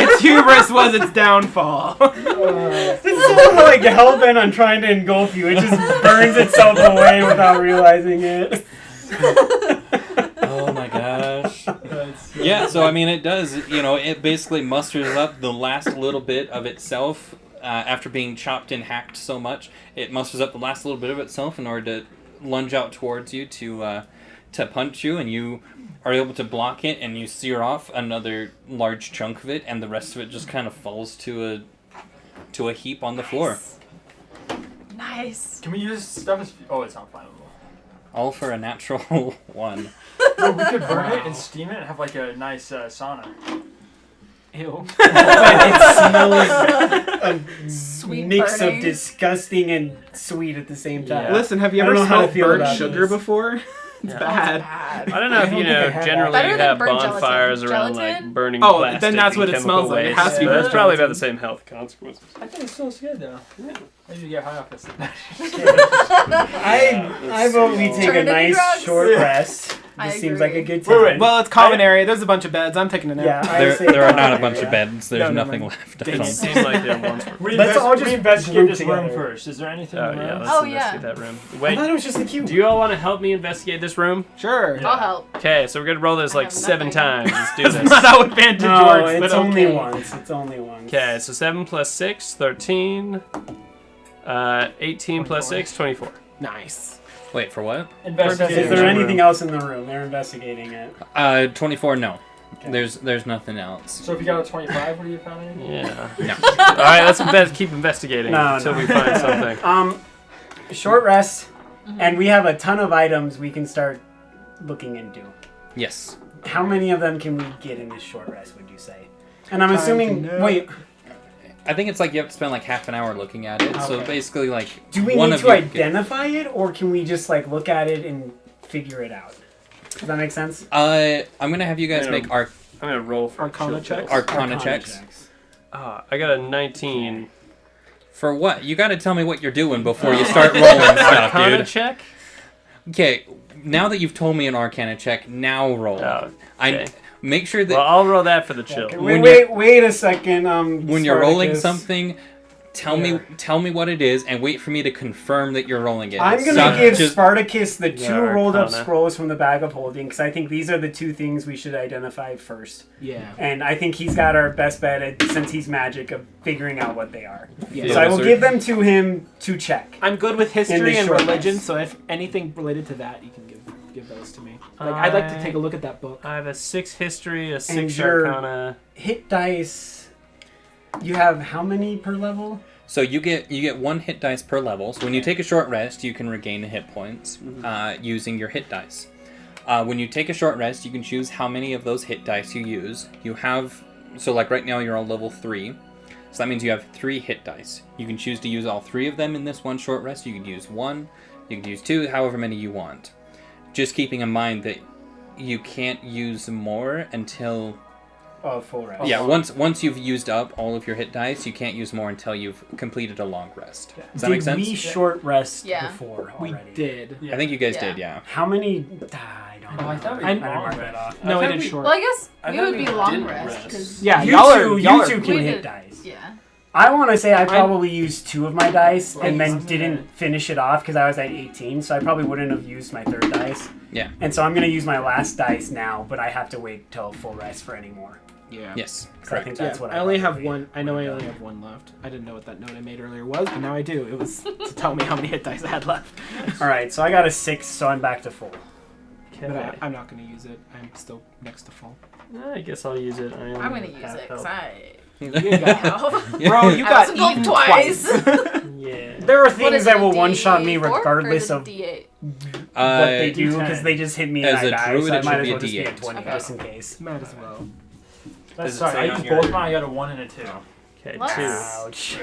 Its hubris was its downfall. It's so like hell-bent on trying to engulf you. It just burns itself away without realizing it. oh my gosh. Yeah, so I mean it does, it basically musters up the last little bit of itself after being chopped and hacked so much. It musters up the last little bit of itself in order to lunge out towards you to punch you, and you are able to block it, and you sear off another large chunk of it, and the rest of it just kind of falls to a heap on the floor. Nice. Can we use stuff as... Oh, it's not flammable. All for a natural 1. No, we could burn it and steam it and have like a nice sauna. Ew. It smells a Sweet mix burning. of disgusting and sweet at the same time. Yeah. Listen, have you I ever don't know how to smelled feel burnt about sugar this. before? It's Yeah. bad. Bad. I don't know if I you don't think I know. have Generally, that. you Better than have burnt bonfires gelatin. around like Gelatin? burning Oh, plastic then that's and what it chemical smells like. It waste, has to be but burnt it's probably about gelatin. the same health consequences. I think it smells good though. Yeah. Maybe you get high off this. I vote we take Turn a it into nice drugs. short rest. I This seems like a agree. good time. Wait. Well, it's common area. There's a bunch of beds. I'm taking a nap. Yeah, I There, say there are not a common bunch of area. beds. There's No, no, nothing no. left. I It don't- seems like there once were. Let's all just we investigate group this room together. first. Is there anything Oh in the yeah, room? let's Oh, investigate yeah. that room. I Wait, thought it was just the cube. do you all want to help me investigate this room? Sure. Yeah. I'll help. Okay, so we're gonna roll this I like have 7 nothing. times. Let's do That's this. not how advantage No, works, it's but only okay. once. It's only once. Okay, so 7 plus 6, 13. 18 plus 6, 24. Nice. Wait, for what? Investigate Is the there room. anything else in the room? They're investigating it. 24, no. Okay. There's nothing else. So if you got a 25, what do you found? Anything? Yeah. No. Alright, let's keep investigating No, until no. we find something. Short rest, and we have a ton of items we can start looking into. Yes. How many of them can we get in this short rest, would you say? And I'm Time assuming, to know. wait, I think it's like you have to spend like half an hour looking at it. So Okay. basically, like, do we one need of to you identify it, or can we just like look at it and figure it out? Does that make sense? I'm gonna have you guys Yeah. make I'm gonna roll for Arcana chill checks? checks. Arcana checks. I got a 19. For what? You gotta tell me what you're doing before you start rolling stuff, Arcana dude. check? Okay, now that you've told me an Arcana check, now roll. Oh, I okay. make sure that Well, I'll roll that for the chill. Okay, When wait a second. when you're rolling Spartacus. something, tell me what it is, and wait for me to confirm that you're rolling it. I'm gonna Stop give just- Spartacus the Yeah, two rolled up Arcana. scrolls from the bag of holding, because I think these are the two things we should identify first. Yeah. And I think he's got our best bet at, since he's magic, of figuring out what they are. Yeah. So I will wizard. give them to him to check. I'm good with history the and short religion, rest. so if anything related to that, you can give those to me. Like I'd like to take a look at that book. I have a 6 history, a 6 And your- arcana. Hit dice. You have how many per level? So you get 1 hit dice per level. So when you take a short rest, you can regain hit points using your hit dice. When you take a short rest, you can choose how many of those hit dice you use. You have like right now you're on level 3, so that means you have 3 hit dice. You can choose to use all 3 of them in this one short rest. You can use 1, you can use 2, however many you want. Just keeping in mind that you can't use more until Oh, full rest. yeah, once you've used up all of your hit dice, you can't use more until you've completed a long rest. Does that Did make sense? we short rest Yeah. before We already? did. Yeah. I think you guys Yeah. did, yeah. How many? I don't know. Oh, I thought we I did didn't long mark rest. that off. No, I we thought did we- short. Well, I guess I we thought would we be long didn't rest. rest. 'Cause- Yeah, You y'all two are can We hit did- dice. Yeah. I want to say I probably used 2 of my dice and then Wasn't didn't it? finish it off because I was at 18, so I probably wouldn't have used my 3rd dice. Yeah. And so I'm going to use my last dice now, but I have to wait till full rest for any more. Yeah. Yes. 'Cause I think Yeah, that's what I only have probably one. I know I would've only done. have one left. I didn't know what that note I made earlier was, but now I do. It was to tell me how many hit dice I had left. All right, so I got a 6, so I'm back to full. But I'm not going to use it. I'm still next to full. I guess I'll use it. I'm gonna use it because I. You got, Yeah. bro, you I got was involved eaten twice. twice. Yeah. There are What things is that it, will one-shot me D4 or regardless is it of D8? what they do D10. because they just hit me As and I a die, druid, so I it might should as be a well just be a D8. 20 Okay. just in case. Might as well. That's Does it sorry. say I on used your- both mine. I got a 1 and a 2. Okay, Let's- 2. Ouch.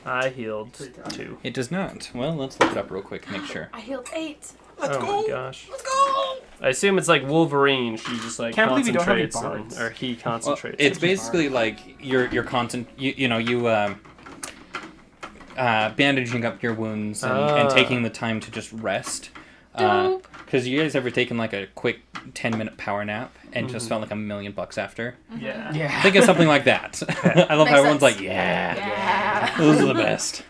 I healed 2. It does not. Well, let's look it up real quick to make sure. I healed 8. Oh my gosh. Let's go. I assume it's like Wolverine. She just like Can't believe you don't have any concentrates on, bards. or he Well, concentrates. it's on- basically like you're bandaging up your wounds and taking the time to just rest. Dope. Because you guys ever taken like a quick 10-minute power nap and just felt like $1 million after? Yeah. Yeah. Think of something like that. I love Makes how everyone's sense. like, yeah, Yeah. those are the best.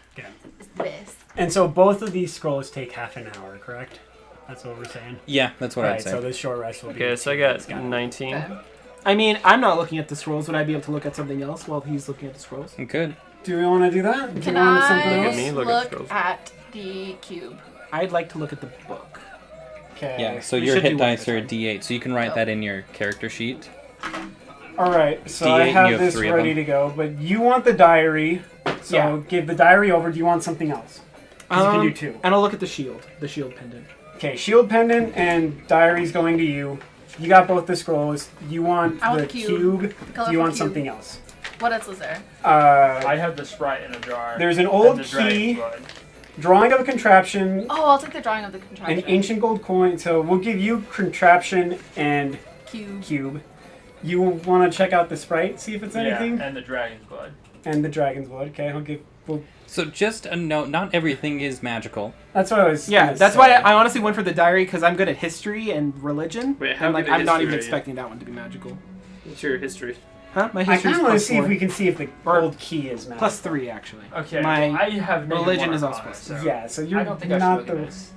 It's the best. And so both of these scrolls take half an hour, correct? That's what we're saying. Yeah, that's what I'd Alright, say. so this short rest will be. Okay, so I 2 got minutes, it. 19. Okay. I mean, I'm not looking at the scrolls. Would I be able to look at something else while he's looking at the scrolls? Good. Do we want to do that? Do Can we want something I Look at me, look at look scrolls. at the cube? I'd like to look at the book. Okay. Yeah, so We your should hit do one dice at a are a time. D8, so you can write that in your character sheet. All right. So D8, I and have you have this 3 of ready them. to go, but you want the diary. So Yeah. give the diary over. Do you want something else? 'Cause you can do 2. And I'll look at the shield pendant. Okay, shield pendant and diary's going to you. You got both the scrolls. You want I want the the cube. Do you want cube. something else? What else is there? I have the Sprite in a jar. There's an and old the dragon key, blood. drawing of a contraption, Oh, I'll take the drawing of the contraption. an ancient gold coin. So we'll give you contraption and cube. cube. You want to check out the Sprite, see if it's anything, Yeah, and the dragon's blood. and the dragon's blood. Okay, I'll give. Well, So just a note, not everything is magical. that's what I was. Yeah, gonna that's say. why I honestly went for the diary because I'm good at history and religion. Wait, how and like good at I'm not history even are you? expecting that one to be magical. What's your history? Huh? My I history kind is of want to plus see if 4. we can see if the Or gold key is magical. Plus 3 actually. Okay, My well, I have negative religion 1 is also on it, plus so Yeah, so you're I don't think I should not look the. at this.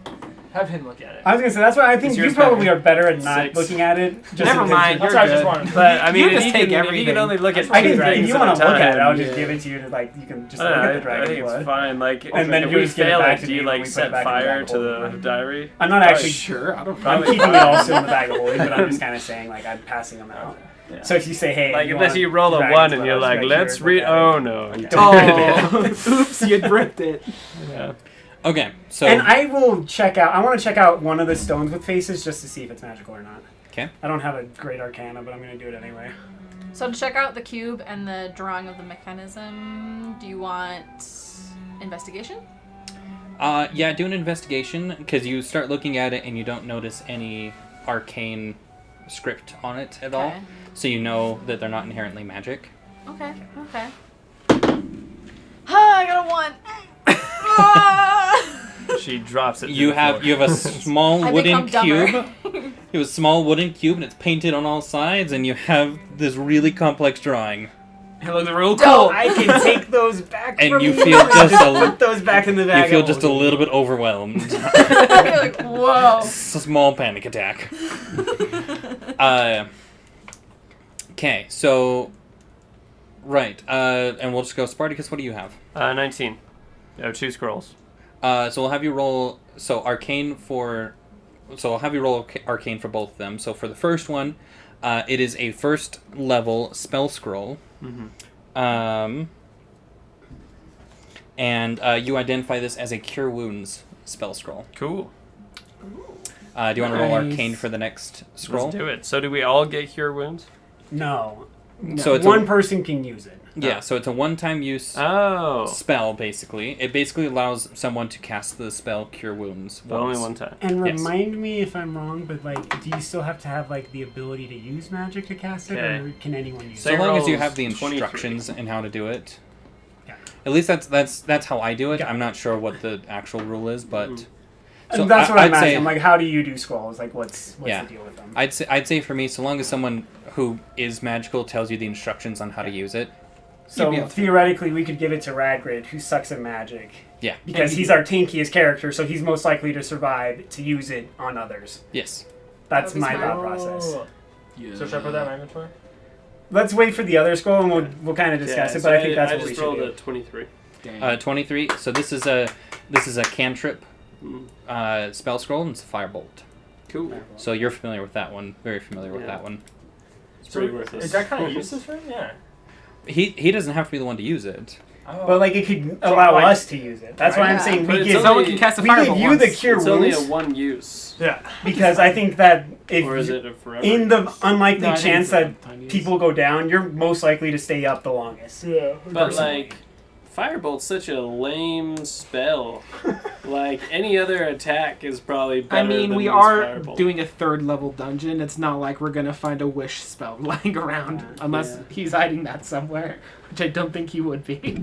Have him look at it. I was gonna say that's why I think Is you yours probably better? are better at not 6. looking at it. Just Never because mind, you- That's you're why I just good. wanted. But I mean, You if just you take can, if you everything. can only look at I two can. If dragons you at want a to look at it, I'll time, just yeah. give it to you. To like, you can just I look don't at the know, I dragon's think blood. it's fine. Like, And then if you we just give it fail back it, to do you me like when we put it set back in the fire bag to of the holding. diary? I'm not actually. Sure, I don't I'm Probably keeping it not. also in the bag of holding, but I'm just kind of saying like I'm passing them out. Yeah. So if you say, hey, Like, you unless want you roll a dragon's 1 and blood, you're I'll like, just make let's sure read. look at it. Oh no. you Oh, oops, you ripped it. Yeah. Okay, so And I will check out. I want to check out one of the stones with faces just to see if it's magical or not. okay. I don't have a great arcana, but I'm gonna do it anyway. So to check out the cube and the drawing of the mechanism, do you want investigation? Yeah, do an investigation because you start looking at it and you don't notice any arcane script on it at all. Okay. So you know that they're not inherently magic. Okay. I got a 1. Ah! She drops it. to You the have floor. a small I wooden become dumber. cube. You have a small wooden cube and it's painted on all sides, and you have this really complex drawing. It looks real Dope. cool. I can take those back And from you you. feel just put those back in the bag. You feel of just a holding. little bit overwhelmed. You're like, whoa. It's a small panic attack. Okay, so right, and we'll just go Spartacus. What do you have? 19. Oh, 2 scrolls. So we'll have you roll. So arcane for. So I'll have you roll arcane for both of them. So for the first one, it is a first level spell scroll. Mm-hmm. And you identify this as a cure wounds spell scroll. Cool. Do you want to roll Nice. arcane for the next scroll? Let's do it. So do we all get cure wounds? No. So it's One person can use it. Yeah, so it's a one-time use Oh. spell, basically. It basically allows someone to cast the spell Cure Wounds But only once. one time. And Yes. remind me if I'm wrong, but like, do you still have to have like the ability to use magic to cast it, Okay. or can anyone use So Say it? long as you rolls have the 23. instructions in how to do it. Yeah. At least that's how I do it. Yeah. I'm not sure what the actual rule is, but... Mm. And that's what I'm I'd say- asking. I'm like, how do you do scrolls? Like, what's Yeah. the deal with them? I'd say for me, so long as someone who is magical tells you the instructions on how to use it. You'd be So able to. theoretically, we could give it to Radgrid, who sucks at magic, Yeah. because he's our tankiest character, so he's most likely to survive to use it on others. Yes. That's That would be my smart. thought process. Yeah. So should I put that in my inventory? Let's wait for the other scroll, and we'll kind of discuss it. But I think that's I what we just should rolled do. a 23. Dang. 23. So this is a cantrip spell scroll, and it's a firebolt. Cool. So you're familiar with that one. Very familiar with Yeah. that one. It's pretty worthless. Is that kind of useless for him? Yeah. He doesn't have to be the one to use it. Oh. But like, it could allow like- us to use it. That's why I'm Yeah. saying But we it's give only- Someone can cast a we give fireball you the once. cure It's only a wounds one use. yeah. because I think that if Or is it a forever in the use? unlikely No, I think chance it's that a tiny use. people go down, you're most likely to stay up the longest. Yeah. But like, Firebolt's such a lame spell. Like any other attack is probably better I mean, than we this are Firebolt. doing a 3rd level dungeon. It's not like we're gonna find a wish spell lying around, unless Yeah. he's hiding that somewhere, which I don't think he would be.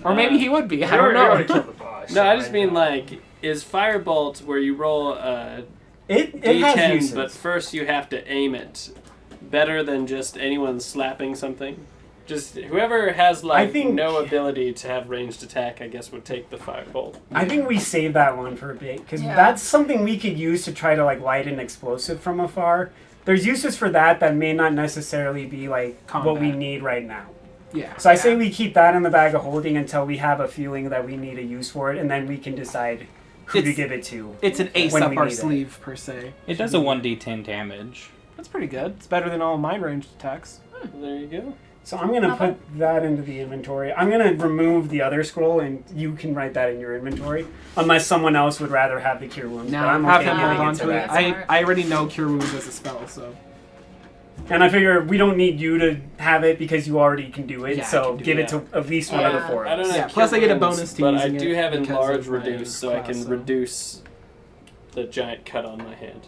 Or maybe he would be. I You don't already know. killed the boss. No, so I just mean know. like, is Firebolt where you roll a It has D10, uses. but first you have to aim it, better than just anyone slapping something? Just whoever has like I think- no ability to have ranged attack, I guess, would take the Firebolt. I think we save that one for a bit because Yeah. that's something we could use to try to like light an explosive from afar. There's uses for that may not necessarily be like what we Combat. need right now. Yeah. So I say we keep that in the bag of holding until we have a feeling that we need a use for it, and then we can decide who to It's- give it to. It's an ace When up we our need it. sleeve, per se. It does a 1d10 damage. That's pretty good. It's better than all mine ranged attacks. There you go. So I'm gonna Not put that into the inventory. I'm gonna remove the other scroll, and you can write that in your inventory, unless someone else would rather have the cure wounds. Now but I'm have okay him giving hold on it to it. that. Smart. I already know Cure Wounds as a spell, so. And I figure we don't need you to have it because you already can do it. Yeah, I so can do give it. it to at least one of the Yeah. four. I of don't us. know. Yeah, plus I get a bonus to but I using do it have because enlarge of my reduce, so I class, can so. reduce the giant cut on my hand,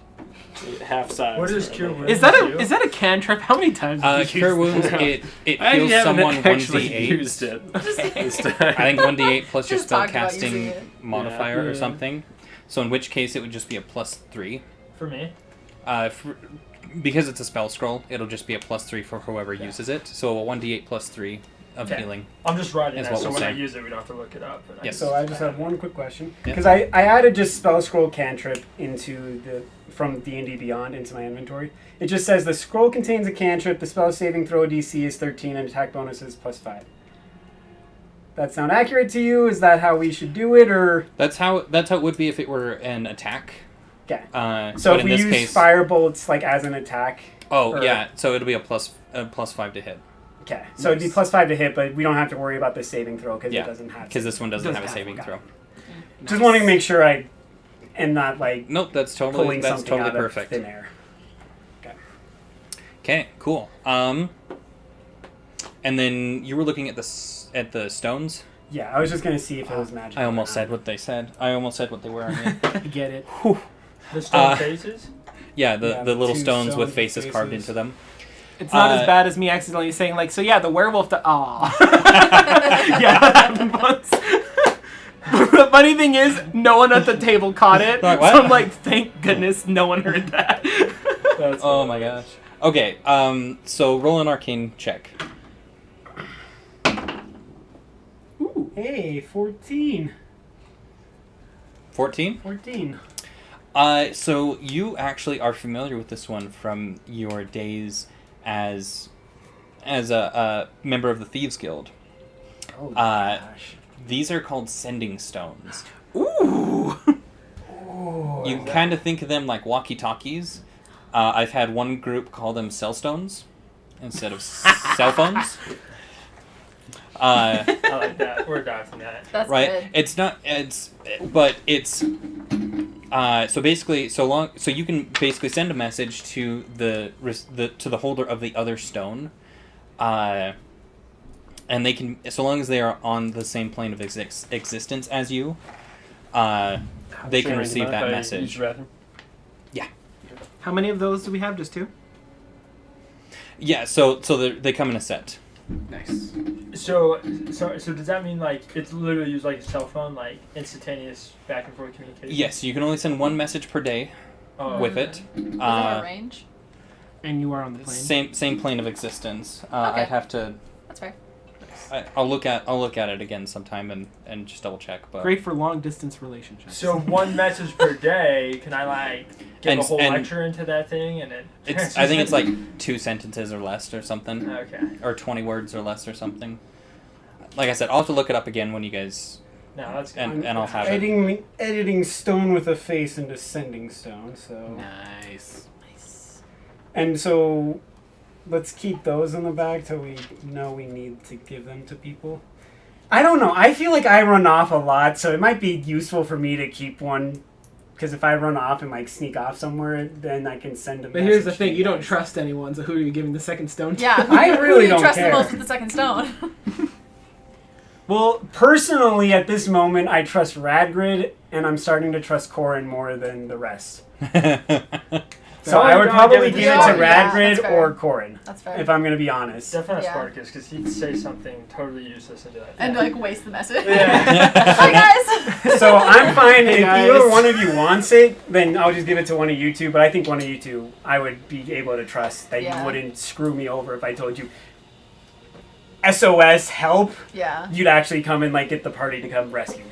half size. What is for Cure my Wounds? hand. Is that a cantrip? How many times have you Cure used wounds. it? It I heals haven't someone actually 1d8. used it this time. I think 1d8 plus your Just talk about using spellcasting it. modifier Yeah. or something. So in which case it would just be a +3. For me? Because it's a spell scroll, it'll just be a +3 for whoever Okay. uses it. So a 1d8 +3 of Okay. healing. I'm just writing Is that, what so we'll when I say. use it, we don't have to look it up. And Yes. So I just have one quick question Yeah. because I added just spell scroll cantrip into the from D&D Beyond into my inventory. It just says the scroll contains a cantrip. The spell saving throw DC is 13 and attack bonus is +5. That sound accurate to you? Is that how we should do it, or That's how it would be if it were an attack. okay? but So if in we this use case, fire bolts like as an attack, oh or- yeah, so it'll be a +5 to hit okay. So it'd be +5 to hit, but we don't have to worry about the saving throw because Yeah, it doesn't have. because this one doesn't have a Doesn't saving have- throw. Just wanting to make sure I am not like Nope, that's pulling totally something out perfect. of thin air. Okay, cool. And then you were looking at the stones. Yeah, I was just gonna see if it was magic. I almost said what they said. I almost said what they were. I mean. I get it. The stone Uh, faces? Yeah, the Yeah, the little two stones with stones faces with carved faces. into them. It's not as Uh, bad as me accidentally saying, like, so yeah, the werewolf. Aw. Yeah, that happened once. The funny thing is, no one at the table caught it. Like, so what? I'm like, thank goodness no one heard that. That's Oh my gosh. Okay, so roll an arcane check. Ooh, hey, 14. 14? 14. So you actually are familiar with this one from your days as a member of the Thieves Guild. Oh gosh. These are called sending stones. Ooh. You kind of think of them like walkie-talkies. I've had one group call them cell stones instead of cell phones. I like that. We're adopting that. That's Right? good. It's not. But it's. So basically, so you can basically send a message to the holder of the other stone, and they can, so long as they are on the same plane of existence as you, they can receive that message. How many of those do we have? Just 2? Yeah. So they come in a set. Nice. So does that mean like it's literally used like a cell phone, like instantaneous back and forth communication? Yes, you can only send one message per day Oh, with it. Does it have a range? And you are on the plane. Same plane of existence. Okay. I'd have to. That's fair. I'll look at it again sometime and just double check. But Great for long distance relationships. So one message per day, can I like give And- a whole and- lecture into that thing and it? I think it's like 2 sentences or less or something, Okay. or 20 words or less or something. Like I said, I'll have to look it up again when you guys No, that's good. and I'll have it. editing stone with a face into sending stone. So Nice. Nice. and so, let's keep those in the bag till we know we need to give them to people. I don't know. I feel like I run off a lot, so it might be useful for me to keep one. Because if I run off and like sneak off somewhere, then I can send a But here's the message thing: to you don't guys. trust anyone. So who are you giving the second stone to? Yeah. I who really do you don't trust care. the most with the second stone? Well, personally, at this moment, I trust Radgrid, and I'm starting to trust Corin more than the rest. So I would Don't probably give it give to it to Spartacus. Yeah, Radgrid that's fair. or Corin, That's fair. if I'm going to be honest. Definitely Yeah. Spartacus, because he'd say something totally useless into that. And like waste the message. Yeah. Hi guys. So I'm fine. Hey, If guys. either one of you wants it, then I'll just give it to one of you two. But I think one of you two, I would be able to trust that Yeah. you wouldn't screw me over if I told you, SOS, help. Yeah. You'd actually come and like get the party to come rescue me.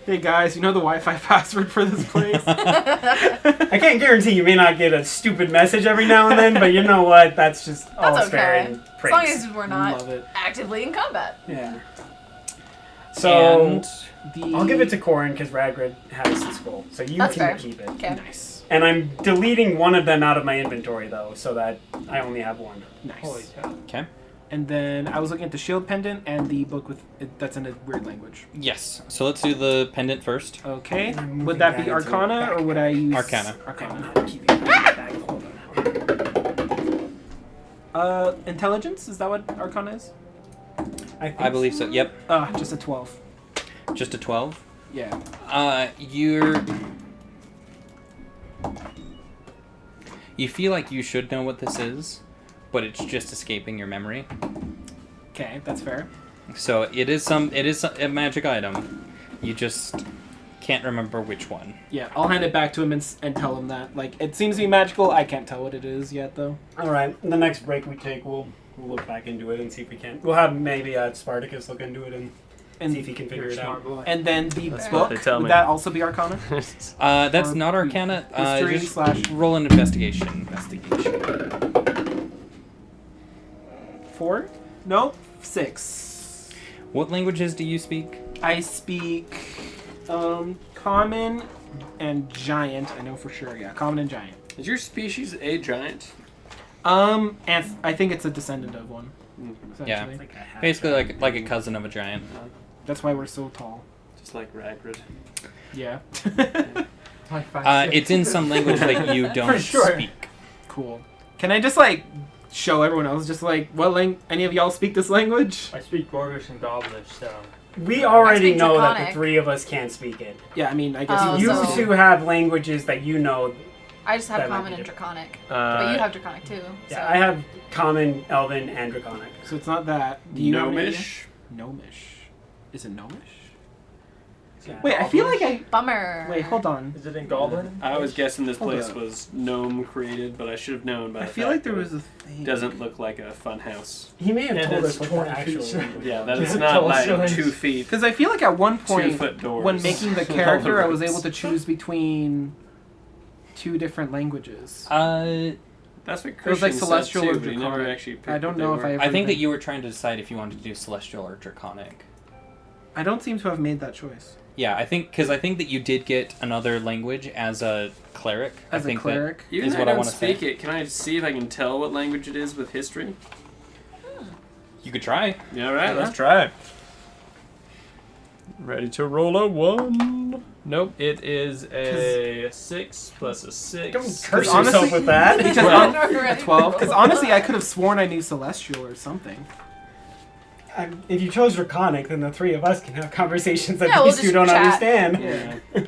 Hey guys, you know the Wi-Fi password for this place? I can't guarantee you may not get a stupid message every now and then, but you know what? That's just all That's fair okay. and As long praise. as we're not Love it. actively in combat. Yeah. So And I'll give it to Corin because Ragrid has the scroll, so you That's can fair. keep it. Okay. Nice. And I'm deleting one of them out of my inventory though, so that I only have one. Nice. Holy cow. okay. And then I was looking at the shield pendant and the book with that's in a weird language. Yes. So let's do the pendant first. Okay. I'm moving Would that that be into Arcana the or would I use Arcana. I'm Arcana. not keeping it in my bag. Hold on. Intelligence, is that what Arcana is? I believe so. Yep. Just a 12. Just a 12. Yeah. You feel like you should know what this is, but it's just escaping your memory. Okay, that's fair. So it is a magic item. You just can't remember which one. Yeah, I'll hand it back to him and tell him that. Like, it seems to be magical. I can't tell what it is yet, though. All right. The next break we take, we'll look back into it and see if we can. We'll have maybe Spartacus look into it and see if he can figure You're a it out. smart boy. And then the That's book, what they tell would me. that also be Arcana? That's Or not Arcana. history Just slash- roll an investigation. Investigation. 4? Nope. 6. What languages do you speak? I speak Common and Giant. I know for sure. Yeah, Common and Giant. Is your species a giant? And I think it's a descendant of one. Yeah. Essentially. Like a half Basically, giant. like a cousin of a giant. That's why we're so tall. Just like Ragrid. Yeah. Like 5'6". It's in some language that you don't sure. speak. Cool. Can I just like show everyone else just like any of y'all speak this language? I speak Dwarvish and Goblinish, so. We already speak know that the Draconic. three of us can't speak it. Yeah, I mean, I guess Oh, You so- two have languages that you know. I just have That might Common be and Draconic. But Uh, you have Draconic too. Yeah, so. I have Common, Elven, and Draconic. so. It's not that. Do you know Gnomish. Gnomish. Is it Gnomish? Yeah. Wait, I feel like I. Bummer. Wait, hold on. Is it in Goblin? I was guessing this Hold place up. was gnome created, but I should have known by I the feel fact like there that was a thing. it doesn't look like a fun house. He may have Yeah, told that's us what 20 the actual feet. language Yeah, was. that is Tell not us like your 2 feet. Because I feel like at one 2 point, foot doors. when making the All character, I was roads. able to choose between 2 different languages. That's what It was like Christian Celestial said or too, but he never Draconic. actually picked I don't what know they if I were. ever I think that even- you were trying to decide if you wanted to do celestial or draconic. I don't seem to have made that choice. Yeah, I think that you did get another language as a cleric. As I think a cleric. Even is if what I I don't wanna speak say. it, can I see if I can tell what language it is with history? you could try. Yeah, all right, Yeah. let's try. Ready to roll a 1. Nope, it is a 6 plus a 6. Don't curse honestly- yourself with that. Because Well, Already. 12. Because honestly, I could have sworn I knew Celestial or something. If you chose Draconic, then the three of us can have conversations that Yeah, we'll these two just don't chat. understand. Yeah.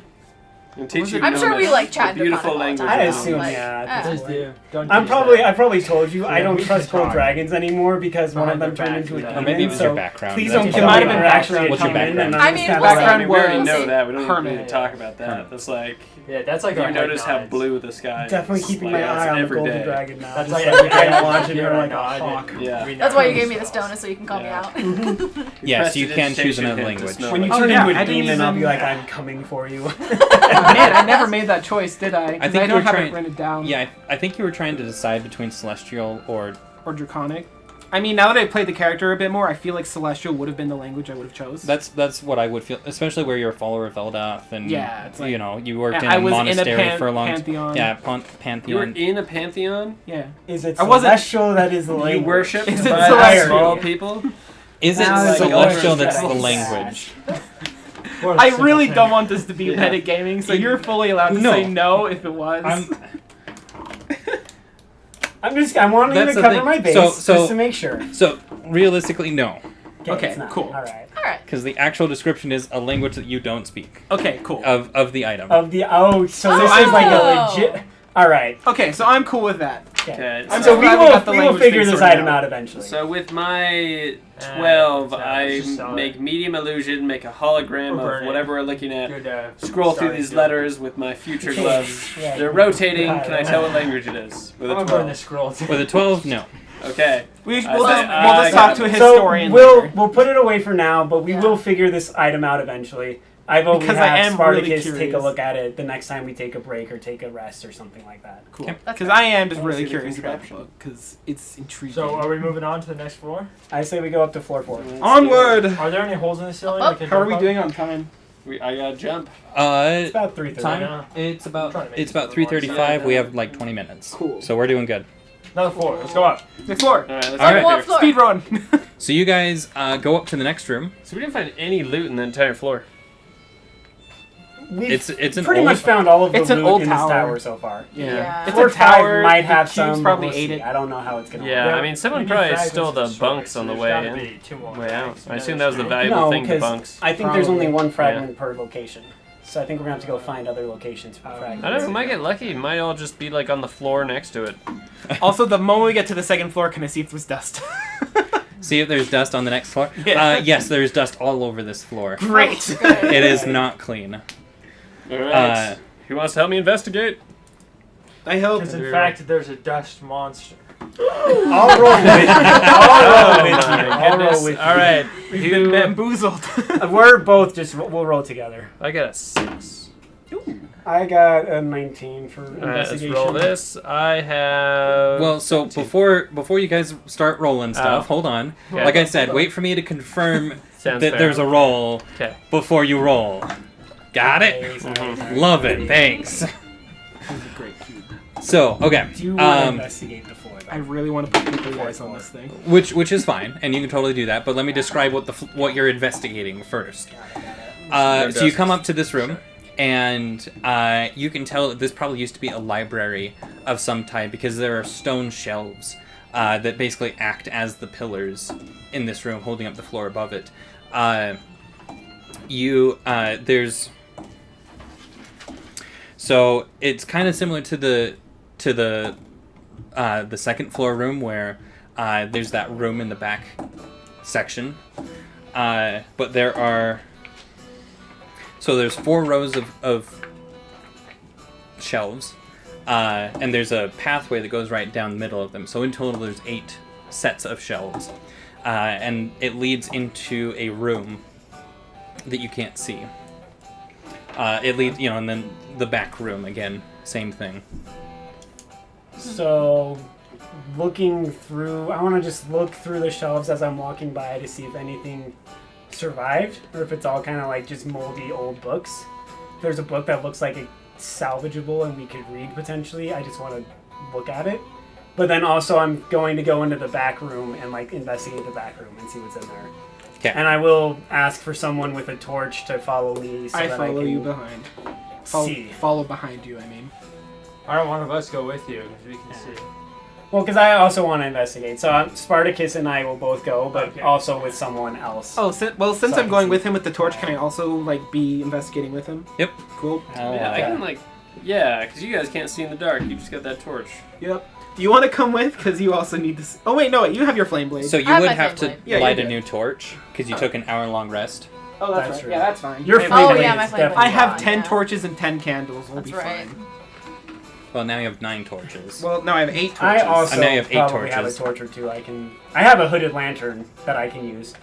And teach you I'm sure we Gnomish, like chat the beautiful Draconic all language. the time. I of assume, Gnomish. yeah. Ah. Please do. Don't I teach probably that. told you I Yeah, don't we trust can gold talk. dragons anymore because one of Behind them their turned back, into a yeah. demon. Or maybe it was so your background. please That's don't what kill I me wanna when know. we're actually What's your a demon. background? And I I'm mean, just we'll kinda see. I mean, we already We'll know see. that. We don't Hermit. need to talk about that. Hermit. That's like, Yeah, that's like you our notice how nods. blue the sky is. definitely keeping Like, my that's eye on the every golden day. dragon now. That's Just like like every I day I watch it, hear you're I like a nod hawk. and Yeah. we That's know why you gave me the spells. stone, so you can call Yeah. me out. Yes, you can choose Prestidigitation another hint to language. smell When you like- turn yeah, into I a didn't demon, I'll be even- like, I'm coming for you. Man, I never made that choice, did I? 'Cause I think I you don't were have trying. it written down. Yeah, I think you were trying to decide between celestial or. Or Draconic. I mean, now that I played the character a bit more, I feel like Celestial would have been the language I would have chose. That's what I would feel, especially where you're a follower of Eldath and Yeah, it's like- you know you worked in I a was in a monastery for a long pantheon. Yeah, You were pantheon. in a pantheon? Yeah. Is it I wasn't- celestial that is the You language? worship Is it by celestial? small people? Is it Now it's like celestial over that's the stress. language? Or the I simple really thing. don't want this to be Yeah. metagaming, so you're fully allowed to No. say no if it was. I'm wanting That's to the cover thing. my base So- just to make sure. So realistically, no, Okay, it's not. cool. All right. All right. because the actual description is a language that you don't speak Okay, cool. of the item. So this Oh. is like a legit. All right. Okay, so I'm cool with that. Okay. I'm So so we glad we will got the language figure thing this sorted item out. out eventually. So with my 12, so let's just I sell make it. medium illusion, make a hologram Or burn of it. whatever we're looking at. Good, Scroll through starting these field. letters with my future gloves. Yeah, They're you- rotating. you Can I tell what language it is? With I'm a gonna burn the 12. scroll too. With a 12, no. Okay. We'll I just say I talk got to a it. historian So later. we'll put it away for now, but we Yeah. will figure this item out eventually. I vote Because we have I am Spartacus really take a curious. look at it the next time we take a break or take a rest or something like that. Cool. Okay. That's Because fair. I am just I wanna really see the curious about the contraption. book because it's intriguing. So are we moving on to the next floor? I say we go up to floor 4. Onward! Are there any holes in the ceiling? Up. we can How are jump we up? doing on time? I gotta jump. It's about 3:30. Time? It's I'm trying to make it's this about a little more 3:35. We have like 20 minutes. Cool. So we're doing good. Another floor. Let's go up. Next floor. All right, let's All go right. What there. floor? Speed run. So you guys go up to the next room. So we didn't find any loot in the entire floor. We've It's an pretty old, much found all of the It's an loot old in this tower. tower so far. Yeah. It's Floor a tower. 5 might the have cubes some. probably but we'll ate see. it. I don't know how it's gonna Yeah, work. I mean, someone We need probably fragments stole to the destroy, bunks so on the there's way gotta in. be 2 more Way out. bags. I assume that was the valuable No, thing, the because bunks. I think there's only Probably. one fragment per location. So I think we're gonna have to go find other locations for fragments. I don't know, we might get lucky. It might all just be like on the floor next to it. Also, the moment we get to the second floor, can I see if there's dust? See if there's dust on the next floor. Yeah. Yes, there's dust all over this floor. Great. Good. It is not clean. All right. Who wants to help me investigate? I hope. Because in fact, there's a dust monster. I'll roll with you. I'll roll with you. my I'll goodness. roll with you. All right. We've been bamboozled. We're both just we'll roll together. I got a 6. I got a 19 for All right, let's investigation. roll this. I have. Well, so before you guys start rolling stuff, hold on. Okay. Like I said, wait for me to confirm Sounds that fair. there's a roll Okay. before you roll. Got it? Okay, sorry, Mhm. sorry. Love it. Thanks. This is a great cube. So, okay. Do you want to Um, investigate the floor? I really want to put people eyes on this thing. which is fine, and you can totally do that. But let me describe what you're investigating first. So you come up to this room, and you can tell that this probably used to be a library of some type because there are stone shelves that basically act as the pillars in this room, holding up the floor above it. There's so it's kind of similar to the second floor room where there's that room in the back section, but there's 4 rows of shelves, and there's a pathway that goes right down the middle of them. So in total, there's 8 sets of shelves, and it leads into a room that you can't see. It leads, and then the back room again, same thing. So, looking through, I want to just look through the shelves as I'm walking by to see if anything survived, or if it's all kind of like just moldy old books. If there's a book that looks like it's salvageable and we could read potentially, I just want to look at it. But then also I'm going to go into the back room and like investigate the back room and see what's in there. Okay. And I will ask for someone with a torch to follow me so I that follow I can you behind. see. Follow behind you, I mean. Why don't one of us go with you? Because we can see. Well, because I also want to investigate. So Spartacus and I will both go, but Okay. also with someone else. Oh, since So I I'm can going see. with him with the torch, can I also like be investigating with him? Yep. Cool. Yeah, I can because you guys can't see in the dark. You just got that torch. Yep. Do you want to come with? Because you also need to. Oh wait, no, you have your flame blade. So you I have would my have to flame blade. Yeah, light you're a good. new torch because you took an hour-long rest. oh, that's, That's right. true. Yeah, that's fine. Your I- flame Oh, blade yeah, is my flame definitely I have Yeah. 10 torches and 10 candles. We'll That's be right. fine. Well, now you have 9 torches. Well, no, I have 8 torches. I also And now you have 8 probably have a torches. torch or two. I have a hooded lantern that I can use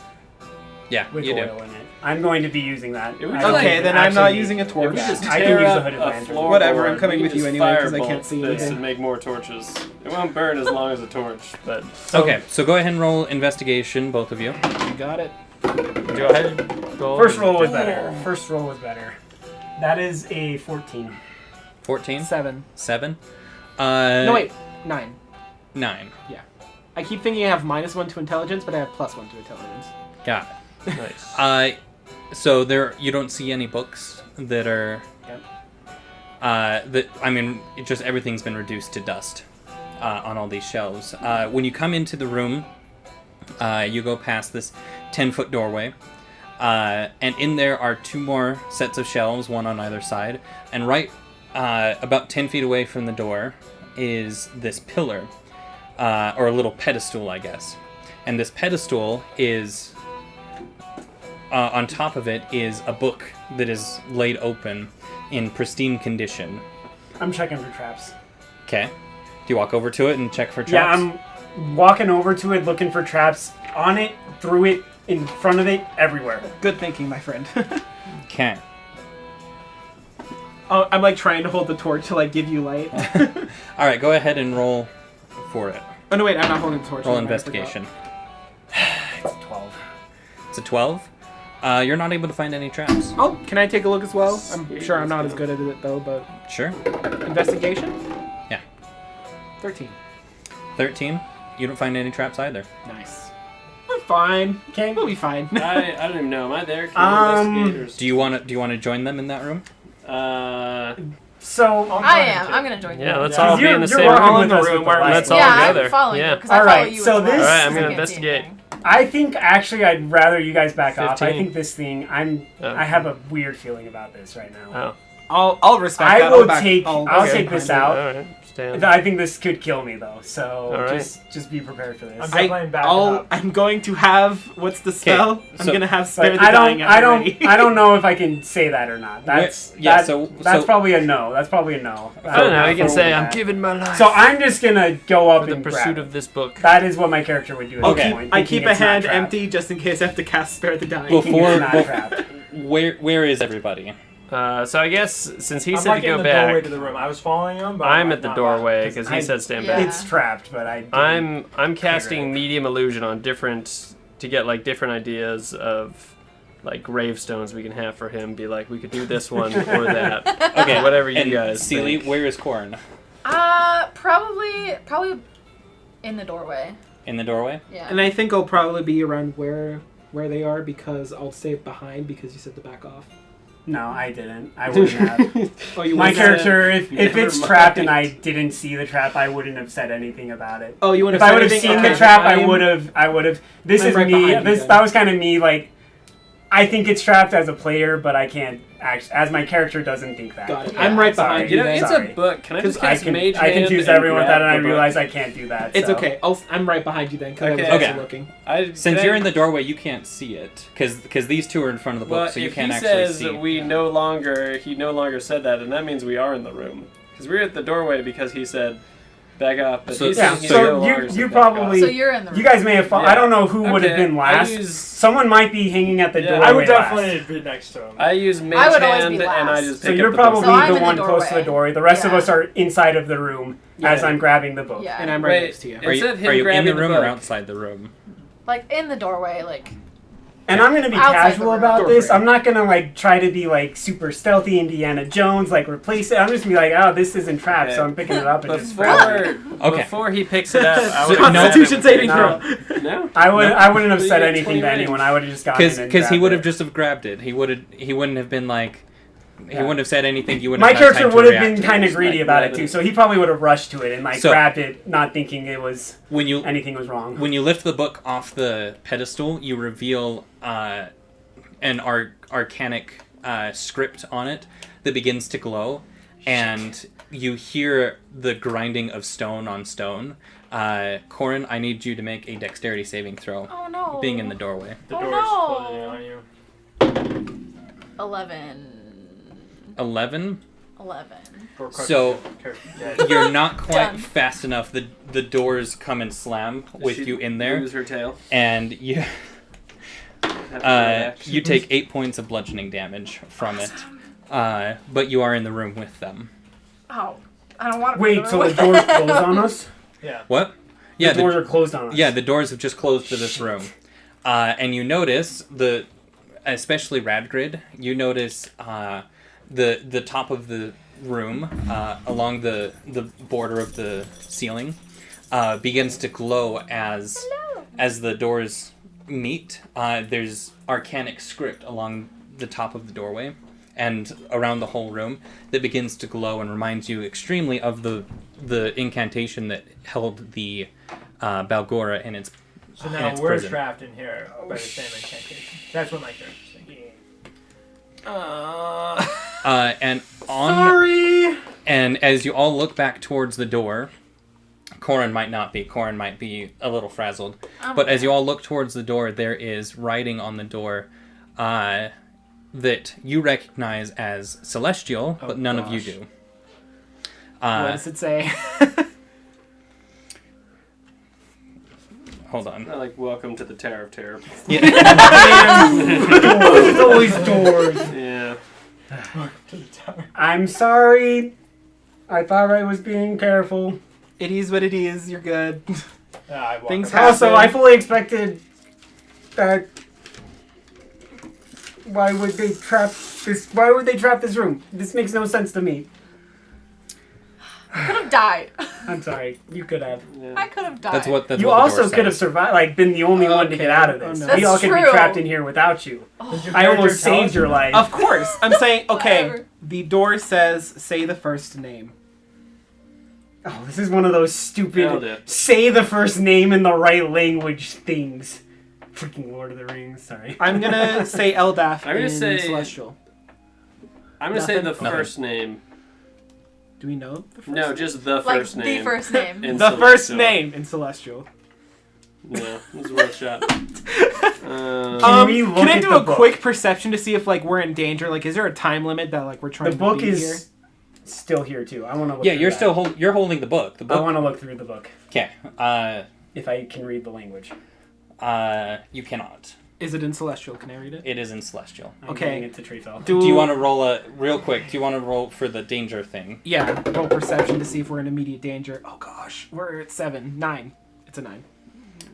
Yeah, with you do. oil in it. I'm going to be using that. It would I just, don't Okay, even then I'm not actually using a need- torch. If we just I can tear use the up hooded a lantern. floorboard, Whatever, I'm coming we with can you just anyway, 'cause I firebolt can't see this anything. and make more torches. It won't burn as long as a torch, but Okay, so go ahead and roll investigation, both of you. You got it. go ahead. Roll First roll was Ooh. better. First roll was better. That is a 14. 14? 7. 7? No, wait. 9. 9. I keep thinking I have -1 to intelligence, but I have +1 to intelligence. Got it. Nice. So you don't see any books that are. Just everything's been reduced to dust on all these shelves. When you come into the room, you go past this 10-foot doorway, and in there are 2 more sets of shelves, one on either side, and right about 10 feet away from the door is this pillar, or a little pedestal, I guess. And this pedestal is. On top of it is a book that is laid open in pristine condition. I'm checking for traps. Okay. Do you walk over to it and check for traps? Yeah, I'm walking over to it looking for traps on it, through it, in front of it, everywhere. Good thinking, my friend. Okay. I'm like trying to hold the torch to like give you light. All right, go ahead and roll for it. Oh no, wait, I'm not holding the torch. Roll Never mind, I investigation. It's a 12. It's a 12. You're not able to find any traps. forgot. Oh, can I take a look as well? I'm sure I'm not as good at it though, but Sure. investigation. Yeah. 13. 13. You don't find any traps either. Nice. We're fine. Okay. We'll be fine. I don't even know. Am I there? Can investigators? Do you want to join them in that room? So I am. I'm gonna join you. Yeah, let's Yeah. all be in the You're same working room. with us with the light. Let's all Yeah, go I'm following Yeah. you because I All follow right, you so as well. this- All right, I'm I gonna can't see investigate. anything. I think actually I'd rather you guys back off. I 15. think this thing. Oh. I have a weird feeling about this right now. Oh, I'll respect I that. will back- take. I'll okay. take this all out. right. Stand. I think this could kill me though. So All right. just be prepared for this. I'm definitely backing up. I'm going to have what's the spell? I'm so- gonna have spare But the dying at I the don't ready. I don't know if I can say that or not. That's Yeah, that- so- that's so- probably a no. That's probably a no. I don't know. You can For say that. I'm giving my life So I'm just gonna go up for the and grab pursuit it. of this book. That is what my character would do at Okay. this point. I thinking keep a it's not hand trapped. empty just in case I have to cast spare the dying. Before- Thinking it's not bef- trapped. Where is everybody? So I guess since he I'm said like to in go the back, doorway to the room. I was following him, but I'm like at the not doorway back. because I- he said stand Yeah. back. It's trapped, but I. I'm casting medium illusion on different to get like different ideas of like gravestones we can have for him. Be like, we could do this one or that. Okay, whatever you and guys. Seely, think. where is Corn? Probably in the doorway. In the doorway? Yeah. And I think I'll probably be around where they are because I'll stay behind because you said to back off. No, I didn't. I wouldn't have. Oh, you My wouldn't have- character, if Never it's mind. trapped and I didn't see the trap, I wouldn't have said anything about it. Oh, you wouldn't If I have would have said seen anything? the Okay. trap, I am- would have. This I'm is right me. behind you This then. that was kind of me. Like, I think it's trapped as a player, but I can't act as my character doesn't think that. Got it. Yeah. I'm right Sorry. behind You you. know, then. it's Sorry. a book. Can I just I cast Mage Hand confused and everyone with that, and I grab the book? realized I can't do that. It's so. okay. I'm right behind you then because Okay. I was also Okay. looking. Since you're in the doorway, you can't see it because these two are in front of the book, Well, so you if can't he actually says see. that he no longer said that, and that means we are in the room because we're at the doorway because he said back up. But So- he's Yeah, saying he so no longer you said back probably- So you're in the room. You guys may have. I don't know who would have Okay, been last. I use Someone might be hanging at the Yeah. doorway. I would last. definitely be next to him. I use Mage I would always Hand be and I last. just So pick you're up the probably book. So I'm the in the one close to the doorway. door. The rest of Yeah. us are inside of the room as Yeah. I'm grabbing the book. Yeah. And I'm right Wait, next to you. Are Instead you, of him are you in grabbing the the room book. or outside the room? Like in the doorway, like. And I'm gonna be Outside casual the room. about Go this. for it. I'm not gonna like try to be like super stealthy Indiana Jones, like replace it. I'm just gonna be like, oh, this isn't trapped, so I'm picking it up and just grab it. Okay. Before he picks it up, I So- would no. Constitution saving No. throw. No. I wouldn't have You said get anything 20 to range. anyone. I would have just gone in and Because he grabbed would it. have just have grabbed it. He wouldn't have been like. He Yeah. wouldn't have said anything. You wouldn't. My have had character time to would have react. been kind of Just, greedy like, about grab it too, it. so he probably would have rushed to it and like So- grabbed it, not thinking it was When you anything was wrong. when you lift the book off the pedestal, you reveal an arcanic script on it that begins to glow, and you hear the grinding of stone on stone. Corin, I need you to make a dexterity saving throw, Oh no. being in the doorway. The Oh, door's no. closing on you. 11. 11. 11. Or So- yeah. You're not quite Done. fast enough. The doors come and slam with She you in there, Lose her tail. and you Have to react. you take 8 points of bludgeoning damage from it. But you are in the room with them. Oh, I don't want to. Wait, so the doors closed on us? Yeah. What? Yeah, the doors are closed on us. yeah, the doors have just closed to this room. And you notice especially Radgrid, you notice the top of the room along the border of the ceiling begins to glow as the doors meet. There's arcanic script along the top of the doorway and around the whole room that begins to glow and reminds you extremely of the incantation that held the Balgora in its So in now its we're prison. trapped in here by the same incantation. That's what my character's thinking. And on Sorry. and as you all look back towards the door, Corin might not be. Corin might be a little frazzled. But as you all look towards the door, there is writing on the door that you recognize as celestial, but none of you gosh. do. What does it say? Hold on. Not like welcome to the Tower of Terror. Yeah. Doors. It's always doors. Yeah. Welcome to the tower. I'm sorry. I thought I was being careful. It is what it is. You're good. I walk Things around. happen. Also, I fully expected that. Why would they trap this? Why would they trap this room? This makes no sense to me. I could have died. I'm sorry. You could have. I could have died. That's what the You door also says. could have survived. Like, been the only one to get out of this. Oh, no. We all That's could be true. trapped in here without you. Does your I character almost tell saved us your or- life. Of course. I'm saying, okay, Whatever. the door says, say the first name. Oh, this is one of those Nailed stupid it. say the first name in the right language things. Freaking Lord of the Rings. Sorry. I'm gonna say Eldaf I'm gonna in say- Celestial. I'm gonna say the Nothing? first name. Do we know the first No, just the Like first name. the first name. In The first Celestial. name in Celestial. Yeah, it was worth a shot. we look Can I at do the a book? quick perception to see if like we're in danger? Like, is there a time limit that like we're trying The to book beat is here? still here too. I want to look. Yeah, through you're that. still you're holding the book. The I book. want to look through the book Okay. if I can read the language. You cannot. Is it in Celestial? Can I read it? It is in Celestial. I'm Okay. giving it to Treefell. Do you want to roll a real quick? Do you want to roll for the danger thing? Yeah, roll perception to see if we're in immediate danger. Oh gosh, we're at 9. It's a 9.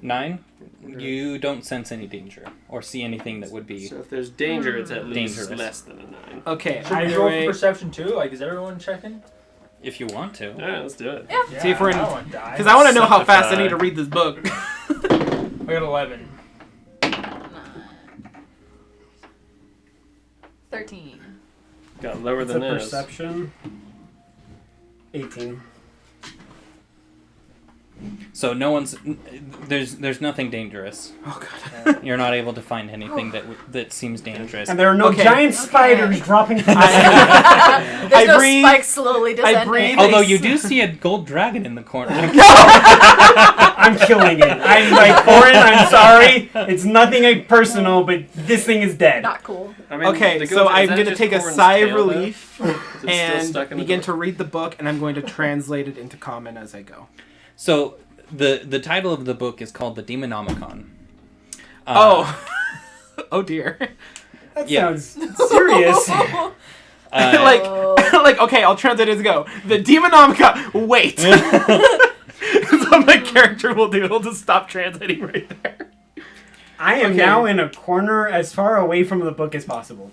9. You don't sense any danger or see anything that would be. So if there's danger, it's at least Dangerous. less than a 9. Okay, Should we either roll way, for perception too? Like, is everyone checking? If you want to. Alright, let's do it. Yeah, See if we're in- I don't want to die. because I want to know how Suck fast I the need to five. read this book. I got 11. 13. Got lower It's a than this. perception. 18. So no one's. There's nothing dangerous. Oh god. You're not able to find anything that seems dangerous. And there are no Okay. giant Okay. spiders dropping from the sky. I There's no breathe- spikes slowly descending. breathe- Although you do see a gold dragon in the corner. I'm killing it. I'm like, Orin, I'm sorry. It's nothing personal, but this thing is dead. Not cool. I mean, Okay, the so goat- is I'm that going to just take a Corin's sigh of tail, though? relief Is it still and stuck in the begin book? to read the book, and I'm going to translate it into common as I go. So the title of the book is called The Demonomicon. Oh dear. That Yeah. sounds serious. like, like, okay, I'll translate it as go. The Demonomica. Wait. That's what my character will do. He'll just stop translating right there. I am Okay. now in a corner as far away from the book as possible.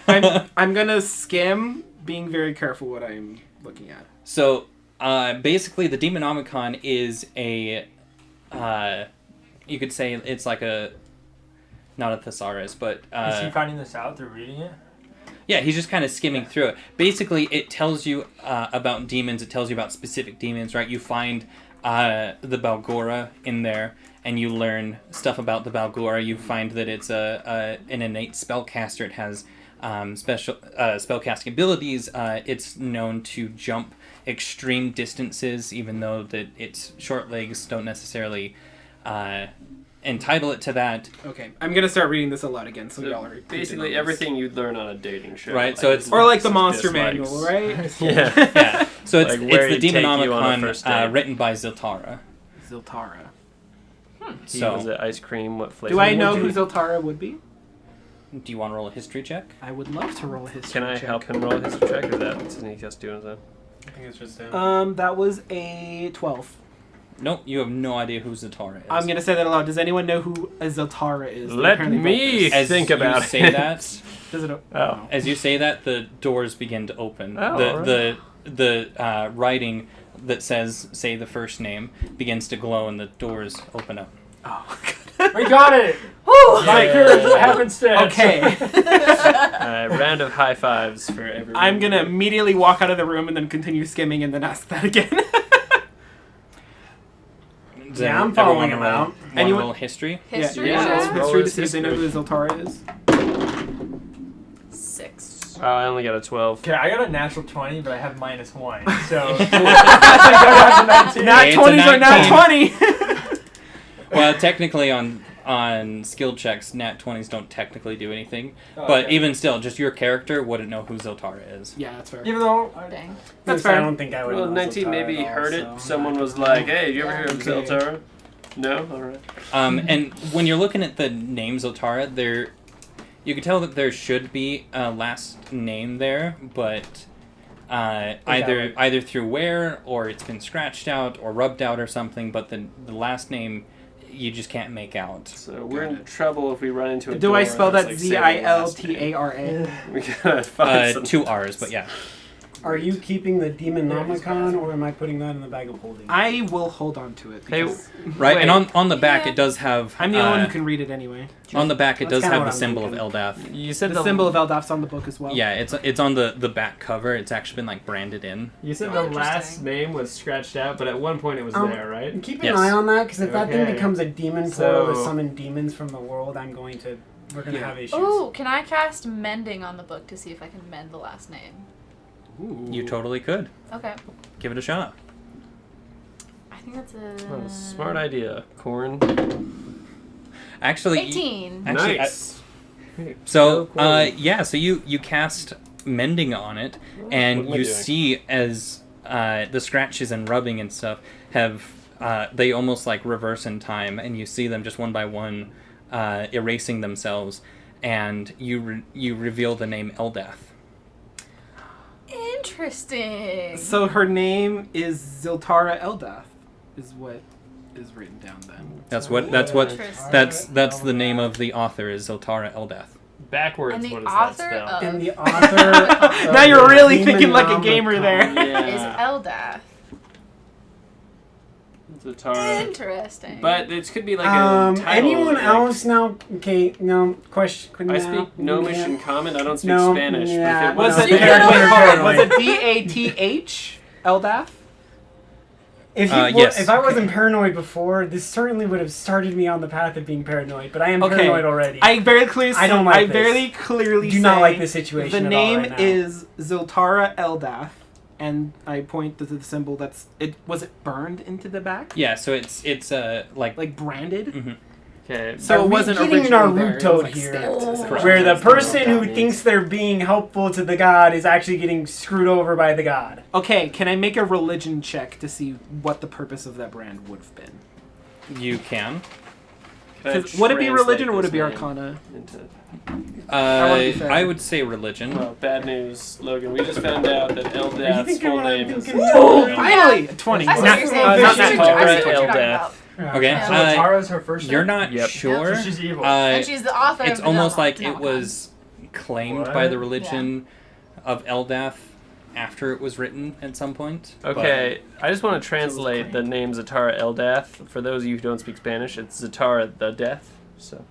I'm gonna skim, being very careful what I'm looking at. So basically, the Demonomicon is a. You could say it's like a. Not a thesaurus, but. Is he finding this out through reading it? Yeah, he's just kind of skimming through it. Basically, it tells you about demons. It tells you about specific demons, right? You find the Balgora in there, and you learn stuff about the Balgora. You find that it's an innate spellcaster. It has special spellcasting abilities. It's known to jump extreme distances, even though that its short legs don't necessarily entitle it to that. Okay, I'm gonna start reading this aloud again, so y'all are Basically everything you'd learn on a dating show. Right, so it's- or like the some monster dislikes. manual, right? Yeah. Yeah, so it's Like where it's the he'd take you on a Demonomicon first date. written by Ziltara. Ziltara. He So, was it ice cream. What flavor? Do I know would who you- Ziltara would be? do you want to roll a history check? I would love to roll a history Can I check. help him roll a history check? Or is that something he has to do on his own? I think it's just him. That was a 12. Nope, you have no idea who Ziltara is. I'm gonna say that aloud. Does anyone know who a Ziltara is? They Let apparently me wrote this. As think you about say it. that, Does it? Oh. as you say that, the doors begin to open. Oh, the writing that says "say the first name" begins to glow, and the doors open up. Oh. We got it! Woo! My courage happenstance. Okay. Round of high fives for everyone. I'm gonna immediately walk out of the room and then continue skimming and then ask that again. Does Yeah, I'm everyone following wanna him roll- out. wanna Anyone- roll history? History yeah, check? it's Roll history to his see if they know who history. Ziltara is. 6. Oh, I only got a 12. Okay, I got a natural 20, but I have -1, so... I got a 19. Nat It's a 20s are nat 19. 20! Well, technically on skill checks, nat 20s don't technically do anything. Oh, But okay. even still, just your character wouldn't know who Ziltara is. Yeah, that's fair. Even though... Dang. That's I fair. don't think I would Well, know 19 Ziltara maybe at all, heard so- it. Someone was like, hey, you ever hear of Okay. Ziltara? No? Alright. And when you're looking at the name Ziltara, You can tell that there should be a last name there, but either through wear or it's been scratched out or rubbed out or something. But the last name you just can't make out. So we're in trouble if we run into a Do door I spell that's that like, say the last Ziltara? name. We gotta find some 2 R's, but yeah. Are you keeping the Demonomicon, or am I putting that in the bag of holding? I will hold on to it. Hey, Because Right, and Wait. on the back Yeah. it does have. I'm the only one who can read it anyway. On the back it That's does kinda have what the I'm symbol thinking. of Eldath. You said The symbol of Eldaf's on the book as well. Yeah, it's on the back cover. It's actually been like branded in. You said Oh, the last interesting. name was scratched out, but at one point it was there, right? Keep an Yes. eye on that, because if that thing Okay. becomes a demon portal to So- summon demons from the world, we're gonna have issues. Ooh, can I cast mending on the book to see if I can mend the last name? Ooh. You totally could. Okay. Give it a shot. I think that's a... Oh, smart idea, Corn. Actually, 18. Actually, Nice. So, Corn. so you cast mending on it, and What am I you doing? see as the scratches and rubbing and stuff have they almost like reverse in time, and you see them just one by one erasing themselves, and you reveal the name Eldath. Interesting. So her name is Ziltara Eldath, is what is written down then. That's the name of the author is Ziltara Eldath. Backwards, And the what does author that spell? of- And the author. Now you're really thinking like a gamer there. Is Yeah. Eldath. Zatara. Interesting. But it could be like a title. Anyone like, else now? Okay, no question. I now. speak Gnomish Yeah. and Common. I don't speak No, Spanish. yeah, But if Was it it, was You don't know. was it Dath Eldath? If yes. if I wasn't paranoid before, this certainly would have started me on the path of being paranoid. But I am Okay. paranoid already. I very clearly. I don't like I this. very clearly do not say like this situation. The at all name right now. is Ziltara Eldath, and I point to the symbol that's it. Was it burned into the back? Yeah, so it's like Like branded. Mhm. Okay. So Are it we wasn't getting originally there. It Naruto was, like, here? stamped as Oh. a- where the That's not person what who that thinks means. they're being helpful to the god is actually getting screwed over by the god. Okay, can I make a religion check to see what the purpose of that brand would have been? you can. Can I 'Cause would it be translate religion or would this it be name Arcana? into- wanna be fair. I would say religion. Well, bad news, Logan. We just found out that Are you Eldath's thinking full what I'm name is. thinking? Oh, Yeah. finally! 20. I see what you're saying. Not I see what you're Zatara talking Eldath. about. Okay, Yeah. So Tara's her first you're name? not Yep. sure. So she's evil. And she's the author It's of almost like Demonomicon. it was claimed by What? the religion of Eldath after it was written at some point. but- Okay, I just want to translate the name Zatara Eldath. For those of you who don't speak Spanish, it's Zatara the Death. So,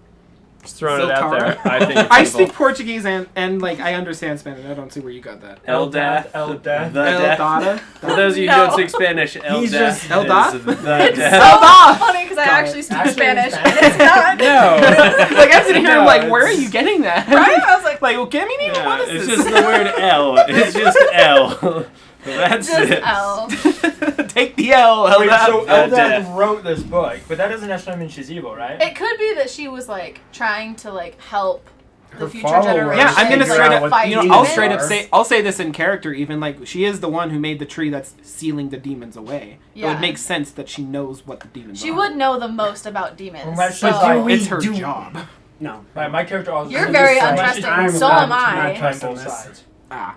just throwing it out there. Ziltara. I think it's I evil. speak Portuguese and like I understand Spanish. I don't see where you got that. Eldath. Eldath. The Death. Eldada. For those of you who No. don't speak Spanish, Eldath just- Eldath? is the It's Death. so Eldath! funny because I Got actually it. speak Actually, Spanish Spanish. and it's not. No. Like I'm sitting here No, like, where are it's- you getting that? Right? I was like, Like, well, give me Yeah, what is it's this? just the word L. It's just L. That's just it. L. Take the L, Wait, Eldath. so Eldath. Eldath wrote this book, but that doesn't necessarily mean she's evil, right? It could be that she was like trying to like help the Her future followers generation. Yeah, I'm gonna like, straight up, fight you know, demons. I'll straight up say, I'll say this in character even, like, she is the one who made the tree that's sealing the demons away. It Yeah. would make sense that she knows what the demons She are. would know the most about demons. Right, So but do we- It's her do- job. No. Right, my character always. You're I'm very just like- untrusting. I'm So not- am I. Not trust on both this. sides. Ah.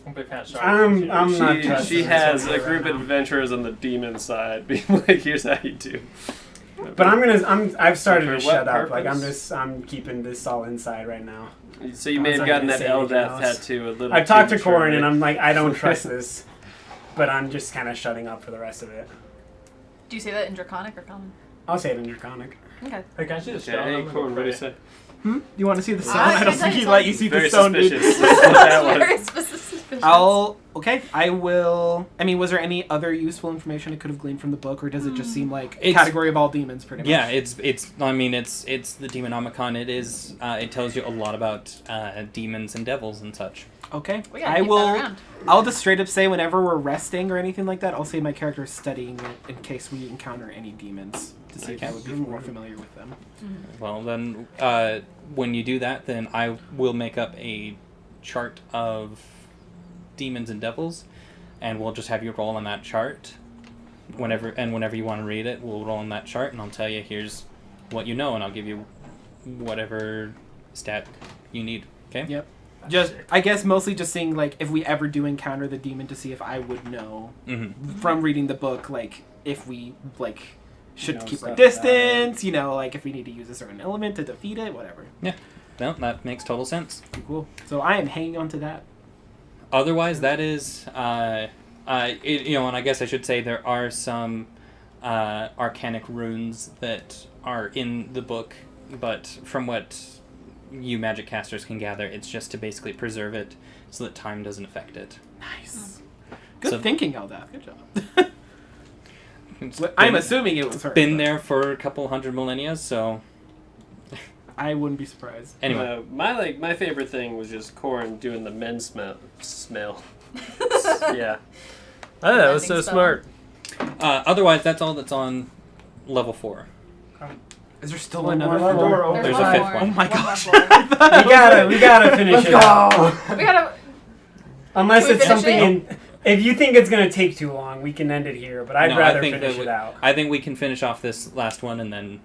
I'm a big fan of Star I'm Wars. not She trusting has this a group right of now. adventurers on the demon side, being like, "Here's how you do." But I've started For to what shut up. Like purpose? I'm keeping this all inside right now. So you may I'm have not gotten gonna that say anything Eldath else. tattoo a little. I've talked too to Corin and maturely. I'm like, I don't trust this. But I'm just kind of shutting up for the rest of it. Do you say that in Draconic or Common? I'll say it in Draconic. Okay. Hey, can I see the Okay, stone? hey, I'm gonna Corin, what do you pray. say? You want to see the stone? Ah, I don't yes, think I he'd saw. let you see Very the stone, dude. suspicious. That's what that was. Very suspicious. Okay, I will. I mean, was there any other useful information I could have gleaned from the book, or does it just seem like It's- category of all demons, pretty much? Yeah, it's I mean it's the Demonomicon. It is it tells you a lot about demons and devils and such. Okay, We gotta I keep that will. around. I'll just straight up say whenever we're resting or anything like that, I'll say my character is studying it in case we encounter any demons to see if I would be more familiar with them. Well, then when you do that, then I will make up a chart of demons and devils, and we'll just have you roll on that chart. Whenever you want to read it, we'll roll on that chart, and I'll tell you here's what you know, and I'll give you whatever stat you need. Okay. Yep. Just, I guess mostly just seeing like if we ever do encounter the demon to see if I would know from reading the book, like if we like should Know keep our stuff distance, like if we need to use a certain element to defeat it, whatever. Yeah. No, that makes total sense. Cool. So I am hanging on to that. Otherwise, that is, and I guess I should say there are some arcanic runes that are in the book, but from what you magic casters can gather, it's just to basically preserve it so that time doesn't affect it. Nice. Good So- thinking, Eldath. Good job. It's I'm been- assuming it was her. been but there for a couple hundred millennia, so I wouldn't be surprised. anyway. My favorite thing was just Corn doing the men smell. Yeah. Oh, that was so Mending spell. smart. Otherwise, that's all that's on level 4. Is there still One another more floor? door open. There's one a fifth more. one. Oh my One more gosh. floor. We gotta finish it out. We gotta. Unless Can we it's finish something it? if you think it's gonna take too long, we can end it here. But I'd No, I rather think finish that it out. I think we can finish off this last one and then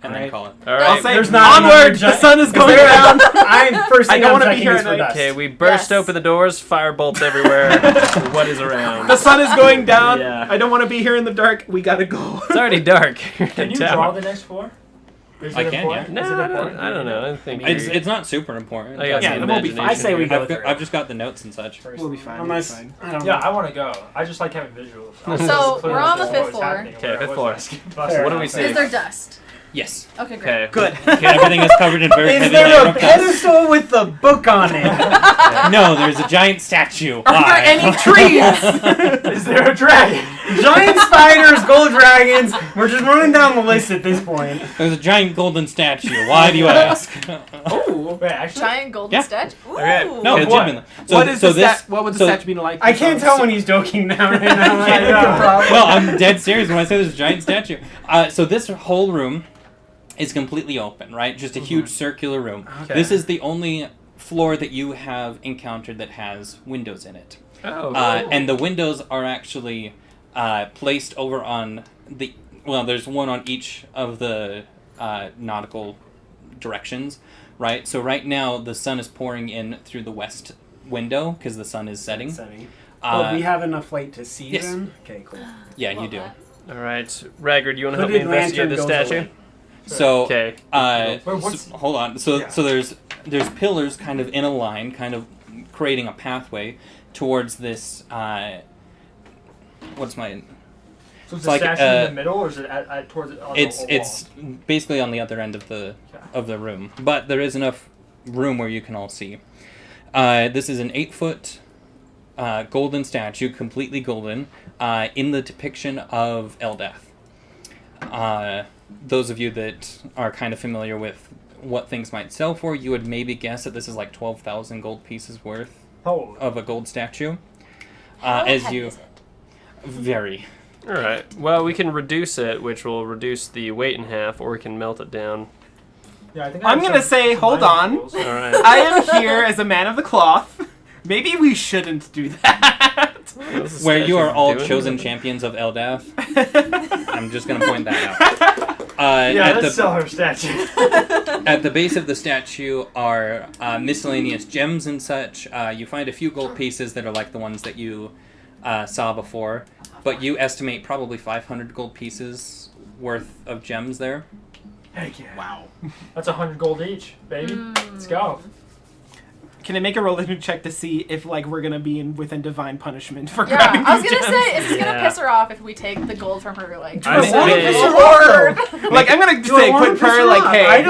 Alright. call it. All I'll right. say There's not onward. another The gi- sun is going there- down. I'm first I thing don't I'm wanna be checking here is at for night. dust. Okay, we burst Yes. open the doors, fire bolts everywhere. What is around? The sun is going down. Yeah. I don't want to be here in the dark. We gotta go. It's already dark. Can you draw the next floor? Is I it can, important? No, Is it I important? don't know. I don't think It's not super important. I got Yeah, some it won't be imagination I say we here. go through. I've just got the notes and such. We'll be fine. Unless We'll be fine. I don't Yeah, know. I want to go. I just like having visuals. So, we're on the fifth floor. Okay, fifth floor. Fair What do we enough. see? Is there dust? Yes. Okay, great. Okay. Good. Okay, everything is covered in very Is heavy there a nitro dust. pedestal with the book on it? No, there's a giant statue. Are there any trees? Is there a dragon? Giant spiders, gold dragons. We're just running down the list at this point. There's a giant golden statue. Why do you ask? Oh. Wait, actually, Giant golden Yeah. statue. Ooh. Okay. No, Okay, legitimately. What is so the this? what would the so- statue be like? I can't tell when he's joking now. Right now. I know. Well, I'm dead serious when I say there's a giant statue. So this whole room is completely open, right? Just a huge circular room. Okay. This is the only floor that you have encountered that has windows in it. Oh. And the windows are actually placed over on the... Well, there's one on each of the nautical directions, right? So right now, the sun is pouring in through the west window because the sun is setting. Oh, we have enough light to see yes. them? Okay, cool. Yeah, you Love do. that. All right, Raggard, you want to help me Hooded investigate lantern the goes statue? away. So, Okay. Wait, what's- so- hold on. So, Yeah. so there's pillars kind of in a line, kind of creating a pathway towards this. What's my? So is It's the like, statue in the middle, or is it towards it? On It's the wall? it's basically on the other end of the Okay. room, but there is enough room where you can all see. This is an 8-foot golden statue, completely golden, in the depiction of Eldath. Those of you that are kind of familiar with what things might sell for, you would maybe guess that this is like 12,000 gold pieces worth Oh, of a gold statue. How As heavy you is it? very. All right. Well, we can reduce it, which will reduce the weight in half, or we can melt it down. yeah. I think I'm have gonna some say, hold mining on. tools. All right. I am here as a man of the cloth. Maybe we shouldn't do that. Where you are all Doing chosen it. champions of Eldath. I'm just going to point that out. Yeah, at, let's the, sell her statue. at the base of the statue are miscellaneous gems and such. You find a few gold pieces that are like the ones that you saw before, but you estimate probably 500 gold pieces worth of gems there. Heck yeah. Wow. That's 100 gold each, baby. Let's go. Can I make a religion check to see if like we're gonna be within divine punishment for Yeah, grabbing I was these gonna gems? say, is this gonna Yeah. piss her off if we take the gold from her? Like, I just say- Like I'm gonna say, quick her, like, hey, I'm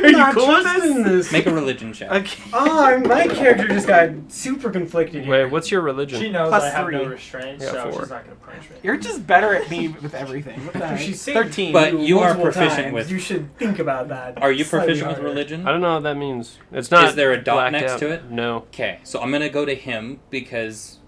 are you not cool with trusting this. Make a religion check. Okay. Oh, my character just got super conflicted here. Wait, what's your religion? She knows Plus I have no 3. restraint, Yeah, so 4. she's not gonna punish me. You're just better at me with everything. What the heck? She's saying 13. But you are multiple proficient times. with- You should think about that. Are you slightly proficient with harder. religion? I don't know what that means. It's not. Is there a dot blacked next out. to it? No. Okay, so I'm going to go to him because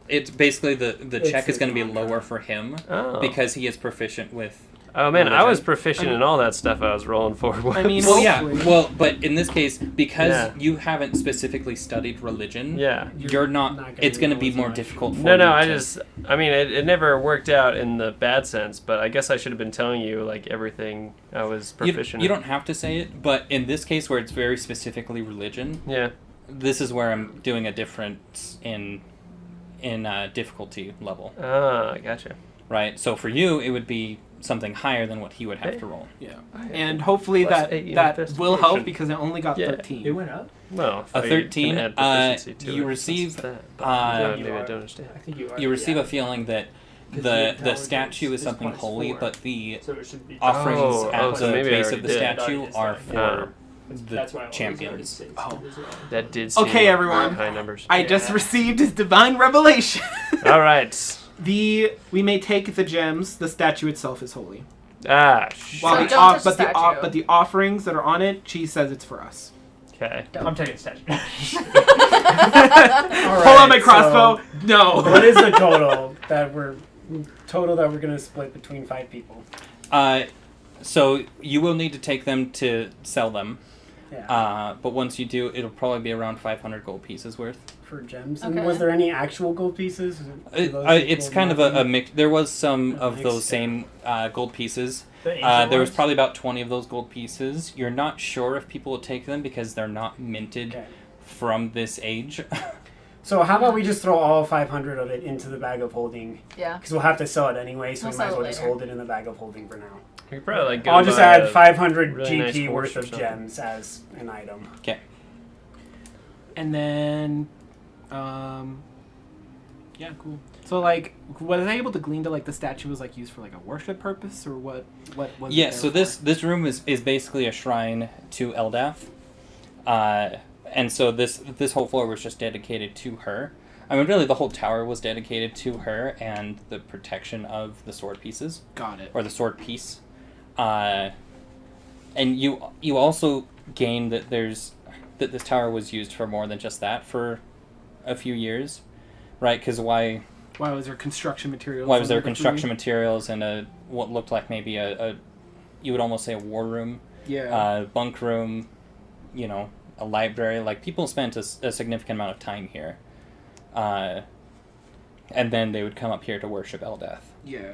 it's basically the It's check is his going to be mantra. lower for him Oh. because he is proficient with Oh man, I was religion. proficient in all that stuff I was rolling for. I mean, Well, yeah. hopefully. Well, but in this case, because Yeah. you haven't specifically studied religion, Yeah. you're not. not gonna It's going to know be as more much. difficult for No, you. no, I to- just, I mean, it never worked out in the bad sense, but I guess I should have been telling you, like, everything I was You, proficient you in. don't have to say it, but in this case where it's very specifically religion, Yeah. this is where I'm doing a difference in difficulty level, Ah, gotcha. right? So for you, it would be something higher than what he would have to roll. Yeah. And hopefully Plus that 8 that will help investigation. because I only got Yeah. 13. It went up. Well, A if I 13, can add proficiency to you it, receive, since it's that, but uh, maybe I don't understand. I think you are. You receive yeah. a feeling that 'Cause the intelligence statue is something plus holy, 4. but the So it should be offerings Oh, at so the maybe I base already of the did. statue are for Oh. the That's why I always champions. already say Oh. two as well. That did seem Okay, everyone. high numbers. I just Yeah. received his divine revelation. All right. We may take the gems. The statue itself is holy. Ah, While So the don't touch the statue. but the offerings that are on it, she says it's for us. okay. I'm taking statue. Pull out my crossbow. No. What is the total that we're gonna split between 5 people? So you will need to take them to sell them, Yeah. but once you do, it'll probably be around 500 gold pieces worth. For gems. Okay. And was there any actual gold pieces? Or those It's gold kind of nothing? a mix. There was some A of mix, those yeah. same gold pieces. The ancient There was ones? probably about 20 of those gold pieces. You're not sure if people will take them because they're not minted Okay. from this age. So how about we just throw all 500 of it into the bag of holding? Yeah. Because we'll have to sell it anyway, so We'll we might as sell well it just later. hold it in the bag of holding for now. You could probably like go I'll just buy add a 500 really nice GP horse worth or of something. gems as an item. And then, yeah, cool. So like, was I able to glean to like the statue was like used for like a worship purpose or what? What was? it Yeah, there so for? this room is basically a shrine to Eldath. And so this whole floor was just dedicated to her. I mean, really, the whole tower was dedicated to her and the protection of the sword pieces, Got it. or the sword piece. And you also gain that that this tower was used for more than just that for a few years, right? Because why was there construction materials? was there on the construction tree? materials and what looked like maybe a you would almost say a war room, Yeah. bunk room, a library. Like, people spent a significant amount of time here, and then they would come up here to worship Eldath. Yeah.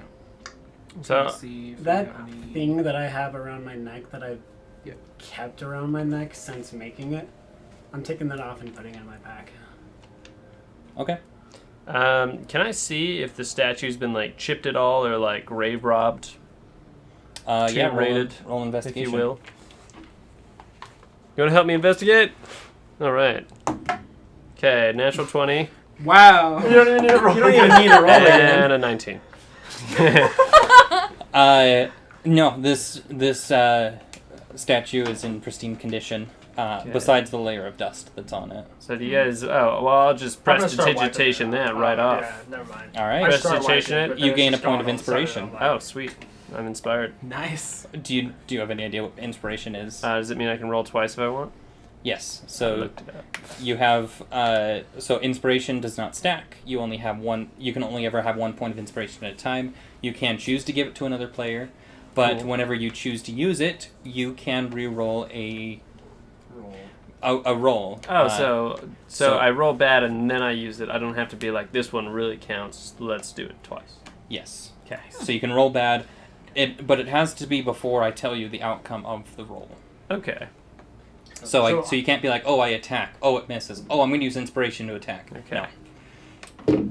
So- Let's see if we That have any- thing that I have around my neck that I've Yeah. kept around my neck since making it, I'm taking that off and putting it in my pack. Okay. Can I see if the statue's been like chipped at all or like grave robbed, Yeah, rated, roll if investigation. you will? You want to help me investigate? All right. Okay, natural 20 Wow. You don't even need to roll. You don't even need to roll it. and a 19. No, this statue is in pristine condition. Besides the layer of dust that's on it. So do you guys? Oh, well, I'll just I'm gonna start wiping prestidigitation it out. that right Oh, off. Yeah, never mind. All I right. start Prestidigitation wiping, it, but you then it's gain a just point gone of all of a sudden. inspiration. I'm like, Oh, sweet. I'm inspired. Nice. Do you have any idea what inspiration is? Does it mean I can roll twice if I want? Yes. I So looked it up. you have so inspiration does not stack. You only have one. You can only ever have 1 point of inspiration at a time. You can choose to give it to another player, but Cool. whenever you choose to use it, you can re-roll a Roll. roll. Oh, so- so I roll bad and then I use it. I don't have to be like, this one really counts. Let's do it twice. Yes. Okay. So you can roll bad, but it has to be before I tell you the outcome of the roll. Okay. So you can't be like, oh, I attack. Oh, it misses. Oh, I'm going to use inspiration to attack. Okay. No.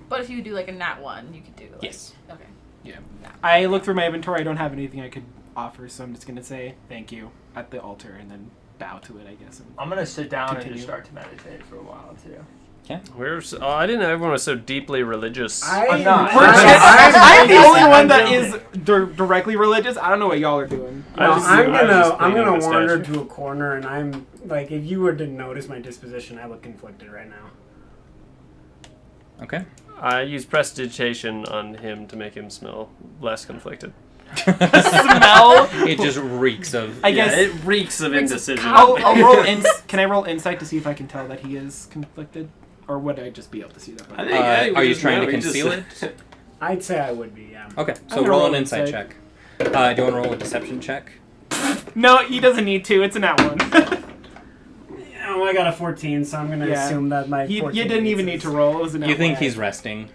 But if you do like a nat 1, you could do like, Yes. Okay. I look through my inventory. I don't have anything I could offer, so I'm just gonna say thank you at the altar and then bow to it, I guess. And I'm gonna sit down and Continue. just start to meditate for a while too. I didn't know everyone was so deeply religious. I'm not. We're I'm- just- I'm the I'm- only one that I'm is directly religious. I don't know what y'all are doing. I No, was- I'm I was just gonna cleaning the wander statue. to a corner, and I'm like, if you were to notice my disposition, I look conflicted right now. Okay. I use prestidigitation on him to make him smell less conflicted. Smell. It just reeks of. I guess it reeks of Reeks of indecision. I'll roll. Can I roll insight to see if I can tell that he is conflicted, or would I just be able to see that? I think we are you just trying know, to he just- conceal it? I'd say I would be, yeah. Okay, I'm so gonna roll roll an insight insight. check. Do you want to roll a deception check? No, he doesn't need to. It's an at one. Oh, I got a 14, so I'm going to Yeah. assume that my 14 You didn't even need to roll. It was an You at think one. he's resting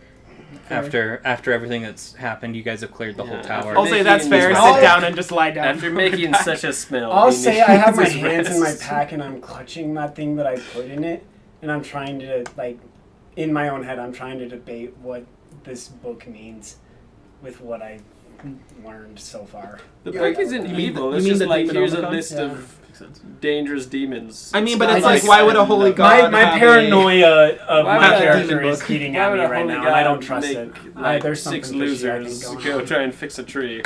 after everything that's happened? You guys have cleared the whole Yeah, tower. after I'll say that's Making fair. his Sit roll. down and just lie down. After making such a smell. I'll he say I have my needs his hands in my rest. pack and I'm clutching that thing that I put in it, and I'm trying to, like, in my own head, I'm trying to debate what this book means with what I learned so far. The Yeah. book isn't You mean evil. the- It's you mean just the like demon here's a Omicron? list Yeah. of dangerous demons. I mean, but not it's like, like why would a holy god My have paranoia of Why my would a character demon is book? eating Why at would me a right holy now, and I don't god trust make, it. like, There's 6 something fishy, I think, losers going go on. try and fix a tree?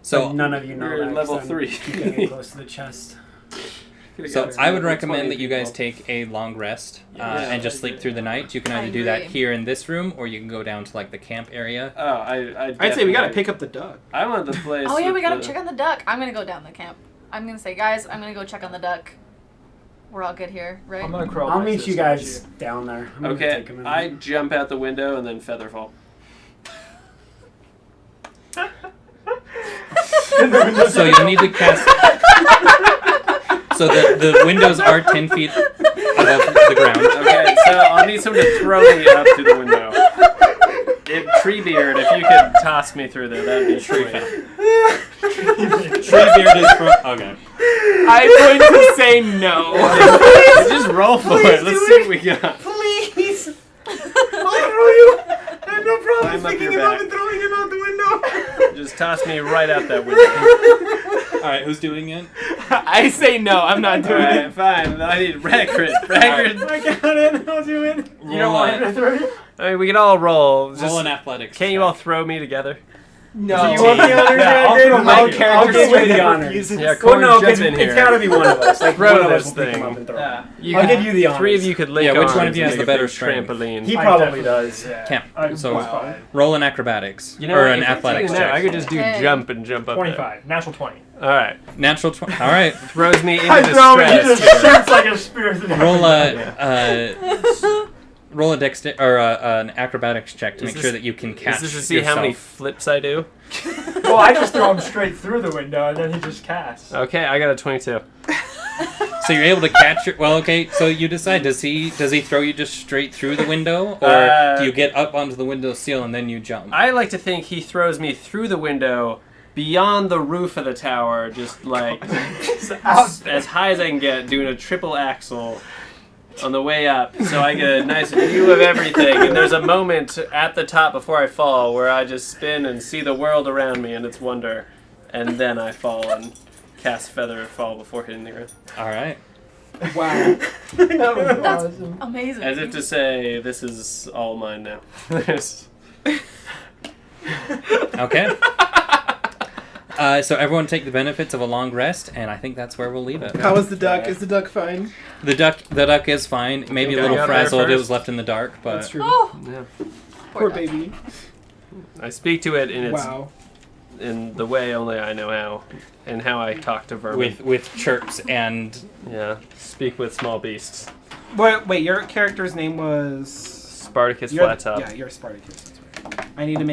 So But none of you know you're that. level 'cause I'm 3. keeping it close to the chest. So I would recommend 20 that you guys people. take a long rest Yeah, and just I sleep agree. through the night. You can I either do that agree. here in this room, or you can go down to like the camp area. Oh, I I'd say we gotta definitely- pick up the duck. I want the place. Oh yeah, we with gotta the- check on the duck. I'm gonna go down the camp. I'm gonna say, guys, I'm gonna go check on the duck. We're all good here, right? I'm gonna crawl. I'll my meet you sister guys with down there. I'm gonna Okay, take a minute. I jump out the window and then feather fall. So you'll need to cast. So the windows are 10 feet above the ground. Okay, so I'll need someone to throw me up through the window. If Treebeard, if you could toss me through there, that'd be sweet. Treebeard is from. Okay. I'm going to say no. Just roll for it. Let's see what we got. Please! I'll throw you! I have no problem Climb up picking your him up back. and throwing him out the window. Just toss me right out that window. All right, who's doing it? I say no. I'm not doing Alright, it. fine. I need Ragrid. Ragrid. I got it. I'll do it. You don't want me to throw you? I mean, we can all roll. Roll Just, an athletics. can't you check. all throw me together? No. Do you want the honors, Yeah, I'll Ragrid? throw my I'll character give you straight the up honors. refuses. Yeah, Well, Corey, no, jump because in it's here. gotta be one of us. Like, Throw one of this us will pick him thing. up and throw Yeah. him. I'll give you the honors. 3 of you could link Yeah, which arms one of you and has make the a better big strength? trampoline. He I probably definitely- does. Yeah. Can't. I'm So- 25. Roll an acrobatics You know, or if an you're athletics doing that, I check. could just do Okay. jump and jump up 25. Natural 20. there. All right. Natural 20. All right. Throws me into I throw it, he distress. just shoots like a spear through the Roll window. roll a or an acrobatics check to Is make this- sure that you can catch Is this to see yourself. how many flips I do? Well, I just throw him straight through the window and then he just casts. Okay, I got a 22. So you're able to catch your. Well, okay. So you decide. Does he throw you just straight through the window, or do you get up onto the window sill and then you jump? I like to think he throws me through the window, beyond the roof of the tower, just like as high as I can get, doing a triple axel on the way up, so I get a nice view of everything. And there's a moment at the top before I fall where I just spin and see the world around me and its wonder, and then I fall and cast feather fall before hitting the ground. All right. Wow. That was That's awesome. amazing. As if to say, this is all mine now. There's- Okay. So everyone take the benefits of a long rest, and I think that's where we'll leave it. How is the duck? Is the duck fine? The duck is fine. Maybe a Okay, little got there frazzled. It first. was left in the dark, but That's true. Oh, yeah. Poor duck. baby. I speak to it in its Wow. in the way only I know how, and how I talk to vermin. with chirps and Yeah, speak with small beasts. Wait, your character's name was Spartacus You're- Flattop. Yeah, you're Spartacus. That's right. I need to make